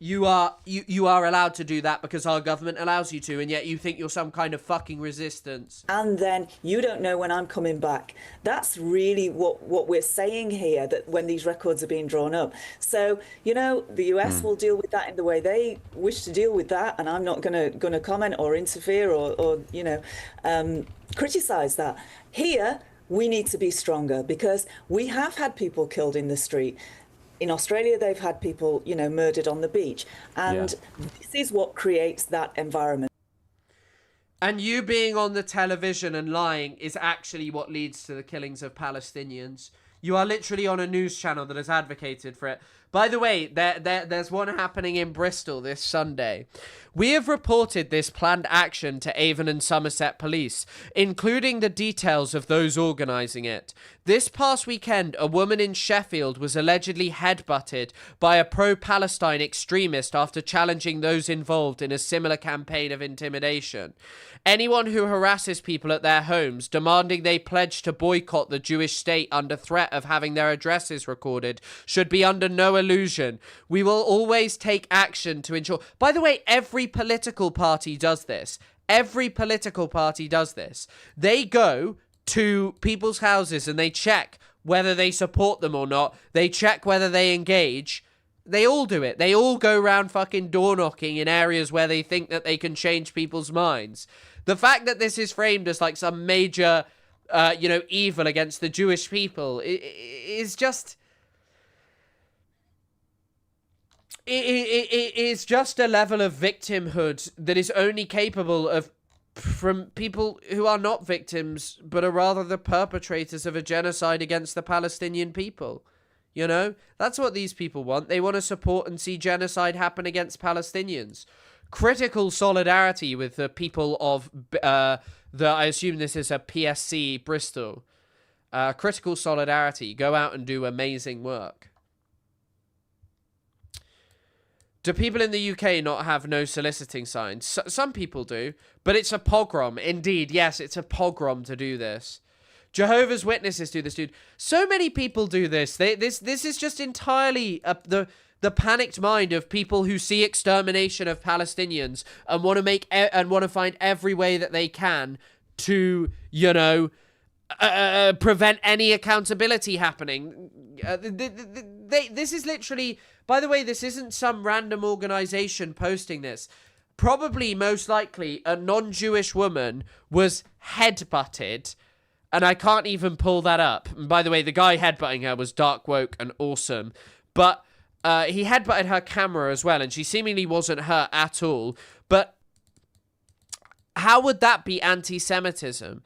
Speaker 1: you are allowed to do that because our government allows you to, and yet you think you're some kind of fucking resistance.
Speaker 16: And then you don't know when I'm coming back. That's really what we're saying here, that when these records are being drawn up. So, you know, the US will deal with that in the way they wish to deal with that, and I'm not gonna comment or interfere or you know, criticize that. Here, we need to be stronger because we have had people killed in the street. In Australia, they've had people, you know, murdered on the beach. And this is what creates that environment.
Speaker 1: And you being on the television and lying is actually what leads to the killings of Palestinians. You are literally on a news channel that has advocated for it. By the way, there's one happening in Bristol this Sunday. We have reported this planned action to Avon and Somerset Police, including the details of those organising it. This past weekend, a woman in Sheffield was allegedly headbutted by a pro-Palestine extremist after challenging those involved in a similar campaign of intimidation. Anyone who harasses people at their homes, demanding they pledge to boycott the Jewish state under threat of having their addresses recorded, should be under no illusion. We will always take action to ensure... By the way, every political party does this. Every political party does this. They go to people's houses and they check whether they support them or not. They check whether they engage. They all do it. They all go around fucking door knocking in areas where they think that they can change people's minds. The fact that this is framed as like some major, you know, evil against the Jewish people is just... It is just a level of victimhood that is only capable of from people who are not victims, but are rather the perpetrators of a genocide against the Palestinian people. You know, that's what these people want. They want to support and see genocide happen against Palestinians. Critical solidarity with the people of I assume this is a PSC Bristol. Critical solidarity. Go out and do amazing work. Do people in the UK not have no soliciting signs? Some people do, but it's a pogrom. Indeed, yes, it's a pogrom to do this. Jehovah's Witnesses do this, dude. So many people do this. This is just entirely the panicked mind of people who see extermination of Palestinians and want to find every way that they can to, you know, prevent any accountability happening. This is literally... By the way, this isn't some random organization posting this. Probably, most likely, a non-Jewish woman was headbutted, and I can't even pull that up. And by the way, the guy headbutting her was dark woke and awesome, but he headbutted her camera as well, and she seemingly wasn't hurt at all. But how would that be anti-Semitism?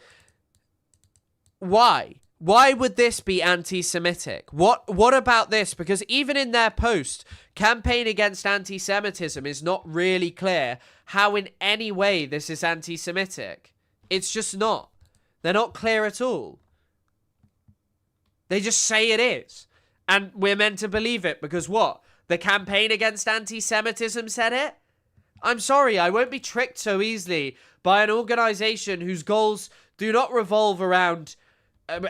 Speaker 1: Why? Why would this be anti-Semitic? What about this? Because even in their post, campaign against anti-Semitism is not really clear how in any way this is anti-Semitic. It's just not. They're not clear at all. They just say it is. And we're meant to believe it because what? The campaign against anti-Semitism said it? I'm sorry, I won't be tricked so easily by an organization whose goals do not revolve around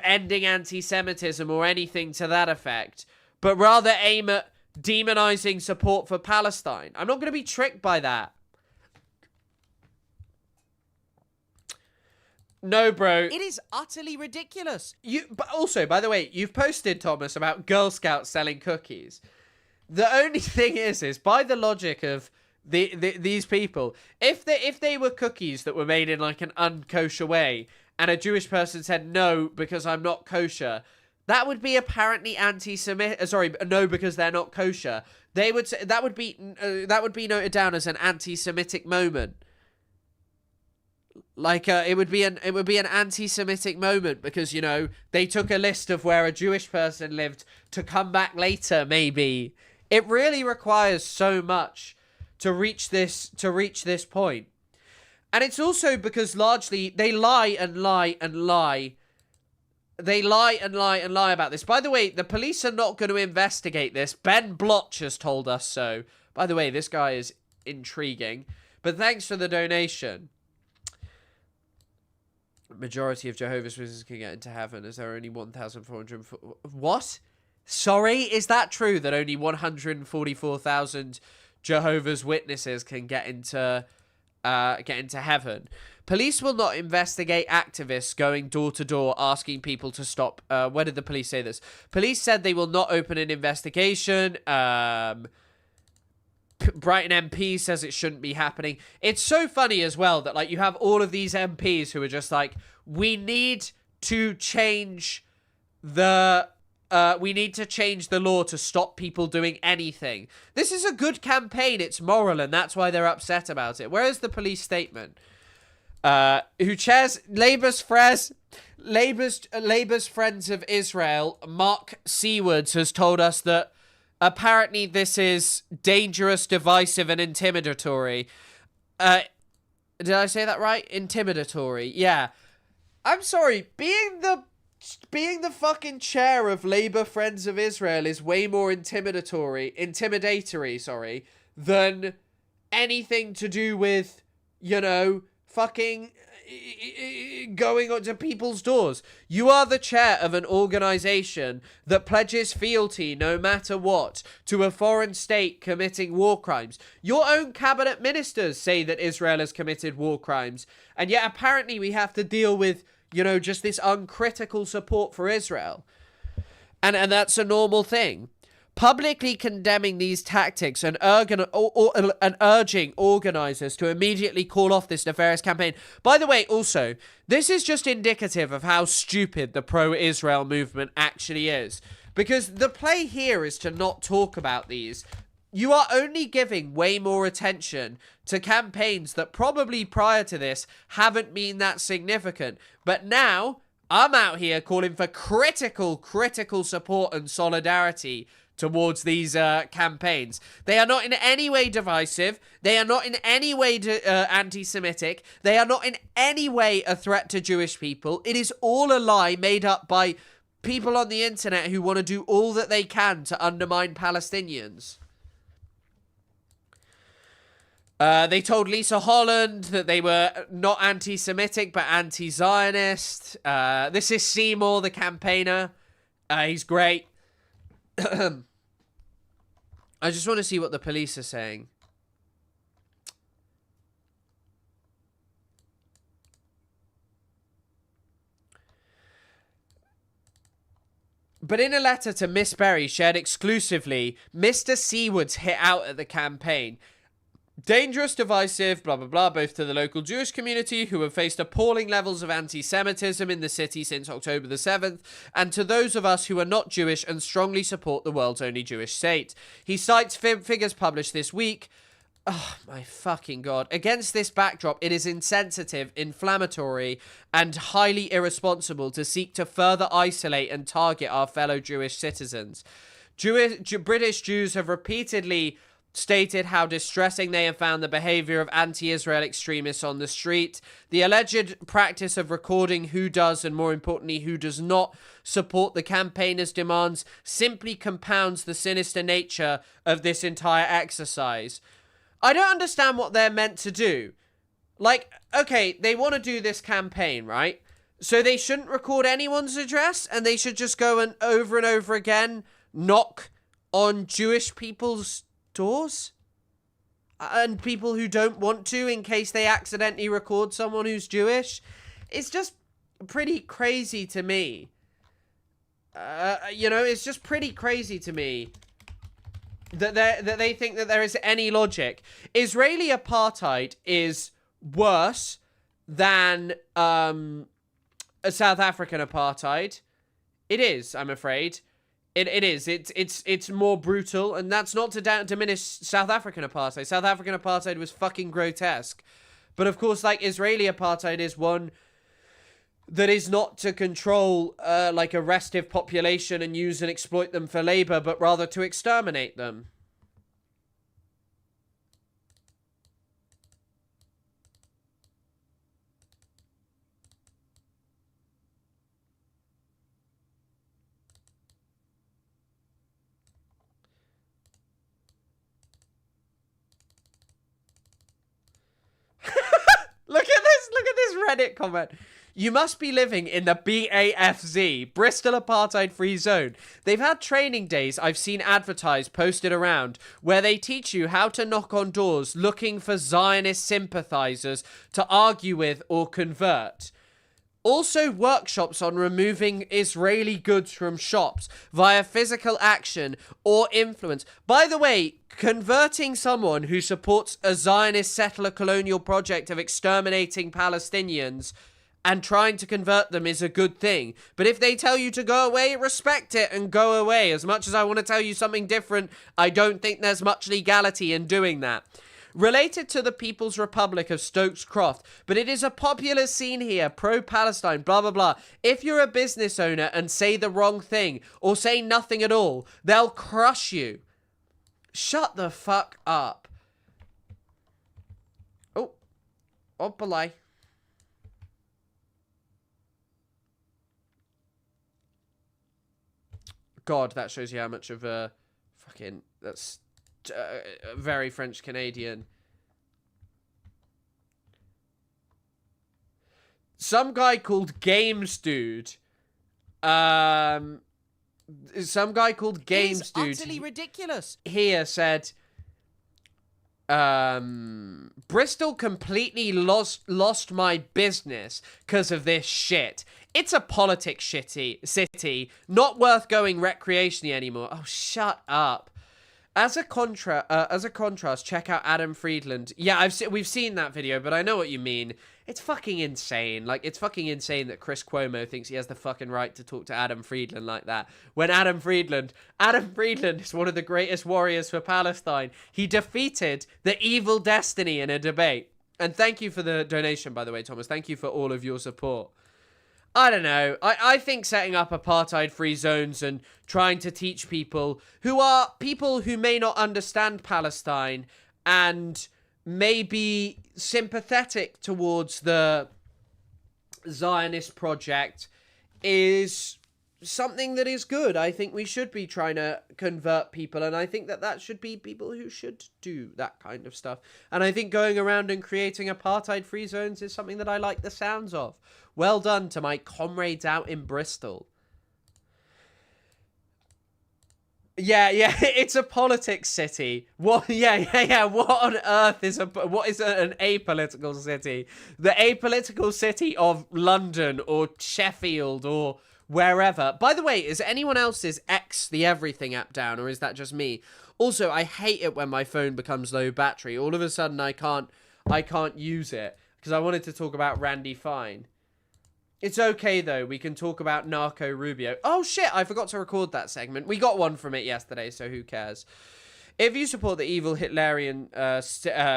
Speaker 1: ending anti-Semitism or anything to that effect, but rather aim at demonizing support for Palestine. I'm not going to be tricked by that. No, bro. It is utterly ridiculous. But also, by the way, you've posted, Thomas, about Girl Scouts selling cookies. The only thing is by the logic of these people, if they were cookies that were made in like an unkosher way and a Jewish person said no because I'm not kosher, that would be apparently anti-Semitic. Sorry, no, because they're not kosher. They would say that would be noted down as an anti-Semitic moment. Like it would be an anti-Semitic moment because, you know, they took a list of where a Jewish person lived to come back later. Maybe it really requires so much to reach this point, and it's also because largely they lie and lie and lie. They lie and lie and lie about this. By the way, the police are not going to investigate this. Ben Bloch has told us so. By the way, this guy is intriguing. But thanks for the donation. Majority of Jehovah's Witnesses can get into heaven as there are only 1,400... What? Sorry? Is that true that only 144,000 Jehovah's Witnesses can get into heaven? Police will not investigate activists going door to door asking people to stop. Where did the police say this? Police said they will not open an investigation. Brighton MP says it shouldn't be happening. It's so funny as well that, like, you have all of these MPs who are just like, we need to change the law to stop people doing anything. This is a good campaign. It's moral, and that's why they're upset about it. Where is the police statement? Who chairs Labour's Friends of Israel, Mark Seawards, has told us that apparently this is dangerous, divisive, and intimidatory. Did I say that right? Intimidatory. Yeah. I'm sorry. Being the fucking chair of Labour Friends of Israel is way more intimidatory, than anything to do with, you know, fucking going onto people's doors. You are the chair of an organisation that pledges fealty no matter what to a foreign state committing war crimes. Your own cabinet ministers say that Israel has committed war crimes, and yet apparently we have to deal with, you know, just this uncritical support for Israel. And that's a normal thing. Publicly condemning these tactics and urging organisers to immediately call off this nefarious campaign. By the way, also, this is just indicative of how stupid the pro-Israel movement actually is. Because the play here is to not talk about these. You are only giving way more attention to campaigns that probably prior to this haven't been that significant. But now, I'm out here calling for critical support and solidarity towards these campaigns. They are not in any way divisive. They are not in any way anti-Semitic. They are not in any way a threat to Jewish people. It is all a lie made up by people on the internet who want to do all that they can to undermine Palestinians. They told Lisa Holland that they were not anti-Semitic but anti-Zionist. This is Seymour, the campaigner. He's great. I just want to see what the police are saying. But in a letter to Miss Berry shared exclusively, Mr. Seawards hit out at the campaign. Dangerous, divisive, blah, blah, blah, both to the local Jewish community who have faced appalling levels of anti-Semitism in the city since October the 7th, and to those of us who are not Jewish and strongly support the world's only Jewish state. He cites figures published this week. Oh, my fucking God. Against this backdrop, it is insensitive, inflammatory, and highly irresponsible to seek to further isolate and target our fellow Jewish citizens. British Jews have repeatedly stated how distressing they have found the behavior of anti-Israel extremists on the street. The alleged practice of recording who does and, more importantly, who does not support the campaigners' demands simply compounds the sinister nature of this entire exercise. I don't understand what they're meant to do. Like, okay, they want to do this campaign, right? So they shouldn't record anyone's address, and they should just go and over again knock on Jewish people's doors and people who don't want to, in case they accidentally record someone who's Jewish. It's just pretty crazy to me. You know, it's just pretty crazy to me that they think that there is any logic. Israeli apartheid is worse than a South African apartheid. It is, I'm afraid. It is. It's more brutal, and that's not to diminish South African apartheid. South African apartheid was fucking grotesque. But of course, like, Israeli apartheid is one that is not to control, like, a restive population and use and exploit them for labor, but rather to exterminate them. Look at this Reddit comment. You must be living in the BAFZ, Bristol Apartheid Free Zone. They've had training days I've seen advertised, posted around, where they teach you how to knock on doors looking for Zionist sympathizers to argue with or convert. Also workshops on removing Israeli goods from shops via physical action or influence. By the way, converting someone who supports a Zionist settler colonial project of exterminating Palestinians and trying to convert them is a good thing. But if they tell you to go away, respect it and go away. As much as I want to tell you something different, I don't think there's much legality in doing that. Related to the People's Republic of Stokes Croft, but it is a popular scene here, pro-Palestine, blah, blah, blah. If you're a business owner and say the wrong thing, or say nothing at all, they'll crush you. Shut the fuck up. Oh. Opalai. God, that shows you how much of a fucking... That's... very French Canadian. Some guy called Games Dude. Some guy called Games Dude.
Speaker 5: It's utterly ridiculous.
Speaker 1: Here said, Bristol completely lost my business because of this shit. It's a politics city, not worth going recreationally anymore. Oh, shut up. As a contrast, check out Adam Friedland. Yeah, we've seen that video, but I know what you mean. It's fucking insane. Like, it's fucking insane that Chris Cuomo thinks he has the fucking right to talk to Adam Friedland like that. When Adam Friedland is one of the greatest warriors for Palestine. He defeated the evil destiny in a debate. And thank you for the donation, by the way, Thomas. Thank you for all of your support. I don't know. I think setting up apartheid-free zones and trying to teach people who may not understand Palestine and may be sympathetic towards the Zionist project is something that is good. I think we should be trying to convert people, and I think that should be people who should do that kind of stuff. And I think going around and creating apartheid-free zones is something that I like the sounds of. Well done to my comrades out in Bristol. Yeah, it's a politics city. What? Yeah. What on earth is what is an apolitical city? The apolitical city of London or Sheffield or wherever. By the way, is anyone else's X the Everything app down, or is that just me? Also, I hate it when my phone becomes low battery. All of a sudden, I can't use it because I wanted to talk about Randy Fine. It's okay, though. We can talk about Narco Rubio. Oh, shit. I forgot to record that segment. We got one from it yesterday, so who cares? If you support the evil Hitlerian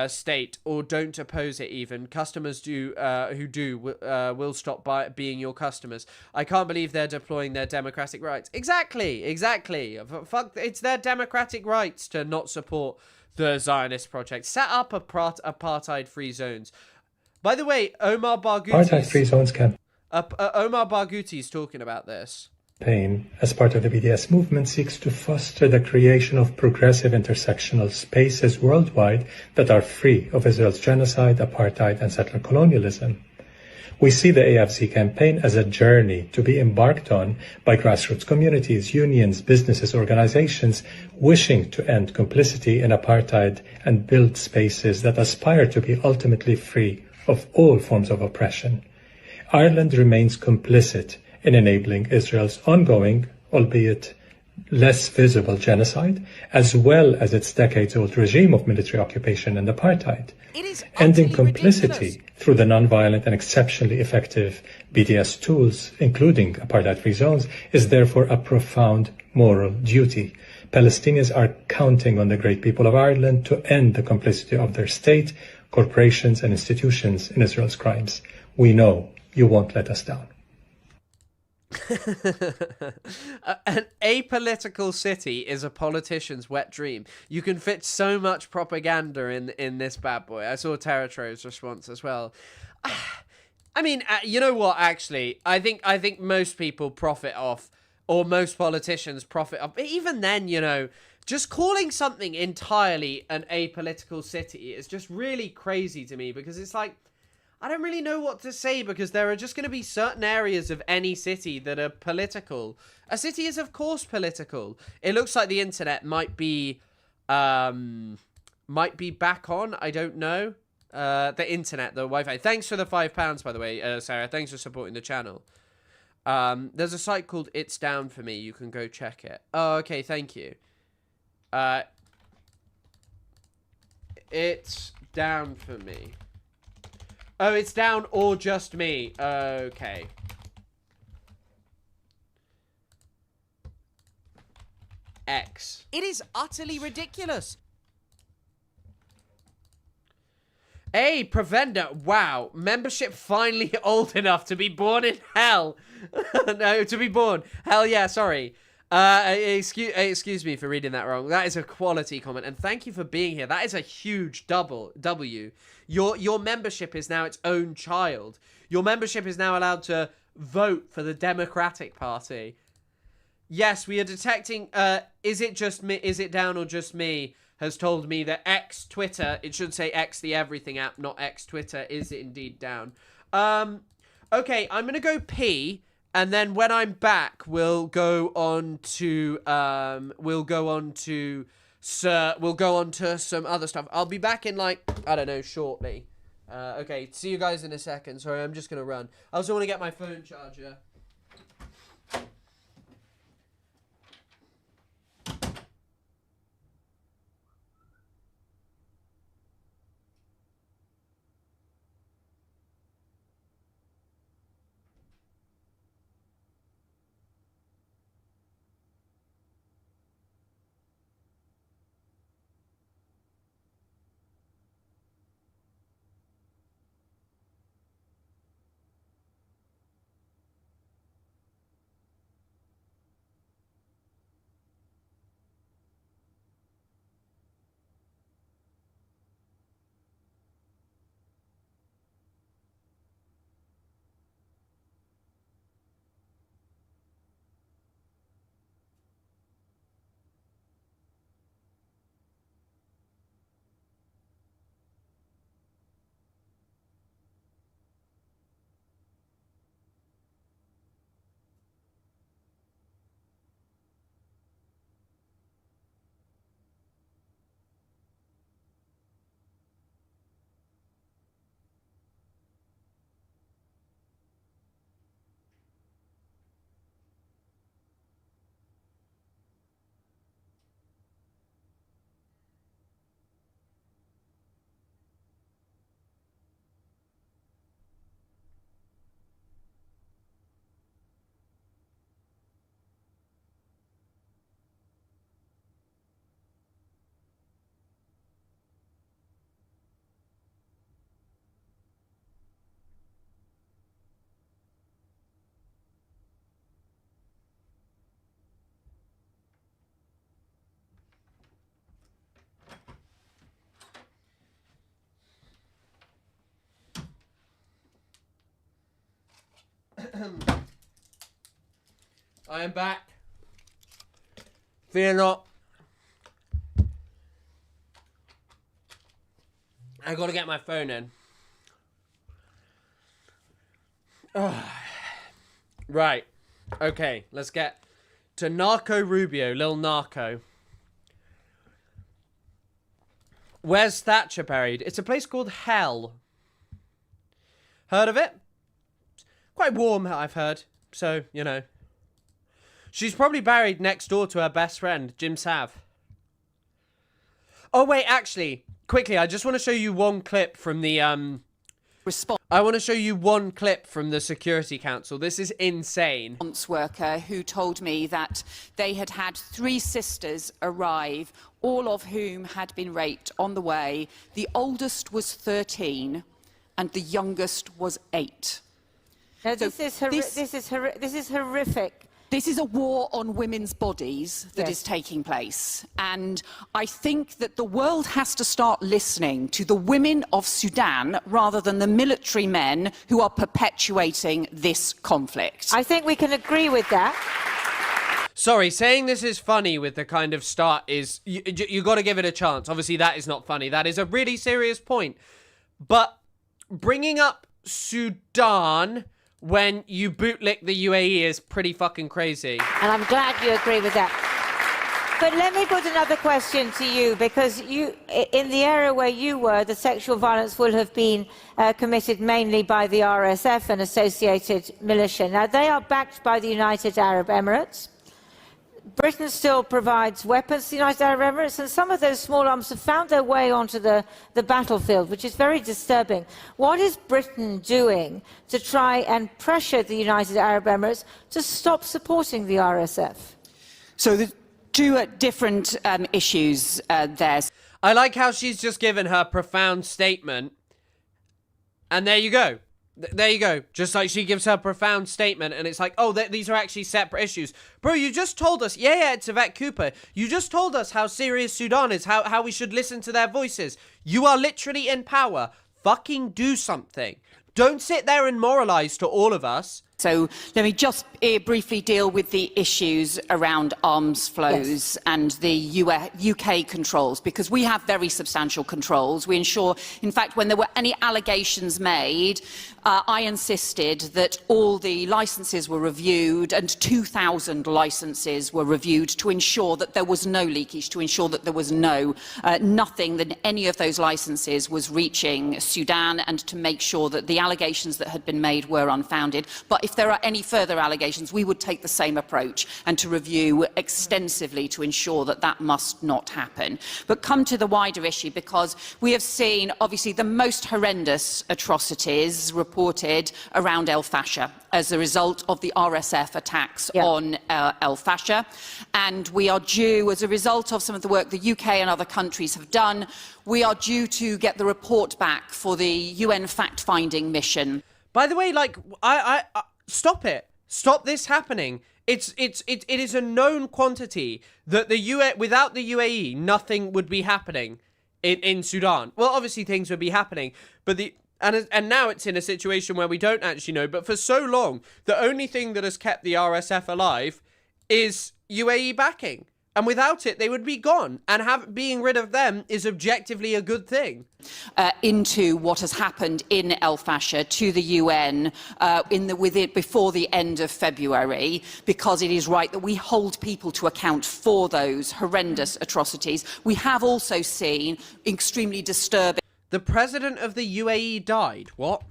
Speaker 1: state, or don't oppose it even, customers will stop being your customers. I can't believe they're deploying their democratic rights. Exactly. Fuck, it's their democratic rights to not support the Zionist project. Set up apartheid-free zones. By the way, Omar Barghouti...
Speaker 7: Apartheid-free zones can...
Speaker 1: Omar Barghouti is talking about this.
Speaker 7: Campaign, as part of the BDS movement, seeks to foster the creation of progressive intersectional spaces worldwide that are free of Israel's genocide, apartheid, and settler colonialism. We see the AFZ campaign as a journey to be embarked on by grassroots communities, unions, businesses, organizations wishing to end complicity in apartheid and build spaces that aspire to be ultimately free of all forms of oppression. Ireland remains complicit in enabling Israel's ongoing, albeit less visible genocide, as well as its decades-old regime of military occupation and apartheid. Ending complicity through the non-violent and exceptionally effective BDS tools, including apartheid-free zones, is therefore a profound moral duty. Palestinians are counting on the great people of Ireland to end the complicity of their state, corporations and institutions in Israel's crimes. We know you won't let us down.
Speaker 1: An apolitical city is a politician's wet dream. You can fit so much propaganda in this bad boy. I saw Terratro's response as well. I mean, you know what? Actually, I think most people profit off, or most politicians profit off. But even then, you know, just calling something entirely an apolitical city is just really crazy to me, because it's like, I don't really know what to say, because there are just going to be certain areas of any city that are political. A city is, of course, political. It looks like the internet might be back on. I don't know. The internet, the Wi-Fi. Thanks for the £5, by the way, Sarah. Thanks for supporting the channel. There's a site called It's Down For Me. You can go check it. Oh, okay. Thank you. It's down for me. Oh, it's down or just me. Okay. X.
Speaker 3: It is utterly ridiculous.
Speaker 1: Hey, Prevender. Wow. Membership finally old enough to be born in hell. No, to be born. Hell yeah, sorry. Excuse me for reading that wrong. That is a quality comment, and thank you for being here. That is a huge W. Your membership is now its own child. Your membership is now allowed to vote for the Democratic Party. Yes, we are detecting. Is it just me? Is it down or just me? Has told me that X Twitter. It should say X the everything app, not X Twitter. Is it indeed down? Okay, I'm gonna go pee. And then when I'm back, we'll go on to some other stuff. I'll be back in, like, I don't know, shortly. Okay, see you guys in a second. Sorry, I'm just gonna run. I also want to get my phone charger. I am back. Fear not. I gotta get my phone in. Right. Okay, let's get to Narco Rubio, Lil Narco. Where's Thatcher buried? It's a place called Hell. Heard of it? Quite warm, I've heard. So, you know. She's probably buried next door to her best friend, Jim Sav. Oh, wait, actually, quickly, I just want to show you one clip from the, I want to show you one clip from the Security Council. This is insane.
Speaker 5: Worker who told me that they had had 3 sisters arrive, all of whom had been raped on the way. The oldest was 13 and the youngest was 8.
Speaker 17: Now, this is horrific.
Speaker 5: This is a war on women's bodies that is taking place. And I think that the world has to start listening to the women of Sudan rather than the military men who are perpetuating this conflict.
Speaker 17: I think we can agree with that.
Speaker 1: Sorry, saying this is funny with the kind of start is... You got to give it a chance. Obviously, that is not funny. That is a really serious point. But bringing up Sudan... when you bootlick the UAE is pretty fucking crazy.
Speaker 17: And I'm glad you agree with that. But let me put another question to you, because you, in the area where you were, the sexual violence will have been committed mainly by the RSF and associated militia. Now, they are backed by the United Arab Emirates. Britain still provides weapons to the United Arab Emirates, and some of those small arms have found their way onto the battlefield, which is very disturbing. What is Britain doing to try and pressure the United Arab Emirates to stop supporting the RSF?
Speaker 5: So the 2 different issues there.
Speaker 1: I like how she's just given her profound statement, and there you go. There you go. Just like she gives her profound statement and it's like, oh, these are actually separate issues. Bro, you just told us, yeah, it's Yvette Cooper. You just told us how serious Sudan is, how we should listen to their voices. You are literally in power. Fucking do something. Don't sit there and moralize to all of us.
Speaker 5: So let me just briefly deal with the issues around arms flows and the UK controls, because we have very substantial controls. We ensure, in fact, when there were any allegations made, I insisted that all the licences were reviewed, and 2,000 licences were reviewed to ensure that there was no leakage, to ensure that there was nothing that any of those licences was reaching Sudan, and to make sure that the allegations that had been made were unfounded. But if there are any further allegations, we would take the same approach and to review extensively to ensure that that must not happen. But come to the wider issue, because we have seen, obviously, the most horrendous atrocities reported around El Fasher as a result of the RSF attacks on El Fasher. And we are due, as a result of some of the work the UK and other countries have done, we are due to get the report back for the UN fact-finding mission.
Speaker 1: By the way, like, I stop it. Stop this happening. It is a known quantity that without the UAE, nothing would be happening in Sudan. Well, obviously things would be happening, but and now it's in a situation where we don't actually know. But for so long, the only thing that has kept the RSF alive is UAE backing. And without it, they would be gone. And being rid of them is objectively a good thing.
Speaker 5: Into what has happened in El Fasher to the UN before the end of February, because it is right that we hold people to account for those horrendous atrocities. We have also seen extremely disturbing...
Speaker 1: The president of the UAE died. What?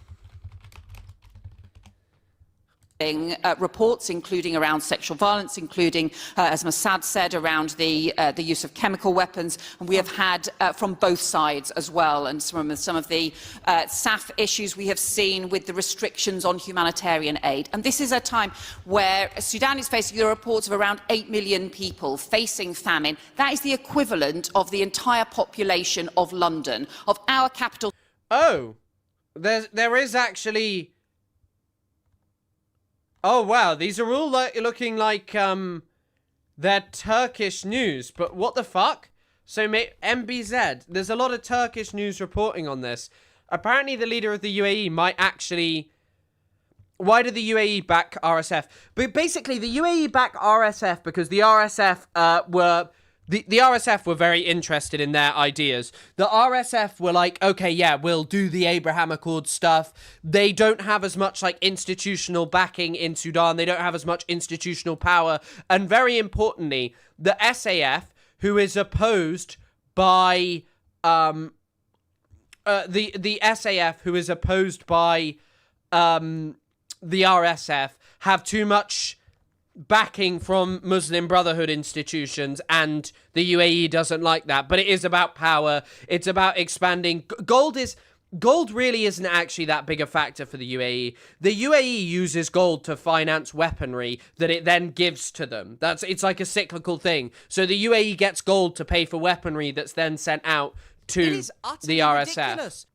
Speaker 5: Reports, including around sexual violence, including, as Mossad said, around the use of chemical weapons. And we have had from both sides as well, and some of the SAF issues we have seen with the restrictions on humanitarian aid. And this is a time where Sudan is facing the reports of around 8 million people facing famine. That is the equivalent of the entire population of London, of our capital.
Speaker 1: Oh, there is actually... Oh, wow, these are all looking like, they're Turkish news, but what the fuck? So, MBZ, there's a lot of Turkish news reporting on this. Apparently, the leader of the UAE might actually... Why did the UAE back RSF? But basically, the UAE back RSF because the RSF were... The RSF were very interested in their ideas. The RSF were like, okay, yeah, we'll do the Abraham Accord stuff. They don't have as much, like, institutional backing in Sudan. They don't have as much institutional power. And very importantly, the SAF, who is opposed by... the SAF, who is opposed by the RSF, have too much backing from Muslim Brotherhood institutions, and the UAE doesn't like that. But it is about power. It's about expanding. Gold really isn't actually that big a factor for the UAE. The UAE uses gold to finance weaponry that it then gives to them. It's like a cyclical thing. So the UAE gets gold to pay for weaponry that's then sent out to the RSF.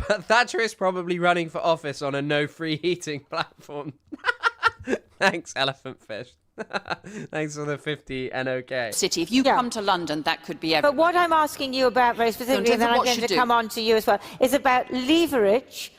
Speaker 1: But Thatcher is probably running for office on a no free heating platform. Thanks, Elephant Fish. Thanks for the 50 NOK.
Speaker 5: City, if you come to London, that could be everything.
Speaker 17: But what I'm asking you about very specifically, and then I'm going to come on to you as well, is about leverage.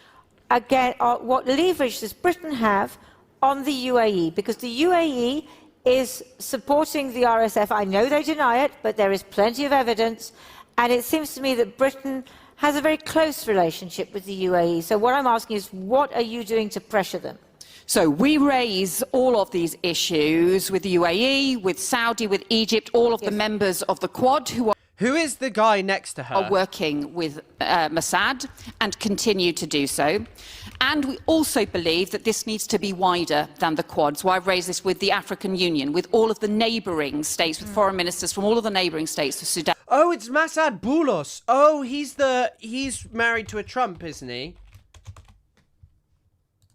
Speaker 17: Again, what leverage does Britain have on the UAE? Because the UAE is supporting the RSF. I know they deny it, but there is plenty of evidence. And it seems to me that Britain has a very close relationship with the UAE. So what I'm asking is, what are you doing to pressure them?
Speaker 5: So we raise all of these issues with the UAE, with Saudi, with Egypt, all of the members of the Quad
Speaker 1: Who is the guy next to her?
Speaker 5: Are working with Mossad and continue to do so. And we also believe that this needs to be wider than the Quad. So I've raised this with the African Union, with all of the neighbouring states, with foreign ministers from all of the neighbouring states of Sudan.
Speaker 1: Oh, it's Mossad Boulos. Oh, he's married to a Trump, isn't he?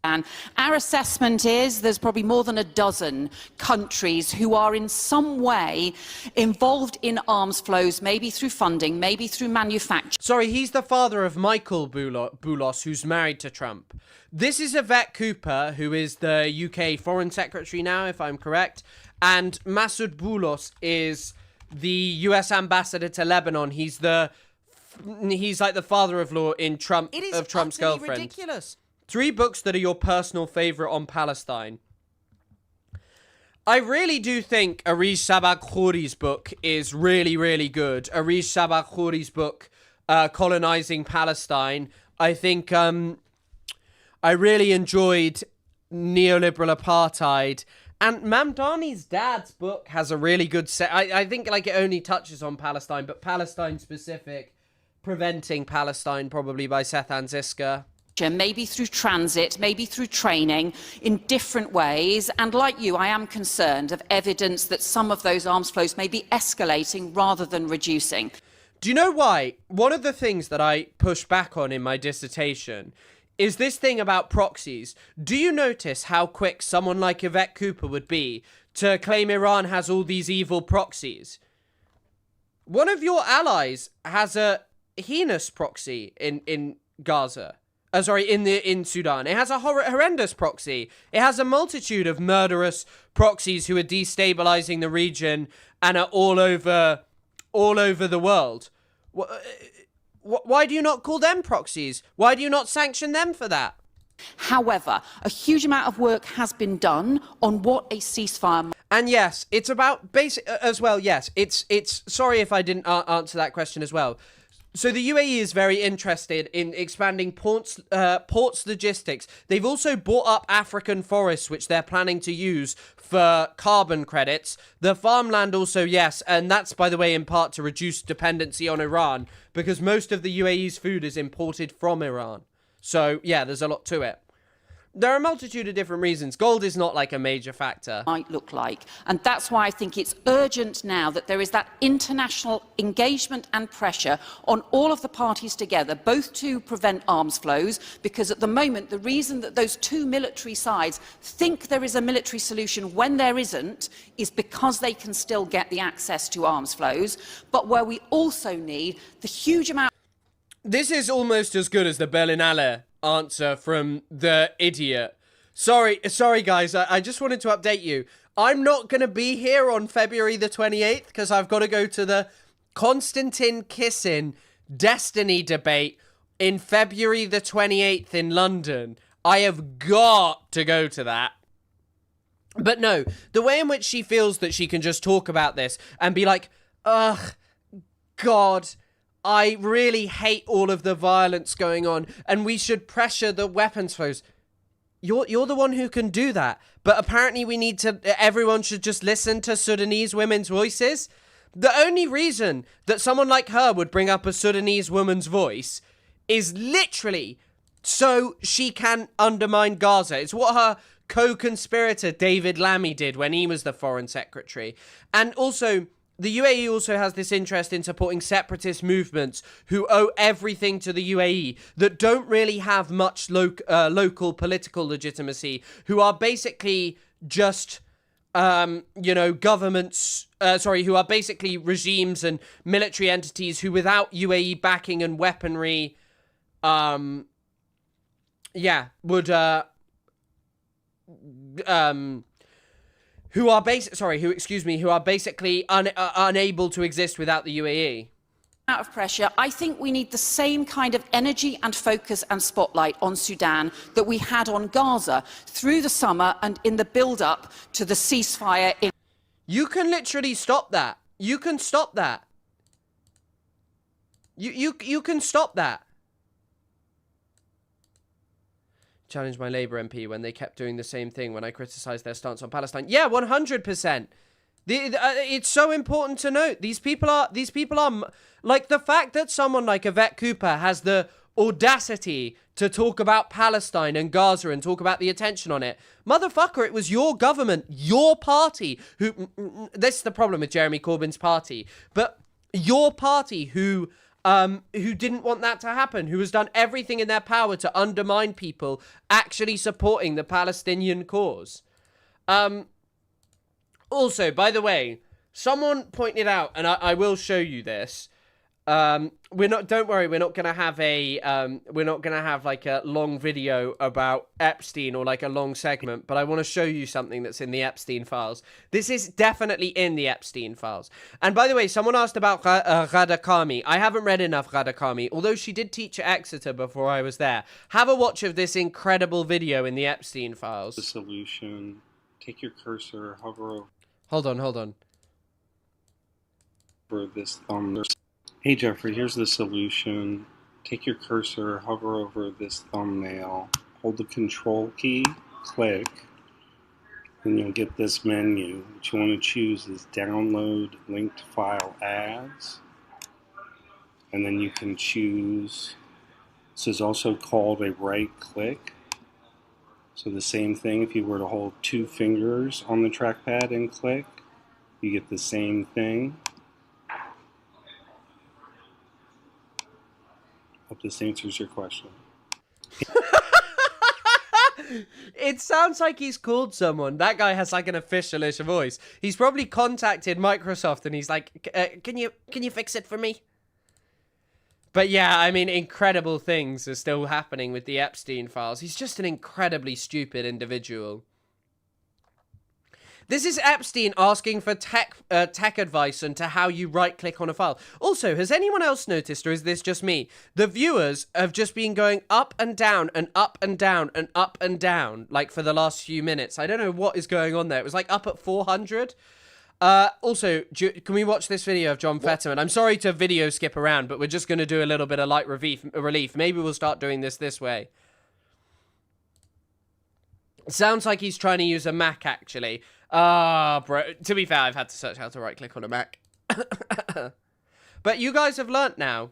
Speaker 5: And our assessment is there's probably more than a dozen countries who are in some way involved in arms flows, maybe through funding, maybe through manufacture.
Speaker 1: Sorry, he's the father of Michael Boulos, who's married to Trump. This is Yvette Cooper, who is the UK Foreign Secretary now, if I'm correct. And Masoud Boulos is the US ambassador to Lebanon. He's like the father-in-law in Trump's girlfriend.
Speaker 3: Ridiculous.
Speaker 1: 3 books that are your personal favourite on Palestine. I really do think Arish Sabak-Khouri's book is really, really good. Arish Sabak-Khouri's book, Colonizing Palestine. I think I really enjoyed Neoliberal Apartheid. And Mamdani's dad's book has a really good set. I think it only touches on Palestine, but Palestine specific. Preventing Palestine, probably by Seth Anziska.
Speaker 5: Maybe through transit, maybe through training, in different ways. And like you, I am concerned of evidence that some of those arms flows may be escalating rather than reducing.
Speaker 1: Do you know why? One of the things that I push back on in my dissertation is this thing about proxies. Do you notice how quick someone like Yvette Cooper would be to claim Iran has all these evil proxies? One of your allies has a heinous proxy in Gaza. In Sudan. It has a horrendous proxy. It has a multitude of murderous proxies who are destabilizing the region and are all over the world. Why do you not call them proxies? Why do you not sanction them for that?
Speaker 5: However, a huge amount of work has been done on what a ceasefire.
Speaker 1: And yes, it's about basic as well. Yes, it's. Sorry if I didn't answer that question as well. So the UAE is very interested in expanding ports logistics. They've also bought up African forests, which they're planning to use for carbon credits. The farmland also, yes, and that's, by the way, in part to reduce dependency on Iran, because most of the UAE's food is imported from Iran. So, yeah, there's a lot to it. There are a multitude of different reasons. Gold is not like a major factor.
Speaker 5: Might look like. And that's why I think it's urgent now that there is that international engagement and pressure on all of the parties together, both to prevent arms flows, because at the moment, the reason that those two military sides think there is a military solution when there isn't is because they can still get the access to arms flows, but where we also need the huge amount...
Speaker 1: This is almost as good as the Berlinale answer from the idiot. Sorry guys, I just wanted to update you. I'm not going to be here on February the 28th because I've got to go to the Konstantin Kisin Destiny debate in February the 28th in London. I have got to go to that. But no, the way in which she feels that she can just talk about this and be like, ugh, God, I really hate all of the violence going on, and we should pressure the weapons flows. You're the one who can do that. But apparently everyone should just listen to Sudanese women's voices. The only reason that someone like her would bring up a Sudanese woman's voice is literally so she can undermine Gaza. It's what her co-conspirator David Lammy did when he was the foreign secretary. And also, the UAE also has this interest in supporting separatist movements who owe everything to the UAE, that don't really have much local political legitimacy, who are basically just, governments, who are basically regimes and military entities who, without UAE backing and weaponry, who are basically unable to exist without the UAE.
Speaker 5: Out of pressure, I think we need the same kind of energy and focus and spotlight on Sudan that we had on Gaza through the summer and in the build-up to the ceasefire in...
Speaker 1: You can literally stop that. You can stop that. You can stop that. Challenged my Labour MP when they kept doing the same thing when I criticised their stance on Palestine. Yeah, 100%. It's so important to note. These people are like, the fact that someone like Yvette Cooper has the audacity to talk about Palestine and Gaza and talk about the attention on it. Motherfucker, it was your government, your party who... This is the problem with Jeremy Corbyn's party. But your party who didn't want that to happen, who has done everything in their power to undermine people actually supporting the Palestinian cause. Also, by the way, someone pointed out, and I will show you this. Don't worry, we're not gonna have like a long video about Epstein or like a long segment, but I want to show you something that's in the Epstein files. This is definitely in the Epstein files. And by the way, someone asked about Ghada Kami. I haven't read enough Ghada Kami, although she did teach at Exeter before I was there. Have a watch of this incredible video in the Epstein files.
Speaker 12: The solution. Take your cursor, hover over.
Speaker 1: Hold on.
Speaker 12: Over this thumb. Hey Jeffrey, here's the solution. Take your cursor, hover over this thumbnail, hold the control key, click, and you'll get this menu. What you want to choose is download linked file as, and then you can choose, this is also called a right click. So the same thing, if you were to hold 2 fingers on the trackpad and click, you get the same thing. Hope this answers your question.
Speaker 1: It sounds like he's called someone. That guy has like an official-ish voice. He's probably contacted Microsoft and he's like, can you fix it for me? But yeah, I mean, incredible things are still happening with the Epstein files. He's just an incredibly stupid individual. This is Epstein asking for tech advice into how you right-click on a file. Also, has anyone else noticed, or is this just me? The viewers have just been going up and down and up and down and up and down, like for the last few minutes. I don't know what is going on there. It was like up at 400. Also, can we watch this video of John Fetterman? I'm sorry to video skip around, but we're just going to do a little bit of light relief. Maybe we'll start doing this way. It sounds like he's trying to use a Mac, actually. Bro, to be fair, I've had to search how to right-click on a Mac. But you guys have learnt now.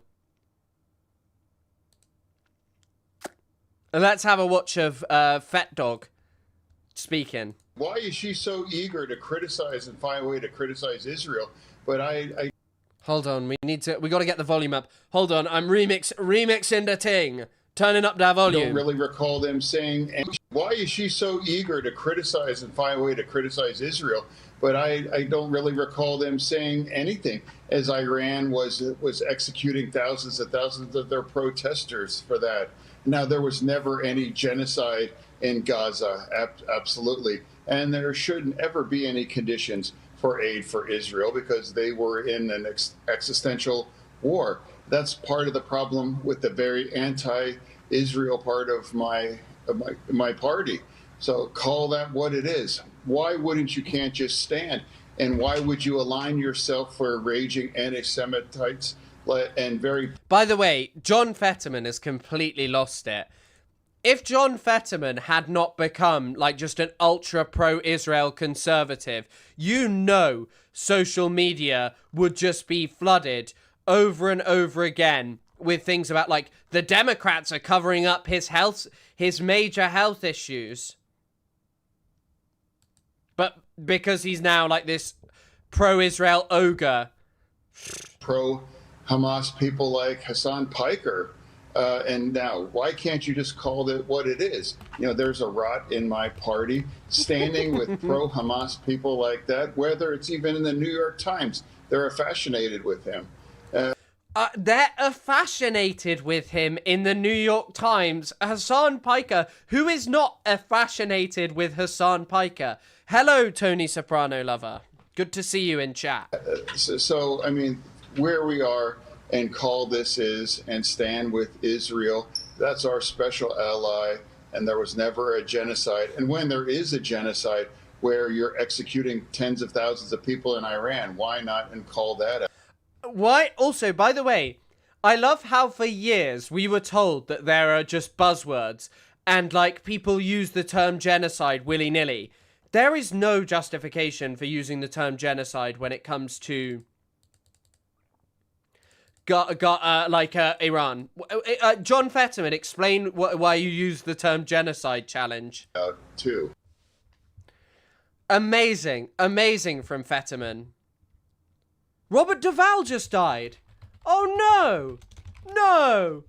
Speaker 1: Let's have a watch of Fat Dog speaking.
Speaker 22: Why is she so eager to criticize and find a way to criticize Israel? But I
Speaker 1: Hold on, we got to get the volume up. Hold on, I'm remixing the thing. Turning up that volume.
Speaker 22: I don't really recall them saying, why is she so eager to criticize and find a way to criticize Israel? But I don't really recall them saying anything, as Iran was executing thousands and thousands of their protesters for that. Now, there was never any genocide in Gaza, absolutely. And there shouldn't ever be any conditions for aid for Israel because they were in an existential war. That's part of the problem with the very anti-Israel part of my party. So call that what it is. Why wouldn't you can't just stand? And why would you align yourself for raging anti-Semitites and very...
Speaker 1: By the way, John Fetterman has completely lost it. If John Fetterman had not become like just an ultra pro-Israel conservative, you know social media would just be flooded over and over again with things about like the Democrats are covering up his major health issues. But because he's now like this pro-Israel ogre.
Speaker 22: Pro-Hamas people like Hassan Piker. And now, why can't you just call it what it is? You know, there's a rot in my party standing with pro-Hamas people like that, whether it's even in the New York Times. They're fascinated with him.
Speaker 1: They're fascinated with him in the New York Times. Hassan Piker, who is not fascinated with Hassan Piker? Hello, Tony Soprano lover. Good to see you in chat.
Speaker 22: So, I mean, where we are and call this is and stand with Israel, that's our special ally, and there was never a genocide. And when there is a genocide where you're executing tens of thousands of people in Iran, why not and call that out?
Speaker 1: Why? Also, by the way, I love how for years we were told that there are just buzzwords and like people use the term genocide willy-nilly. There is no justification for using the term genocide when it comes to Iran. John Fetterman, explain why you use the term genocide challenge.
Speaker 22: Too.
Speaker 1: Amazing from Fetterman. Robert Duvall just died. Oh no!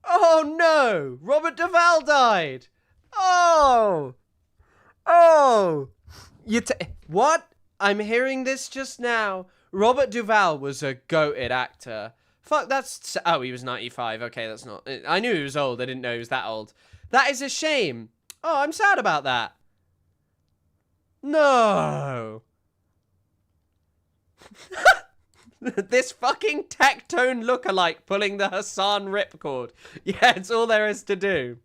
Speaker 1: Oh no! Robert Duvall died. Oh! What? I'm hearing this just now. Robert Duvall was a goated actor. Fuck, that's... Oh, he was 95. Okay, that's not... I knew he was old. I didn't know he was that old. That is a shame. Oh, I'm sad about that. No. This fucking Tectone lookalike pulling the Hassan ripcord. Yeah, it's all there is to do.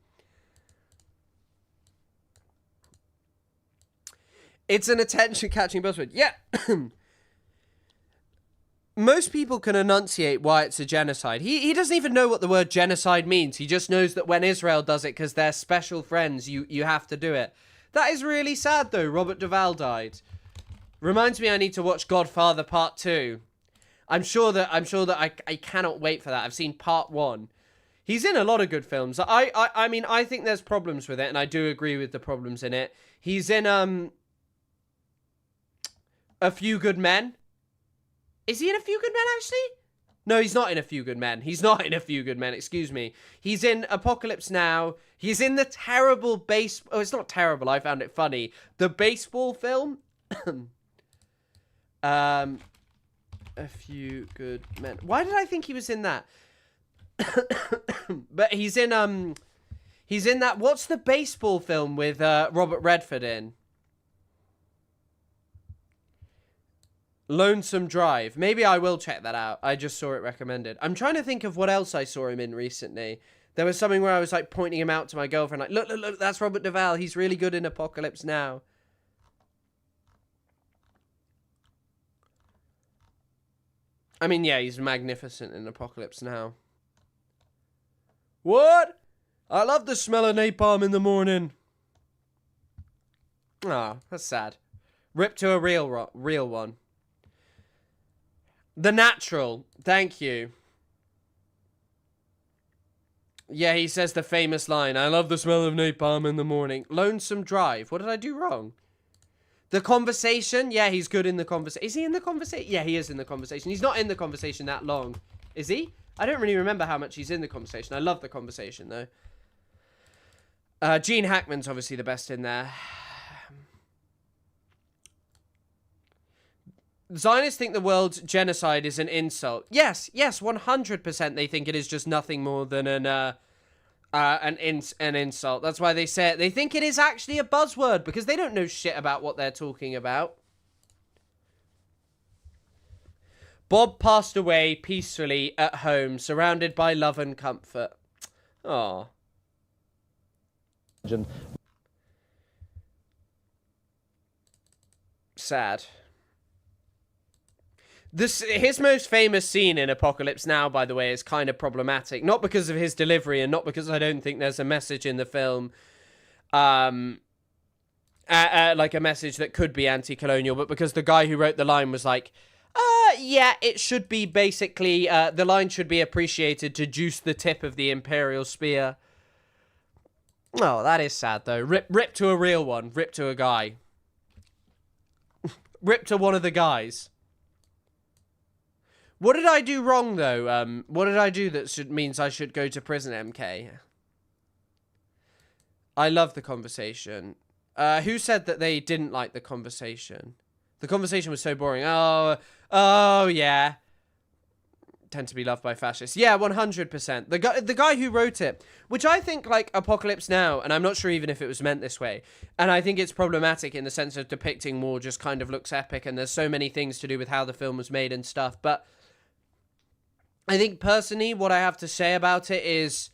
Speaker 1: It's an attention-catching buzzword. Yeah. Most people can enunciate why it's a genocide. He doesn't even know what the word genocide means. He just knows that when Israel does it, because they're special friends, you have to do it. That is really sad, though. Robert Duvall died. Reminds me I need to watch Godfather Part 2. I'm sure that I cannot wait for that. I've seen Part 1. He's in a lot of good films. I mean, I think there's problems with it, and I do agree with the problems in it. He's in A Few Good Men. Is he in A Few Good Men, actually? No, he's not in A Few Good Men. He's not in A Few Good Men, excuse me. He's in Apocalypse Now. He's in the terrible Oh, it's not terrible. I found it funny. The baseball film. A Few Good Men. Why did I think he was in that? But he's in that... What's the baseball film with Robert Redford in? Lonesome Drive. Maybe I will check that out. I just saw it recommended. I'm trying to think of what else I saw him in recently. There was something where I was like pointing him out to my girlfriend, like, look, that's Robert Duvall. He's really good in Apocalypse Now. I mean, yeah, he's magnificent in Apocalypse Now. What? I love the smell of napalm in the morning. Ah, that's sad. Rip to a real one. The Natural. Thank you. Yeah, he says the famous line, I love the smell of napalm in the morning. Lonesome Drive. What did I do wrong? The Conversation. Yeah, he's good in The Conversation. Is he in The Conversation? Yeah, he is in The Conversation. He's not in The Conversation that long. Is he? I don't really remember how much he's in The Conversation. I love The Conversation, though. Gene Hackman's obviously the best in there. Zionists think the world's genocide is an insult. Yes, 100% they think it is just nothing more than an insult. That's why they say it. They think it is actually a buzzword because they don't know shit about what they're talking about. Bob passed away peacefully at home, surrounded by love and comfort. Aww. Sad. His most famous scene in Apocalypse Now, by the way, is kind of problematic. Not because of his delivery and not because I don't think there's a message in the film, like a message that could be anti-colonial, but because the guy who wrote the line was like, Yeah, it should be basically, the line should be appreciated to juice the tip of the Imperial spear. Oh, that is sad, though. Rip to a real one. Rip to a guy. Rip to one of the guys. What did I do wrong, though? What did I do that means I should go to prison, MK? I love the conversation. Who said that they didn't like the conversation? The conversation was so boring. Oh, yeah. Tend to be loved by fascists. Yeah, 100%. The guy who wrote it, which I think, like, Apocalypse Now, and I'm not sure even if it was meant this way, and I think it's problematic in the sense of depicting war just kind of looks epic, and there's so many things to do with how the film was made and stuff, but I think, personally, what I have to say about it is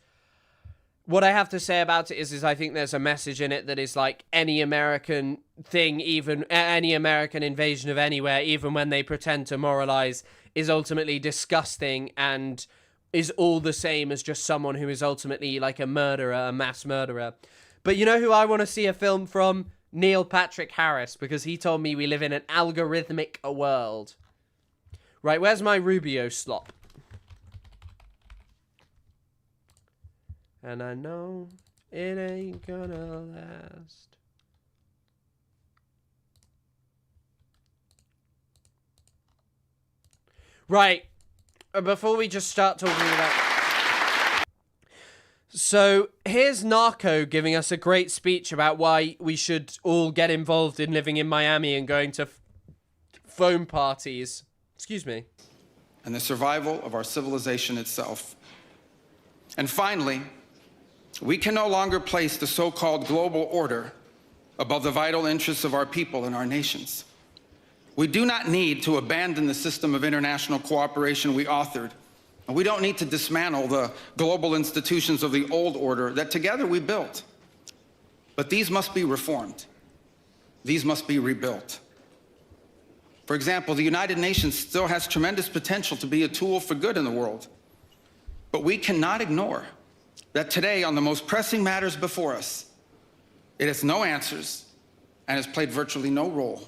Speaker 1: I think there's a message in it that is like any American thing, even any American invasion of anywhere, even when they pretend to moralize, is ultimately disgusting and is all the same as just someone who is ultimately like a murderer, a mass murderer. But you know who I want to see a film from? Neil Patrick Harris, because he told me we live in an algorithmic world. Right, where's my Rubio slop? And I know it ain't gonna last. Right. Before we just start talking about... So, here's Narco giving us a great speech about why we should all get involved in living in Miami and going to foam parties. Excuse me.
Speaker 6: And the survival of our civilization itself. And finally, we can no longer place the so-called global order above the vital interests of our people and our nations. We do not need to abandon the system of international cooperation we authored, and we don't need to dismantle the global institutions of the old order that together we built. But these must be reformed. These must be rebuilt. For example, the United Nations still has tremendous potential to be a tool for good in the world. But we cannot ignore that today, on the most pressing matters before us, it has no answers and has played virtually no role.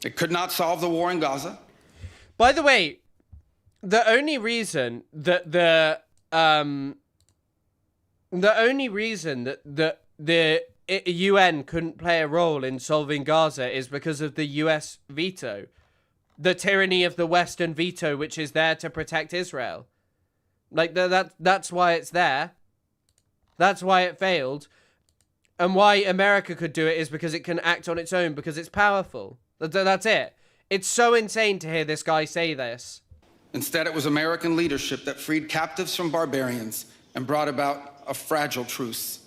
Speaker 6: It could not solve the war in Gaza.
Speaker 1: By the way, the only reason that the UN couldn't play a role in solving Gaza is because of the US veto. The tyranny of the Western veto, which is there to protect Israel. Like, that's why it's there. That's why it failed. And why America could do it is because it can act on its own, because it's powerful. That's it. It's so insane to hear this guy say this.
Speaker 6: Instead, it was American leadership that freed captives from barbarians and brought about a fragile truce.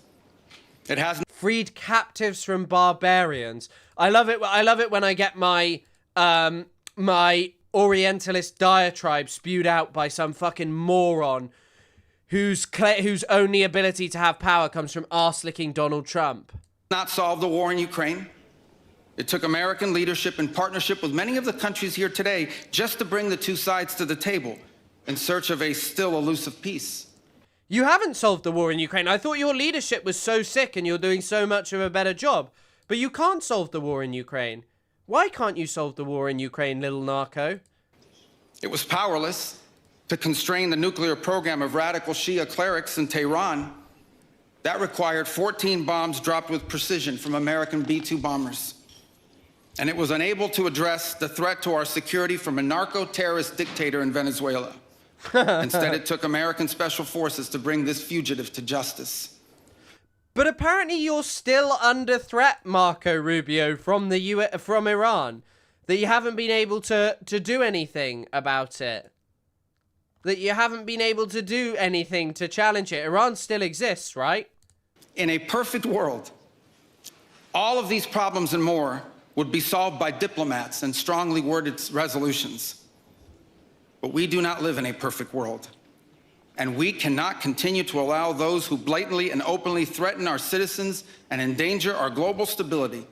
Speaker 6: It has
Speaker 1: freed captives from barbarians. I love it. I love it when I get my my Orientalist diatribe spewed out by some fucking moron whose only ability to have power comes from arse-licking Donald Trump.
Speaker 6: Not solve the war in Ukraine. It took American leadership in partnership with many of the countries here today just to bring the two sides to the table in search of a still elusive peace.
Speaker 1: You haven't solved the war in Ukraine. I thought your leadership was so sick and you're doing so much of a better job. But you can't solve the war in Ukraine. Why can't you solve the war in Ukraine, little narco?
Speaker 6: It was powerless to constrain the nuclear program of radical Shia clerics in Tehran. That required 14 bombs dropped with precision from American B-2 bombers. And it was unable to address the threat to our security from a narco-terrorist dictator in Venezuela. Instead, it took American special forces to bring this fugitive to justice.
Speaker 1: But apparently you're still under threat, Marco Rubio, from from Iran. That you haven't been able to do anything about it. That you haven't been able to do anything to challenge it. Iran still exists, right?
Speaker 6: In a perfect world, all of these problems and more would be solved by diplomats and strongly worded resolutions. But we do not live in a perfect world. And we cannot continue to allow those who blatantly and openly threaten our citizens and endanger our global stability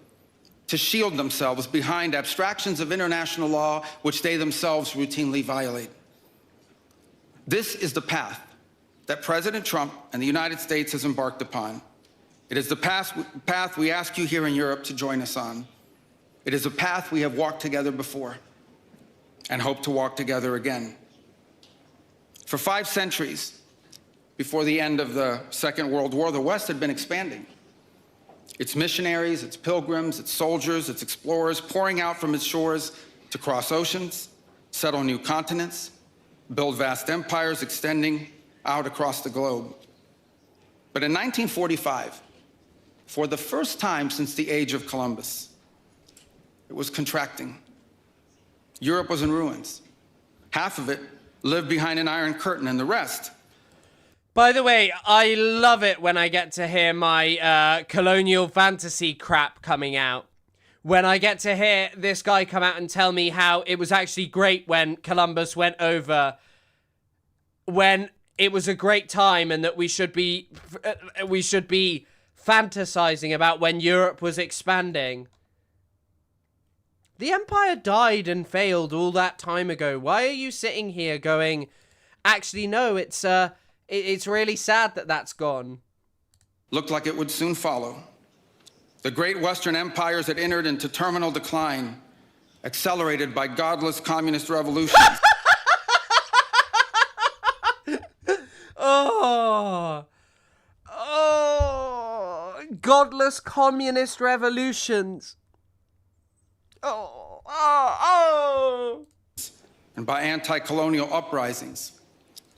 Speaker 6: to shield themselves behind abstractions of international law which they themselves routinely violate. This is the path that President Trump and the United States has embarked upon. It is the path we ask you here in Europe to join us on. It is a path we have walked together before. and hope to walk together again. For 5 centuries, before the end of the Second World War, the West had been expanding. Its missionaries, its pilgrims, its soldiers, its explorers pouring out from its shores to cross oceans, settle new continents, build vast empires extending out across the globe. But in 1945, for the first time since the age of Columbus, it was contracting. Europe was in ruins. Half of it lived behind an iron curtain, and the rest...
Speaker 1: By the way, I love it when I get to hear my colonial fantasy crap coming out. When I get to hear this guy come out and tell me how it was actually great when Columbus went over, when it was a great time, and that we should be fantasizing about when Europe was expanding. The empire died and failed all that time ago. Why are you sitting here going, actually, no, it's really sad that that's gone.
Speaker 6: Looked like it would soon follow. The great Western empires had entered into terminal decline, accelerated by godless communist revolutions.
Speaker 1: Godless communist revolutions.
Speaker 6: And by anti-colonial uprisings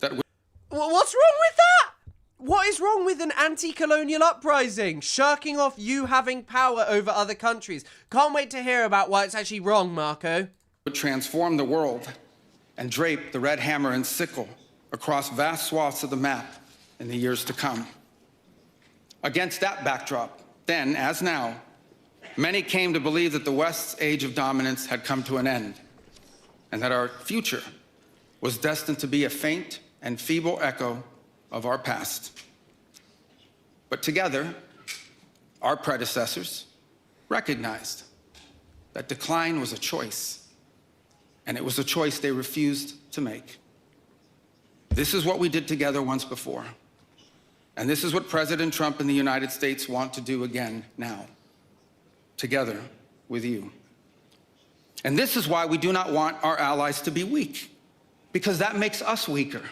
Speaker 6: that would...
Speaker 1: What's wrong with that? What is wrong with an anti-colonial uprising? Shirking off you having power over other countries. Can't wait to hear about why it's actually wrong, Marco.
Speaker 6: Would transform the world and drape the red hammer and sickle across vast swaths of the map in the years to come. Against that backdrop, then, as now, many came to believe that the West's age of dominance had come to an end, and that our future was destined to be a faint and feeble echo of our past. But together, our predecessors recognized that decline was a choice, and it was a choice they refused to make. This is what we did together once before, and this is what President Trump and the United States want to do again now, together with you. And this is why we do not want our allies to be weak, because that makes us weaker.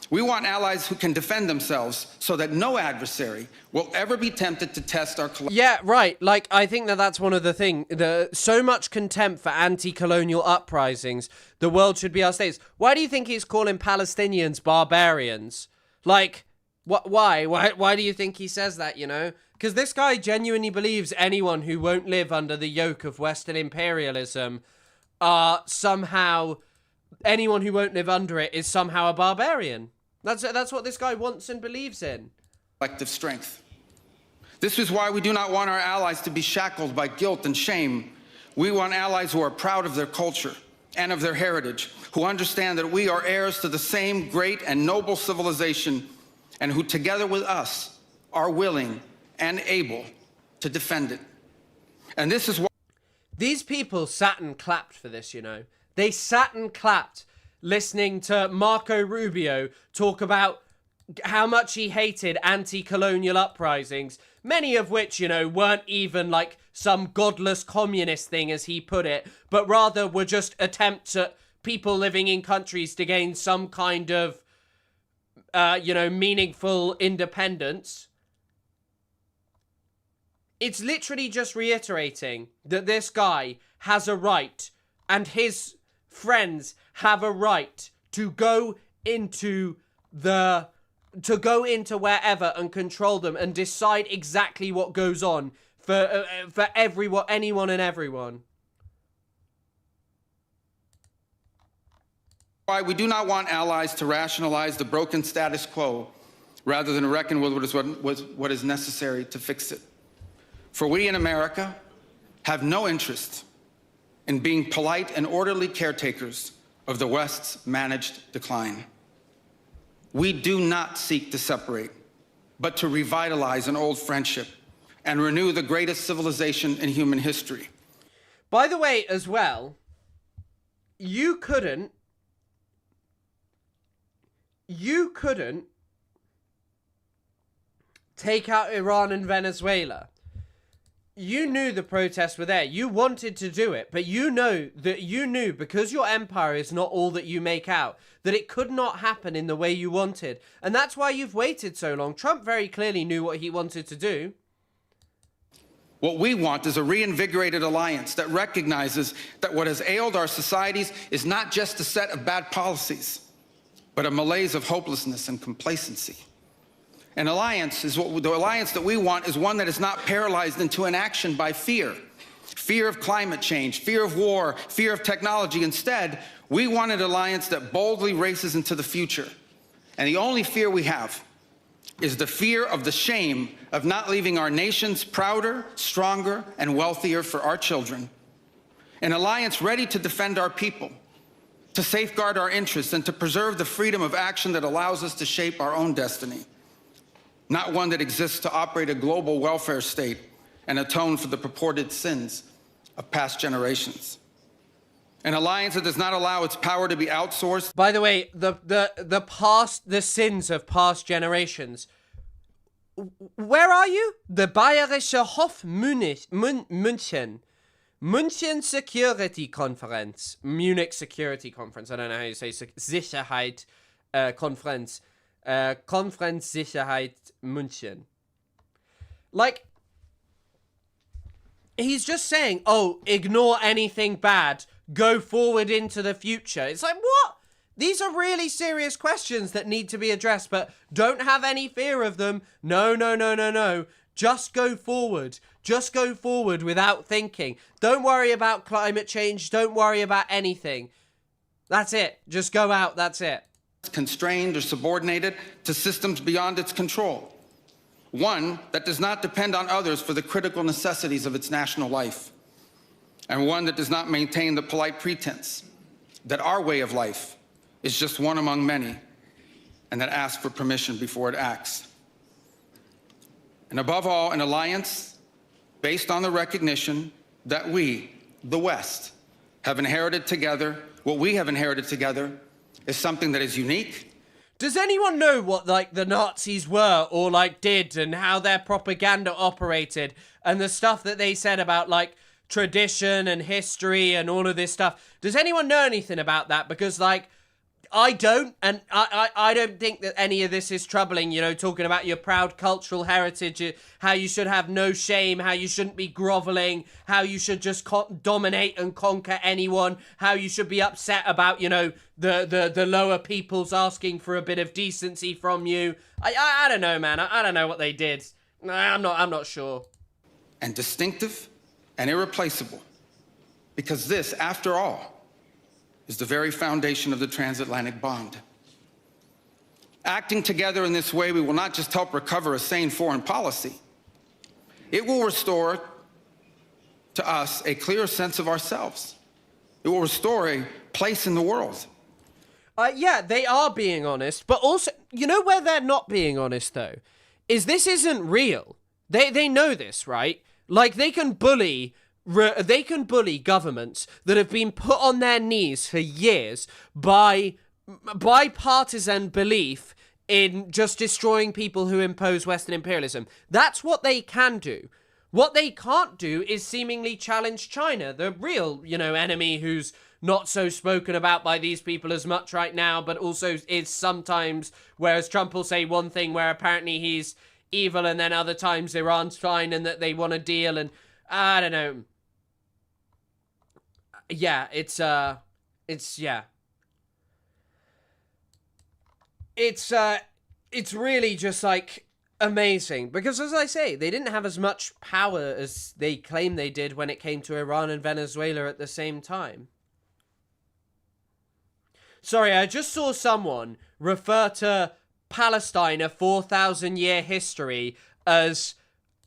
Speaker 6: We want allies who can defend themselves so that no adversary will ever be tempted to test our...
Speaker 1: Yeah, right. Like, I think that's one of the things. So much contempt for anti-colonial uprisings. The world should be our states. Why do you think he's calling Palestinians barbarians? Like, why? Why do you think he says that, you know? Because this guy genuinely believes anyone who won't live under the yoke of Western imperialism somehow... Anyone who won't live under it is somehow a barbarian. That's what this guy wants and believes in.
Speaker 6: Collective strength. This is why we do not want our allies to be shackled by guilt and shame. We want allies who are proud of their culture and of their heritage, who understand that we are heirs to the same great and noble civilization, and who together with us are willing and able to defend it. And this is why...
Speaker 1: These people sat and clapped for this, you know. They sat and clapped listening to Marco Rubio talk about how much he hated anti-colonial uprisings, many of which, you know, weren't even like some godless communist thing, as he put it, but rather were just attempts at people living in countries to gain some kind of, you know, meaningful independence. It's literally just reiterating that this guy has a right, and his friends have a right to go into wherever and control them and decide exactly what goes on for anyone and everyone.
Speaker 6: Why we do not want allies to rationalize the broken status quo rather than reckon with what is necessary to fix it. For we in America have no interest in being polite and orderly caretakers of the West's managed decline. We do not seek to separate, but to revitalize an old friendship and renew the greatest civilization in human history.
Speaker 1: By the way, as well, you couldn't take out Iran and Venezuela. you knew the protests were there. You wanted to do it, but you know that you knew, because your empire is not all that you make out, that it could not happen in the way you wanted. And that's why you've waited so long. Trump very clearly knew what he wanted to do.
Speaker 6: What we want is a reinvigorated alliance that recognizes that what has ailed our societies is not just a set of bad policies, but a malaise of hopelessness and complacency. An alliance is the alliance that we want is one that is not paralyzed into inaction by fear. Fear of climate change, fear of war, fear of technology. Instead, we want an alliance that boldly races into the future. And the only fear we have is the fear of the shame of not leaving our nations prouder, stronger, and wealthier for our children. An alliance ready to defend our people, to safeguard our interests, and to preserve the freedom of action that allows us to shape our own destiny. Not one that exists to operate a global welfare state and atone for the purported sins of past generations. An alliance that does not allow its power to be outsourced.
Speaker 1: By the way, the sins of past generations. Where are you? The Bayerische Hof München. München Security Conference. Munich Security Conference. I don't know how you say Sicherheit Conference. Conference Sicherheit München. Like, he's just saying, oh, ignore anything bad. Go forward into the future. It's like, what? These are really serious questions that need to be addressed, but don't have any fear of them. No. Just go forward. Just go forward without thinking. Don't worry about climate change. Don't worry about anything. That's it. Just go out. That's it.
Speaker 6: Constrained or subordinated to systems beyond its control. One that does not depend on others for the critical necessities of its national life. And one that does not maintain the polite pretense that our way of life is just one among many, and that asks for permission before it acts. And above all, an alliance based on the recognition that we, the West, have inherited together. What we have inherited together is something that is unique.
Speaker 1: Does anyone know what, like, the Nazis were or, like, did, and how their propaganda operated, and the stuff that they said about, like, tradition and history and all of this stuff? Does anyone know anything about that? Because, like, I don't, and I don't think that any of this is troubling, you know, talking about your proud cultural heritage, how you should have no shame, how you shouldn't be groveling, how you should just dominate and conquer anyone, how you should be upset about, you know, the lower peoples asking for a bit of decency from you. I don't know, man. I don't know what they did. I'm not sure.
Speaker 6: And distinctive and irreplaceable, because this, after all, is the very foundation of the transatlantic bond. Acting together in this way, we will not just help recover a sane foreign policy, it will restore to us a clearer sense of ourselves. It will restore a place in the world.
Speaker 1: Yeah, they are being honest, but also, you know where they're not being honest, though? Is this isn't real. They know this, right? Like, they can bully governments that have been put on their knees for years by bipartisan belief in just destroying people who impose Western imperialism. That's what they can do. What they can't do is seemingly challenge China, the real, you know, enemy who's not so spoken about by these people as much right now, but also is sometimes, whereas Trump will say one thing where apparently he's evil, and then other times Iran's fine and that they want a deal, and I don't know. Yeah, it's really just, like, amazing. Because, as I say, they didn't have as much power as they claim they did when it came to Iran and Venezuela at the same time. Sorry, I just saw someone refer to Palestine, a 4,000-year history, as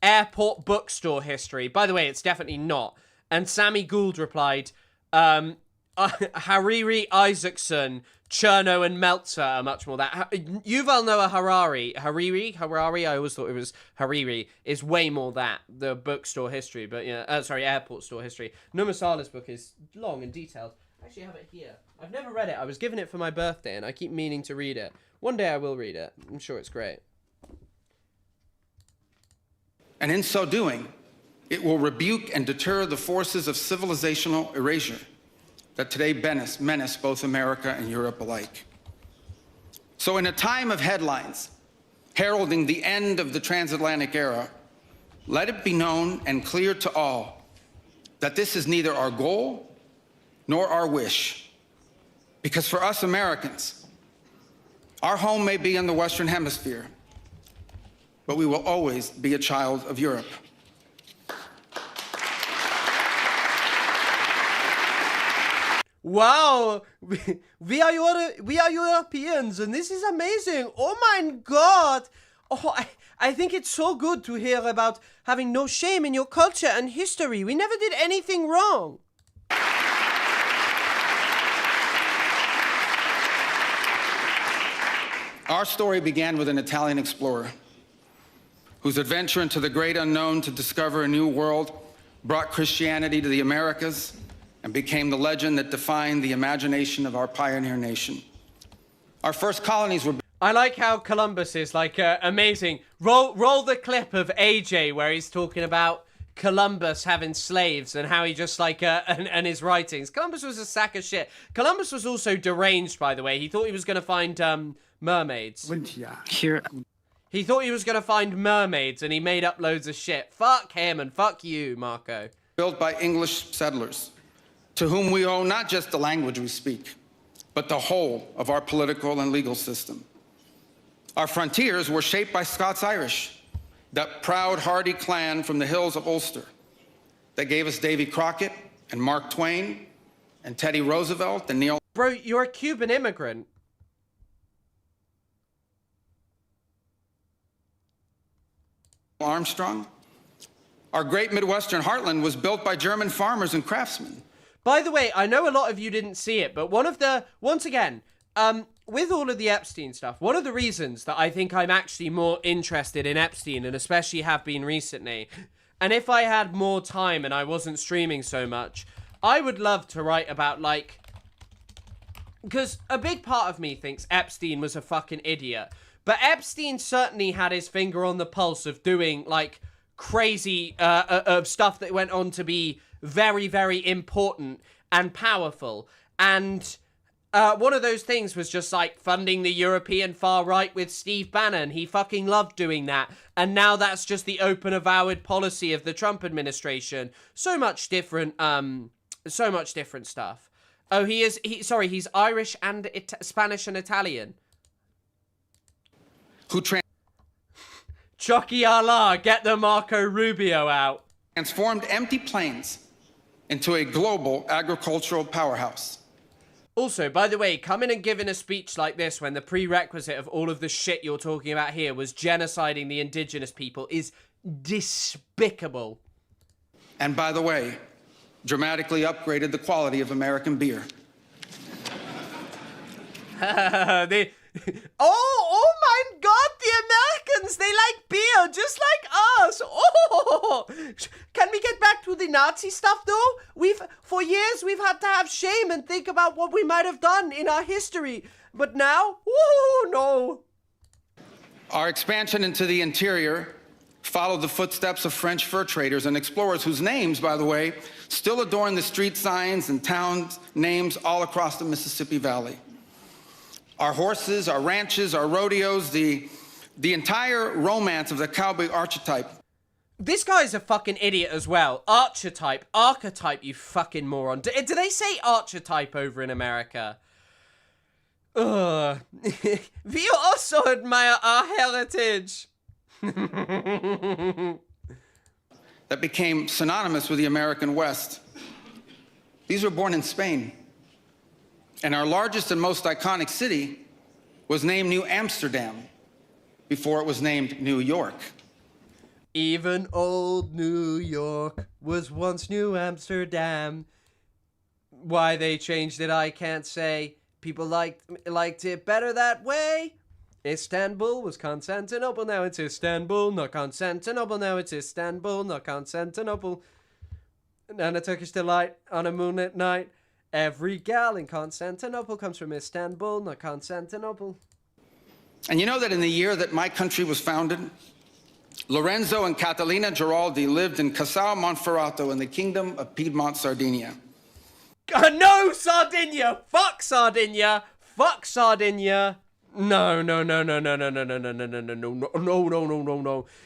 Speaker 1: airport bookstore history. By the way, it's definitely not. And Sammy Gould replied, Hariri, Isaacson, Cherno, and Meltzer are much more that. Yuval Noah Harari, I always thought it was Hariri, is way more that, the bookstore history, but yeah, airport store history. Numasala's book is long and detailed. I actually have it here. I've never read it. I was given it for my birthday, and I keep meaning to read it. One day I will read it. I'm sure it's great.
Speaker 6: And in so doing, It will rebuke and deter the forces of civilizational erasure that today menace both America and Europe alike. So in a time of headlines heralding the end of the transatlantic era, let it be known and clear to all that this is neither our goal nor our wish. Because for us Americans, our home may be in the Western Hemisphere, but we will always be a child of Europe.
Speaker 1: Wow, we are Europeans, and this is amazing. Oh my God! Oh, I think it's so good to hear about having no shame in your culture and history. We never did anything wrong.
Speaker 6: Our story began with an Italian explorer whose adventure into the great unknown to discover a new world brought Christianity to the Americas and became the legend that defined the imagination of our pioneer nation. Our first colonies were...
Speaker 1: I like how Columbus is like amazing. Roll the clip of AJ where he's talking about Columbus having slaves and how he just like and his writings. Columbus was a sack of shit. Columbus was also deranged, by the way. He thought he was going to find mermaids. He thought he was going to find mermaids and he made up loads of shit. Fuck him and fuck you, Marco.
Speaker 6: Built by English settlers, to whom we owe not just the language we speak, but the whole of our political and legal system. Our frontiers were shaped by Scots-Irish, that proud, hardy clan from the hills of Ulster that gave us Davy Crockett and Mark Twain and Teddy Roosevelt and Neil...
Speaker 1: Bro, you're a Cuban immigrant.
Speaker 6: Armstrong. Our great Midwestern heartland was built by German farmers and craftsmen.
Speaker 1: By the way, I know a lot of you didn't see it, but once again, with all of the Epstein stuff, one of the reasons that I think I'm actually more interested in Epstein, and especially have been recently, and if I had more time and I wasn't streaming so much, I would love to write about, like, because a big part of me thinks Epstein was a fucking idiot, but Epstein certainly had his finger on the pulse of doing, like, crazy, of stuff that went on to be very, very important and powerful, and one of those things was just like funding the European far right with Steve Bannon. He fucking loved doing that, and now that's just the open, avowed policy of the Trump administration. So much different stuff. Oh, he's Irish and Spanish and Italian. Chucky Allah, get the Marco Rubio out.
Speaker 6: Transformed empty plains into a global agricultural powerhouse.
Speaker 1: Also, by the way, coming and giving a speech like this when the prerequisite of all of the shit you're talking about here was genociding the indigenous people is despicable.
Speaker 6: And by the way, dramatically upgraded the quality of American beer.
Speaker 1: Oh my God, the Americans, they like beer just like us. Oh, can we get back to the Nazi stuff though? For years we've had to have shame and think about what we might have done in our history. But now, oh no.
Speaker 6: Our expansion into the interior followed the footsteps of French fur traders and explorers whose names, by the way, still adorn the street signs and town names all across the Mississippi Valley. Our horses, our ranches, our rodeos, the entire romance of the cowboy archetype.
Speaker 1: This guy's a fucking idiot as well. Archetype, you fucking moron. Do they say archetype over in America? Ugh. We also admire our heritage.
Speaker 6: That became synonymous with the American West. These were born in Spain. And our largest and most iconic city was named New Amsterdam before it was named New York.
Speaker 1: Even old New York was once New Amsterdam. Why they changed it, I can't say. People liked it better that way. Istanbul was Constantinople, now it's Istanbul, not Constantinople, now it's Istanbul, not Constantinople. And a Turkish delight on a moonlit night. Every gal in Constantinople comes from Istanbul, not Constantinople.
Speaker 6: And you know that in the year that my country was founded, Lorenzo and Catalina Giraldi lived in Casal Monferrato in the Kingdom of Piedmont, Sardinia.
Speaker 1: No, Sardinia! Fuck Sardinia! Fuck Sardinia! No.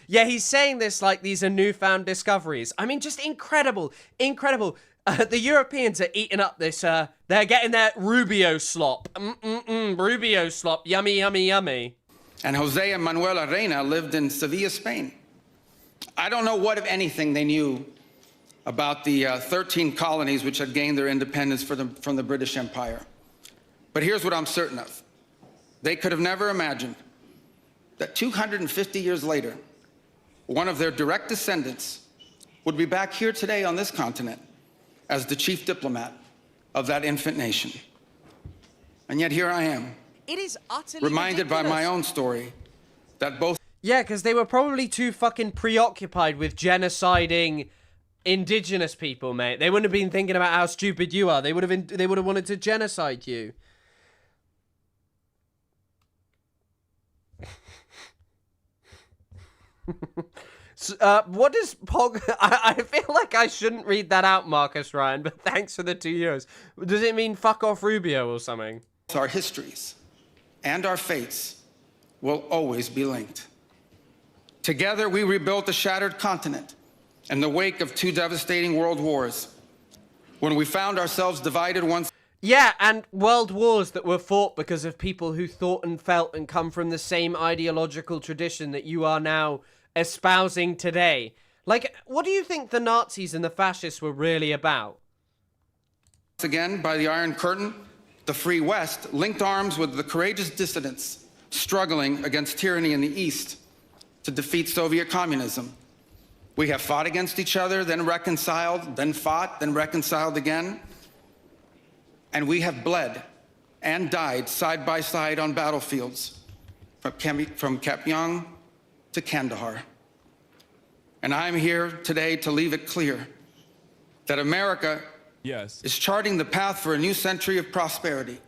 Speaker 1: Yeah, he's saying this like these are newfound discoveries. I mean, just incredible. The Europeans are eating up this, they're getting their Rubio slop. Rubio slop. Yummy.
Speaker 6: And Jose and Manuela Reina lived in Sevilla, Spain. I don't know what, if anything, they knew about the 13 colonies which had gained their independence from the British Empire. But here's what I'm certain of. They could have never imagined that 250 years later, one of their direct descendants would be back here today on this continent as the chief diplomat of that infant nation. And yet here I am,
Speaker 3: It is utterly
Speaker 6: reminded
Speaker 3: ridiculous.
Speaker 6: by my own story that both...
Speaker 1: Yeah, because they were probably too fucking preoccupied with genociding indigenous people, mate. They wouldn't have been thinking about how stupid you are. They would have wanted to genocide you. So, what does Pog... I feel like I shouldn't read that out, Marcus Ryan, but thanks for the €2. Does it mean fuck off Rubio or something?
Speaker 6: Our histories and our fates will always be linked. Together, we rebuilt a shattered continent in the wake of 2 devastating world wars. When we found ourselves divided once...
Speaker 1: Yeah, and world wars that were fought because of people who thought and felt and come from the same ideological tradition that you are now espousing today. Like, what do you think the Nazis and the fascists were really about?
Speaker 6: Once again, by the Iron Curtain, the Free West linked arms with the courageous dissidents struggling against tyranny in the East to defeat Soviet communism. We have fought against each other, then reconciled, then fought, then reconciled again. And we have bled and died side by side on battlefields from Kapyong to Kandahar. And I'm here today to leave it clear that America is charting the path for a new century of prosperity.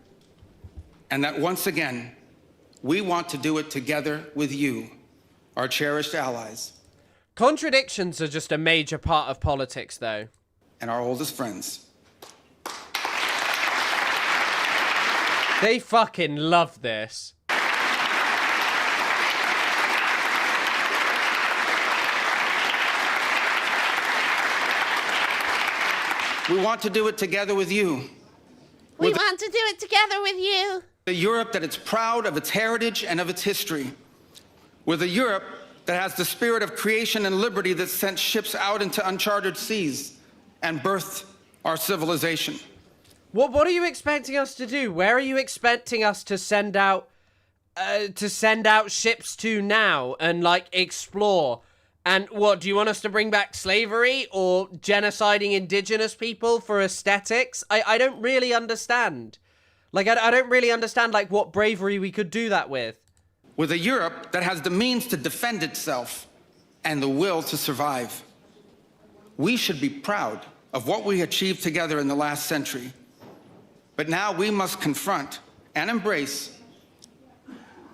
Speaker 6: And that once again, we want to do it together with you, our cherished allies.
Speaker 1: Contradictions are just a major part of politics, though.
Speaker 6: And our oldest friends.
Speaker 1: They fucking love this.
Speaker 6: We want to do it together with you.
Speaker 3: We want to do it together with you.
Speaker 6: A Europe that is proud of its heritage and of its history. With a Europe that has the spirit of creation and liberty that sent ships out into uncharted seas and birthed our civilization.
Speaker 1: What are you expecting us to do? Where are you expecting us to send out ships to now and like explore? And what, do you want us to bring back slavery or genociding indigenous people for aesthetics? I don't really understand. Like, I don't really understand, like, what bravery we could do that with.
Speaker 6: With a Europe that has the means to defend itself and the will to survive. We should be proud of what we achieved together in the last century. But now we must confront and embrace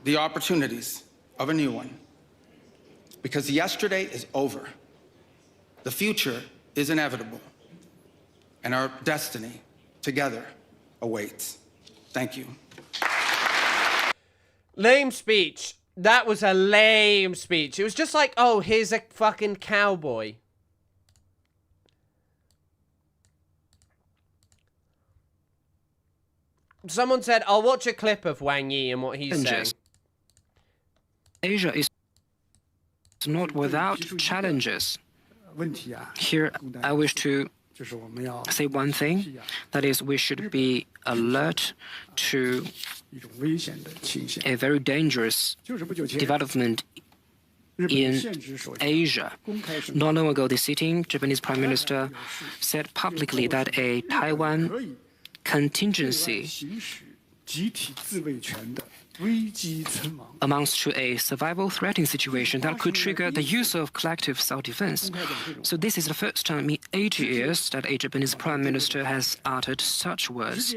Speaker 6: the opportunities of a new one. Because yesterday is over. The future is inevitable. And our destiny together awaits. Thank you.
Speaker 1: Lame speech. That was a lame speech. It was just like, oh, here's a fucking cowboy. Someone said, I'll watch a clip of Wang Yi and what he's saying.
Speaker 9: Asia is not without challenges. Here, I wish to say one thing, that is, we should be alert to a very dangerous development in Asia. Not long ago, this sitting Japanese Prime Minister said publicly that a Taiwan contingency amounts to a survival-threatening situation that could trigger the use of collective self-defense. So this is the first time in 80 years that a Japanese Prime Minister has uttered such words.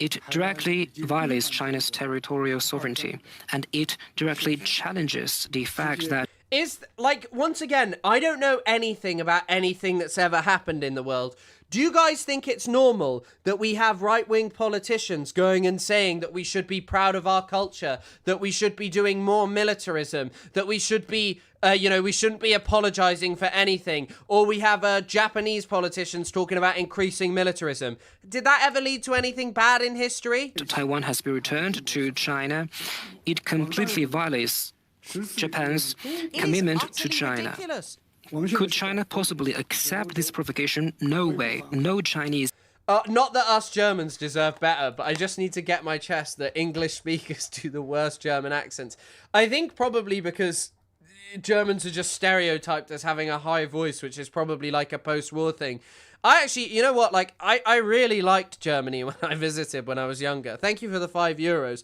Speaker 9: It directly violates China's territorial sovereignty, and it directly challenges the fact that
Speaker 1: Is, like, once again, I don't know anything about anything that's ever happened in the world. Do you guys think it's normal that we have right-wing politicians going and saying that we should be proud of our culture, that we should be doing more militarism, that we should be, we shouldn't be apologizing for anything, or we have Japanese politicians talking about increasing militarism? Did that ever lead to anything bad in history?
Speaker 9: Taiwan has been returned to China. It completely violates Japan's commitment to China.
Speaker 3: Ridiculous.
Speaker 9: Could China possibly accept this provocation? No way. No Chinese.
Speaker 1: Not that us Germans deserve better, but I just need to get my chest that English speakers do the worst German accents. I think probably because Germans are just stereotyped as having a high voice, which is probably like a post-war thing. I actually, you know what, like, I really liked Germany when I visited when I was younger. Thank you for the €5.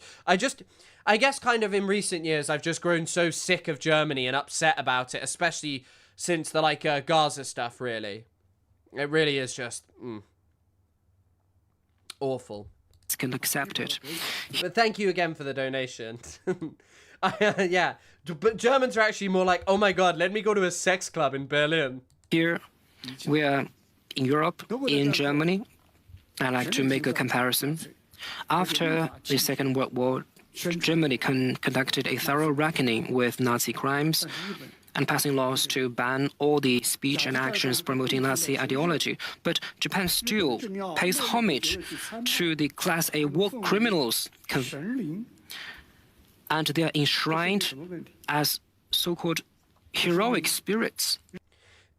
Speaker 1: I guess kind of in recent years, I've just grown so sick of Germany and upset about it, especially since the, like, Gaza stuff, really. It really is just awful.
Speaker 9: Can accept it.
Speaker 1: But thank you again for the donation. Yeah, but Germans are actually more like, oh my god, let me go to a sex club in Berlin.
Speaker 9: Here, we are in Europe, in Germany. I like to make a comparison. After the Second World War, Germany conducted a thorough reckoning with Nazi crimes and passing laws to ban all the speech and actions promoting Nazi ideology. But Japan still pays homage to the Class A war criminals, and they are enshrined as so-called heroic spirits.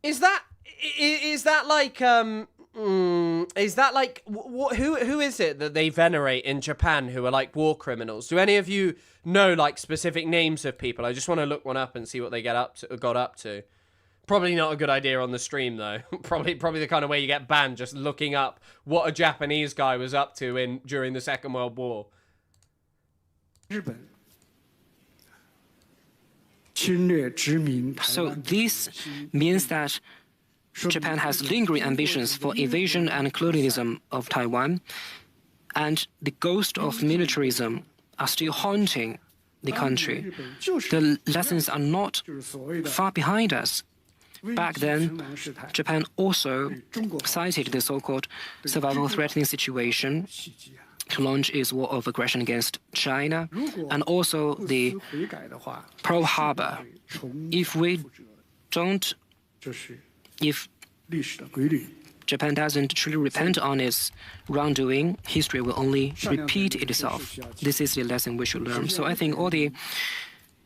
Speaker 1: Is that like who is it that they venerate in Japan who are like war criminals? Do any of you know like specific names of people? I just want to look one up and see what they got up to. Probably not a good idea on the stream though. probably the kind of way you get banned, just looking up what a Japanese guy was up to during the Second World War.
Speaker 9: So this means that Japan has lingering ambitions for invasion and colonialism of Taiwan, and the ghost of militarism are still haunting the country. The lessons are not far behind us. Back then, Japan also cited the so-called survival threatening situation to launch its war of aggression against China, and also the Pearl Harbor. If Japan doesn't truly repent on its wrongdoing, history will only repeat itself. This is the lesson we should learn. So I think all the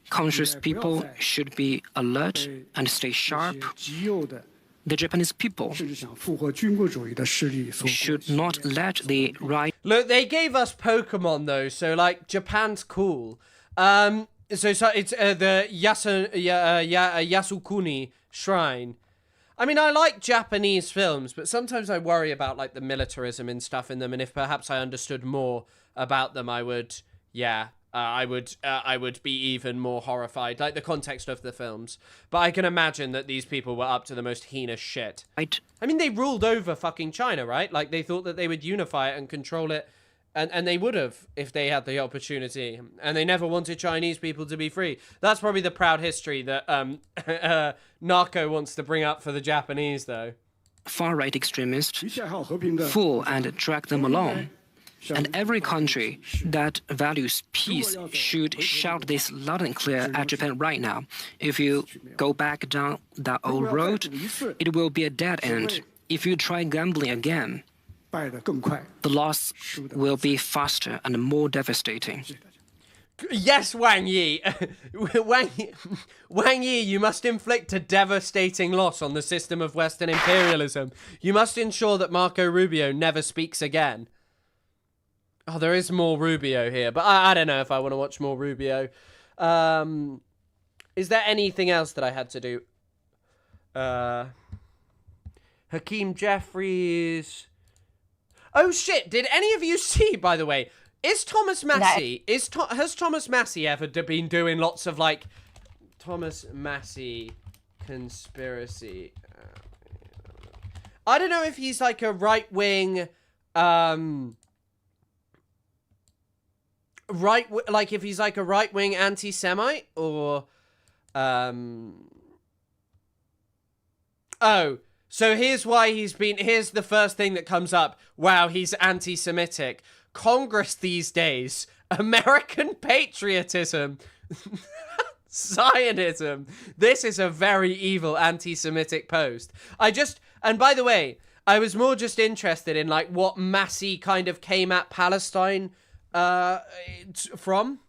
Speaker 9: conscious people should be alert and stay sharp. The Japanese people should not let the right...
Speaker 1: Look, they gave us Pokemon though, so like Japan's cool. So it's the Yasukuni Shrine. I mean, I like Japanese films, but sometimes I worry about like the militarism and stuff in them, and if perhaps I understood more about them, I would be even more horrified, like the context of the films. But I can imagine that these people were up to the most heinous shit. I mean, they ruled over fucking China, right? Like, they thought that they would unify it and control it, and they would have if they had the opportunity. And they never wanted Chinese people to be free. That's probably the proud history that Narco wants to bring up for the Japanese, though.
Speaker 9: Far-right extremists fool and drag them along. And every country that values peace should shout this loud and clear at Japan right now. If you go back down that old road, it will be a dead end. If you try gambling again, the loss will be faster and more devastating.
Speaker 1: Yes, Wang Yi. Wang Yi, you must inflict a devastating loss on the system of Western imperialism. You must ensure that Marco Rubio never speaks again. Oh, there is more Rubio here, but I don't know if I want to watch more Rubio. Is there anything else that I had to do? Hakeem Jeffries. Oh shit! Did any of you see? By the way, is Thomas Massey? Has Thomas Massey ever been doing lots of like Thomas Massey conspiracy? I don't know if he's like a right wing. Like if he's like a right-wing anti-Semite, or Oh, so here's why here's the first thing that comes up. Wow, he's anti-Semitic. Congress these days, American patriotism, Zionism. This is a very evil anti-Semitic post. And by the way, I was more just interested in like what Massey kind of came at Palestine from.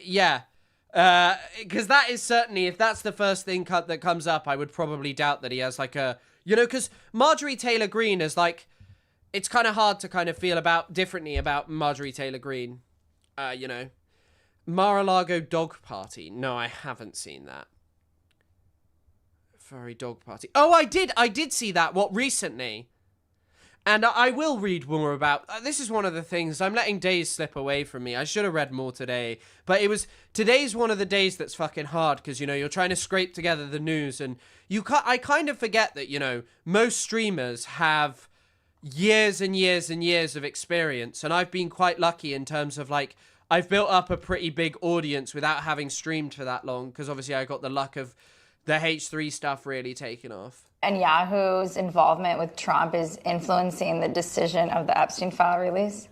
Speaker 1: Yeah. Because that is certainly, if that's the first thing that comes up, I would probably doubt that he has like a, because Marjorie Taylor Greene is like, it's kind of hard to kind of feel differently about Marjorie Taylor Greene. Mar-a-Lago Dog Party. No, I haven't seen that. Furry Dog Party. Oh, I did see that. What, recently? And I will read more about... this is one of the things... I'm letting days slip away from me. I should have read more today. But today's one of the days that's fucking hard because, you're trying to scrape together the news. And I kind of forget that, most streamers have years and years and years of experience. And I've been quite lucky in terms of, like... I've built up a pretty big audience without having streamed for that long. Because obviously I got the luck of the H3 stuff really taking off.
Speaker 11: And Yahoo's involvement with Trump is influencing the decision of the Epstein file release?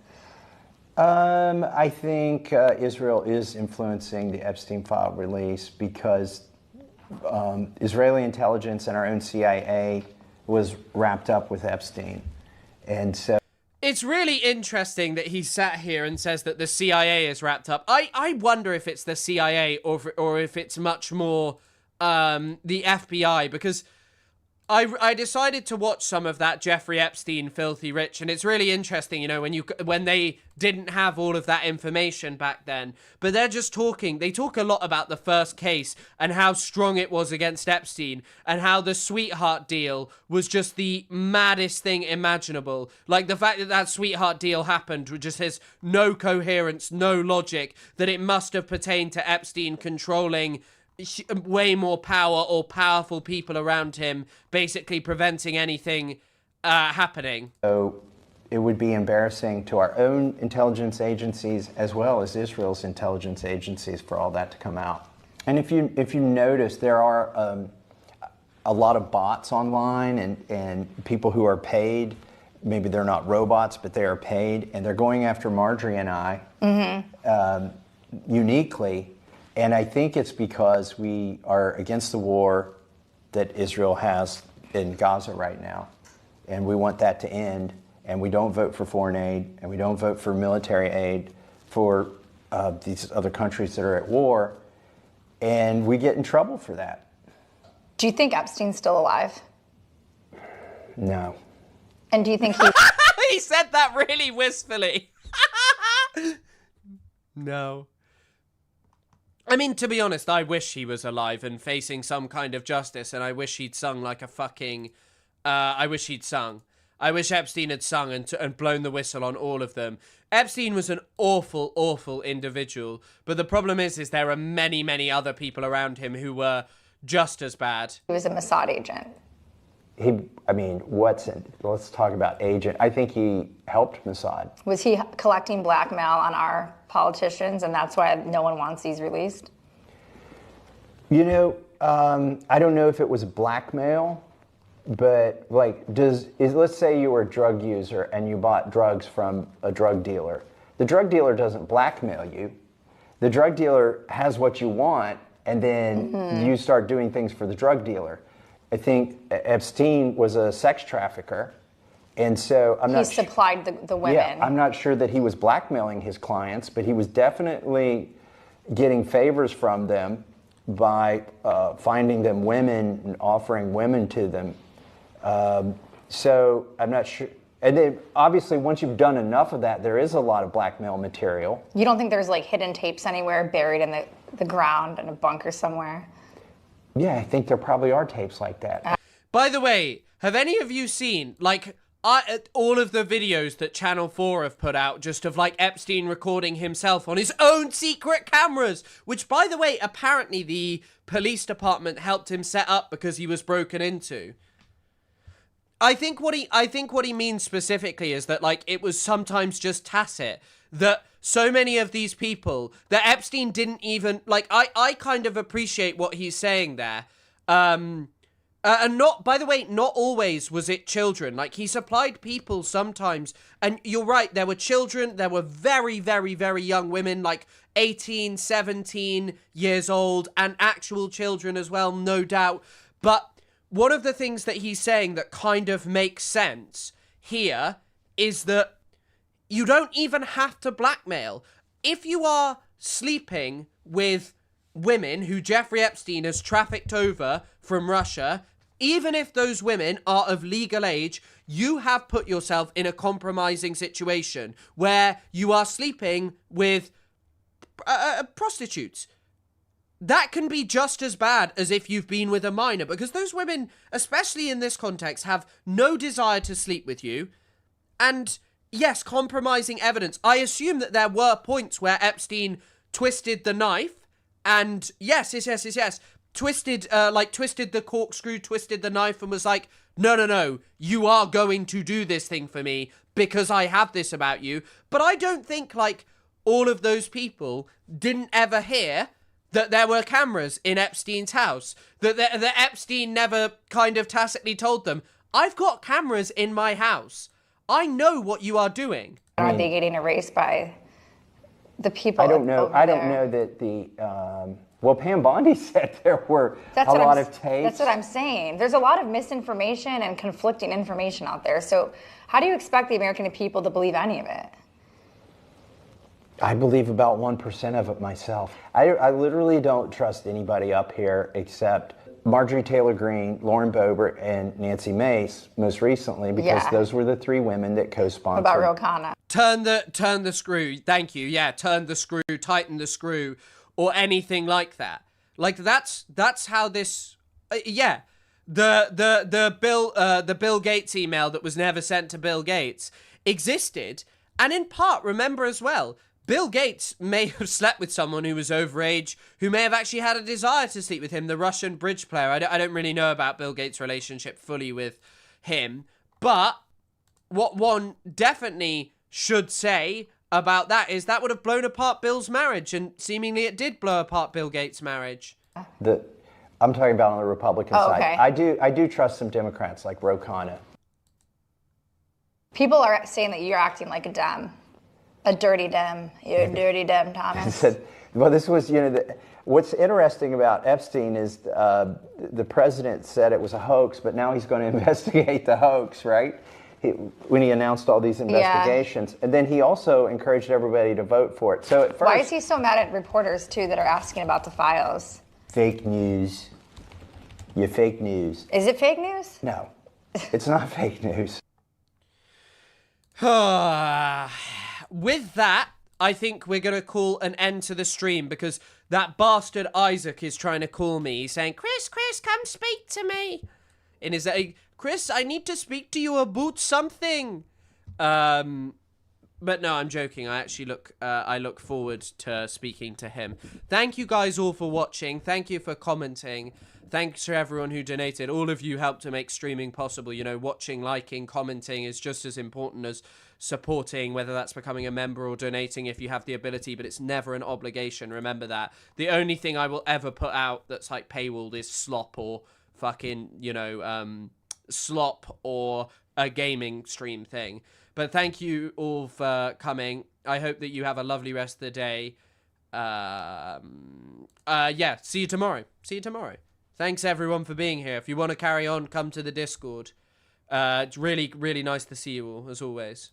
Speaker 13: I think Israel is influencing the Epstein file release because Israeli intelligence and our own CIA was wrapped up with Epstein. And so...
Speaker 1: It's really interesting that he sat here and says that the CIA is wrapped up. I wonder if it's the CIA or if it's much more the FBI, because... I decided to watch some of that Jeffrey Epstein Filthy Rich, and it's really interesting, when they didn't have all of that information back then, but they're just talking, they talk a lot about the first case and how strong it was against Epstein and how the sweetheart deal was just the maddest thing imaginable. Like the fact that sweetheart deal happened just has no coherence, no logic, that it must have pertained to Epstein controlling way more power or powerful people around him, basically preventing anything happening.
Speaker 13: So it would be embarrassing to our own intelligence agencies as well as Israel's intelligence agencies for all that to come out. And if you notice, there are a lot of bots online and people who are paid. Maybe they're not robots, but they are paid, and they're going after Marjorie and I uniquely. And I think it's because we are against the war that Israel has in Gaza right now. And we want that to end. And we don't vote for foreign aid. And we don't vote for military aid for these other countries that are at war. And we get in trouble for that.
Speaker 11: Do you think Epstein's still alive?
Speaker 13: No.
Speaker 11: And do you think
Speaker 1: he said that really wistfully. No. I mean, to be honest, I wish he was alive and facing some kind of justice, and I wish he'd sung like a fucking... I wish he'd sung. I wish Epstein had sung and blown the whistle on all of them. Epstein was an awful, awful individual, but the problem is there are many, many other people around him who were just as bad.
Speaker 11: He was a Mossad agent.
Speaker 13: Let's talk about agent. I think he helped Mossad.
Speaker 11: Was he collecting blackmail on our politicians, and that's why no one wants these released?
Speaker 13: I don't know if it was blackmail, but let's say you were a drug user and you bought drugs from a drug dealer. The drug dealer doesn't blackmail you. The drug dealer has what you want, and then you start doing things for the drug dealer. I think Epstein was a sex trafficker, and so
Speaker 11: He supplied the women.
Speaker 13: Yeah, I'm not sure that he was blackmailing his clients, but he was definitely getting favors from them by finding them women and offering women to them. So I'm not sure. And then obviously once you've done enough of that, there is a lot of blackmail material.
Speaker 11: You don't think there's hidden tapes anywhere buried in the ground in a bunker somewhere?
Speaker 13: Yeah, I think there probably are tapes like that.
Speaker 1: By the way, have any of you seen, all of the videos that Channel 4 have put out just of, Epstein recording himself on his own secret cameras? Which, by the way, apparently the police department helped him set up because he was broken into. I think what he means specifically is that, it was sometimes just tacit. That so many of these people that Epstein didn't even, like, I kind of appreciate what he's saying there. And not, by the way, not always was it children. Like, he supplied people sometimes, and you're right, there were children, there were very, very, very young women, like 18, 17 years old, and actual children as well, no doubt. But one of the things that he's saying that kind of makes sense here is that you don't even have to blackmail. If you are sleeping with women who Jeffrey Epstein has trafficked over from Russia, even if those women are of legal age, you have put yourself in a compromising situation where you are sleeping with prostitutes. That can be just as bad as if you've been with a minor, because those women, especially in this context, have no desire to sleep with you. And yes, compromising evidence. I assume that there were points where Epstein twisted the knife, and yes, twisted the corkscrew, twisted the knife, and was like, no, you are going to do this thing for me because I have this about you. But I don't think, like, all of those people didn't ever hear that there were cameras in Epstein's house, that Epstein never kind of tacitly told them, I've got cameras in my house. I know what you are doing.
Speaker 11: Are they getting erased by the people?
Speaker 13: I don't know. I don't know that the. Well, Pam Bondi said there were a lot of tapes.
Speaker 11: That's what I'm saying. There's a lot of misinformation and conflicting information out there. So how do you expect the American people to believe any of it?
Speaker 13: I believe about 1% of it myself. I literally don't trust anybody up here except Marjorie Taylor Greene, Lauren Boebert, and Nancy Mace most recently, because those were the three women that co-sponsored.
Speaker 11: What about Rokana?
Speaker 1: Turn the screw. Thank you. Yeah, turn the screw, tighten the screw, or anything like that. Like that's how this. The Bill Gates email that was never sent to Bill Gates existed, and in part, remember as well, Bill Gates may have slept with someone who was overage, who may have actually had a desire to sleep with him, the Russian bridge player. I don't really know about Bill Gates' relationship fully with him, but what one definitely should say about that is that would have blown apart Bill's marriage, and seemingly it did blow apart Bill Gates' marriage.
Speaker 13: I'm talking about on the Republican side.
Speaker 11: Okay.
Speaker 13: I do trust some Democrats like Rokana.
Speaker 11: People are saying that you're acting like a Dem. A dirty Dem. You're a dirty Dem, Thomas.
Speaker 13: Well, this was, what's interesting about Epstein is the president said it was a hoax, but now he's going to investigate the hoax, right? When he announced all these investigations. And then he also encouraged everybody to vote for it. So at first,
Speaker 11: why is he so mad at reporters, too, that are asking about the files?
Speaker 13: Fake news. You're fake news.
Speaker 11: Is it fake news?
Speaker 13: No, it's not fake news.
Speaker 1: With that, I think we're going to call an end to the stream, because that bastard Isaac is trying to call me. He's saying, Chris, come speak to me. And is that, Chris, I need to speak to you about something. But no, I'm joking. I actually look forward to speaking to him. Thank you guys all for watching. Thank you for commenting. Thanks to everyone who donated. All of you helped to make streaming possible. Watching, liking, commenting is just as important as supporting, whether that's becoming a member or donating if you have the ability, but it's never an obligation. Remember that. The only thing I will ever put out that's like paywalled is slop or fucking, slop or a gaming stream thing. But thank you all for coming. I hope that you have a lovely rest of the day. See you tomorrow. Thanks everyone for being here. If you want to carry on, come to the Discord. It's really, really nice to see you all, as always.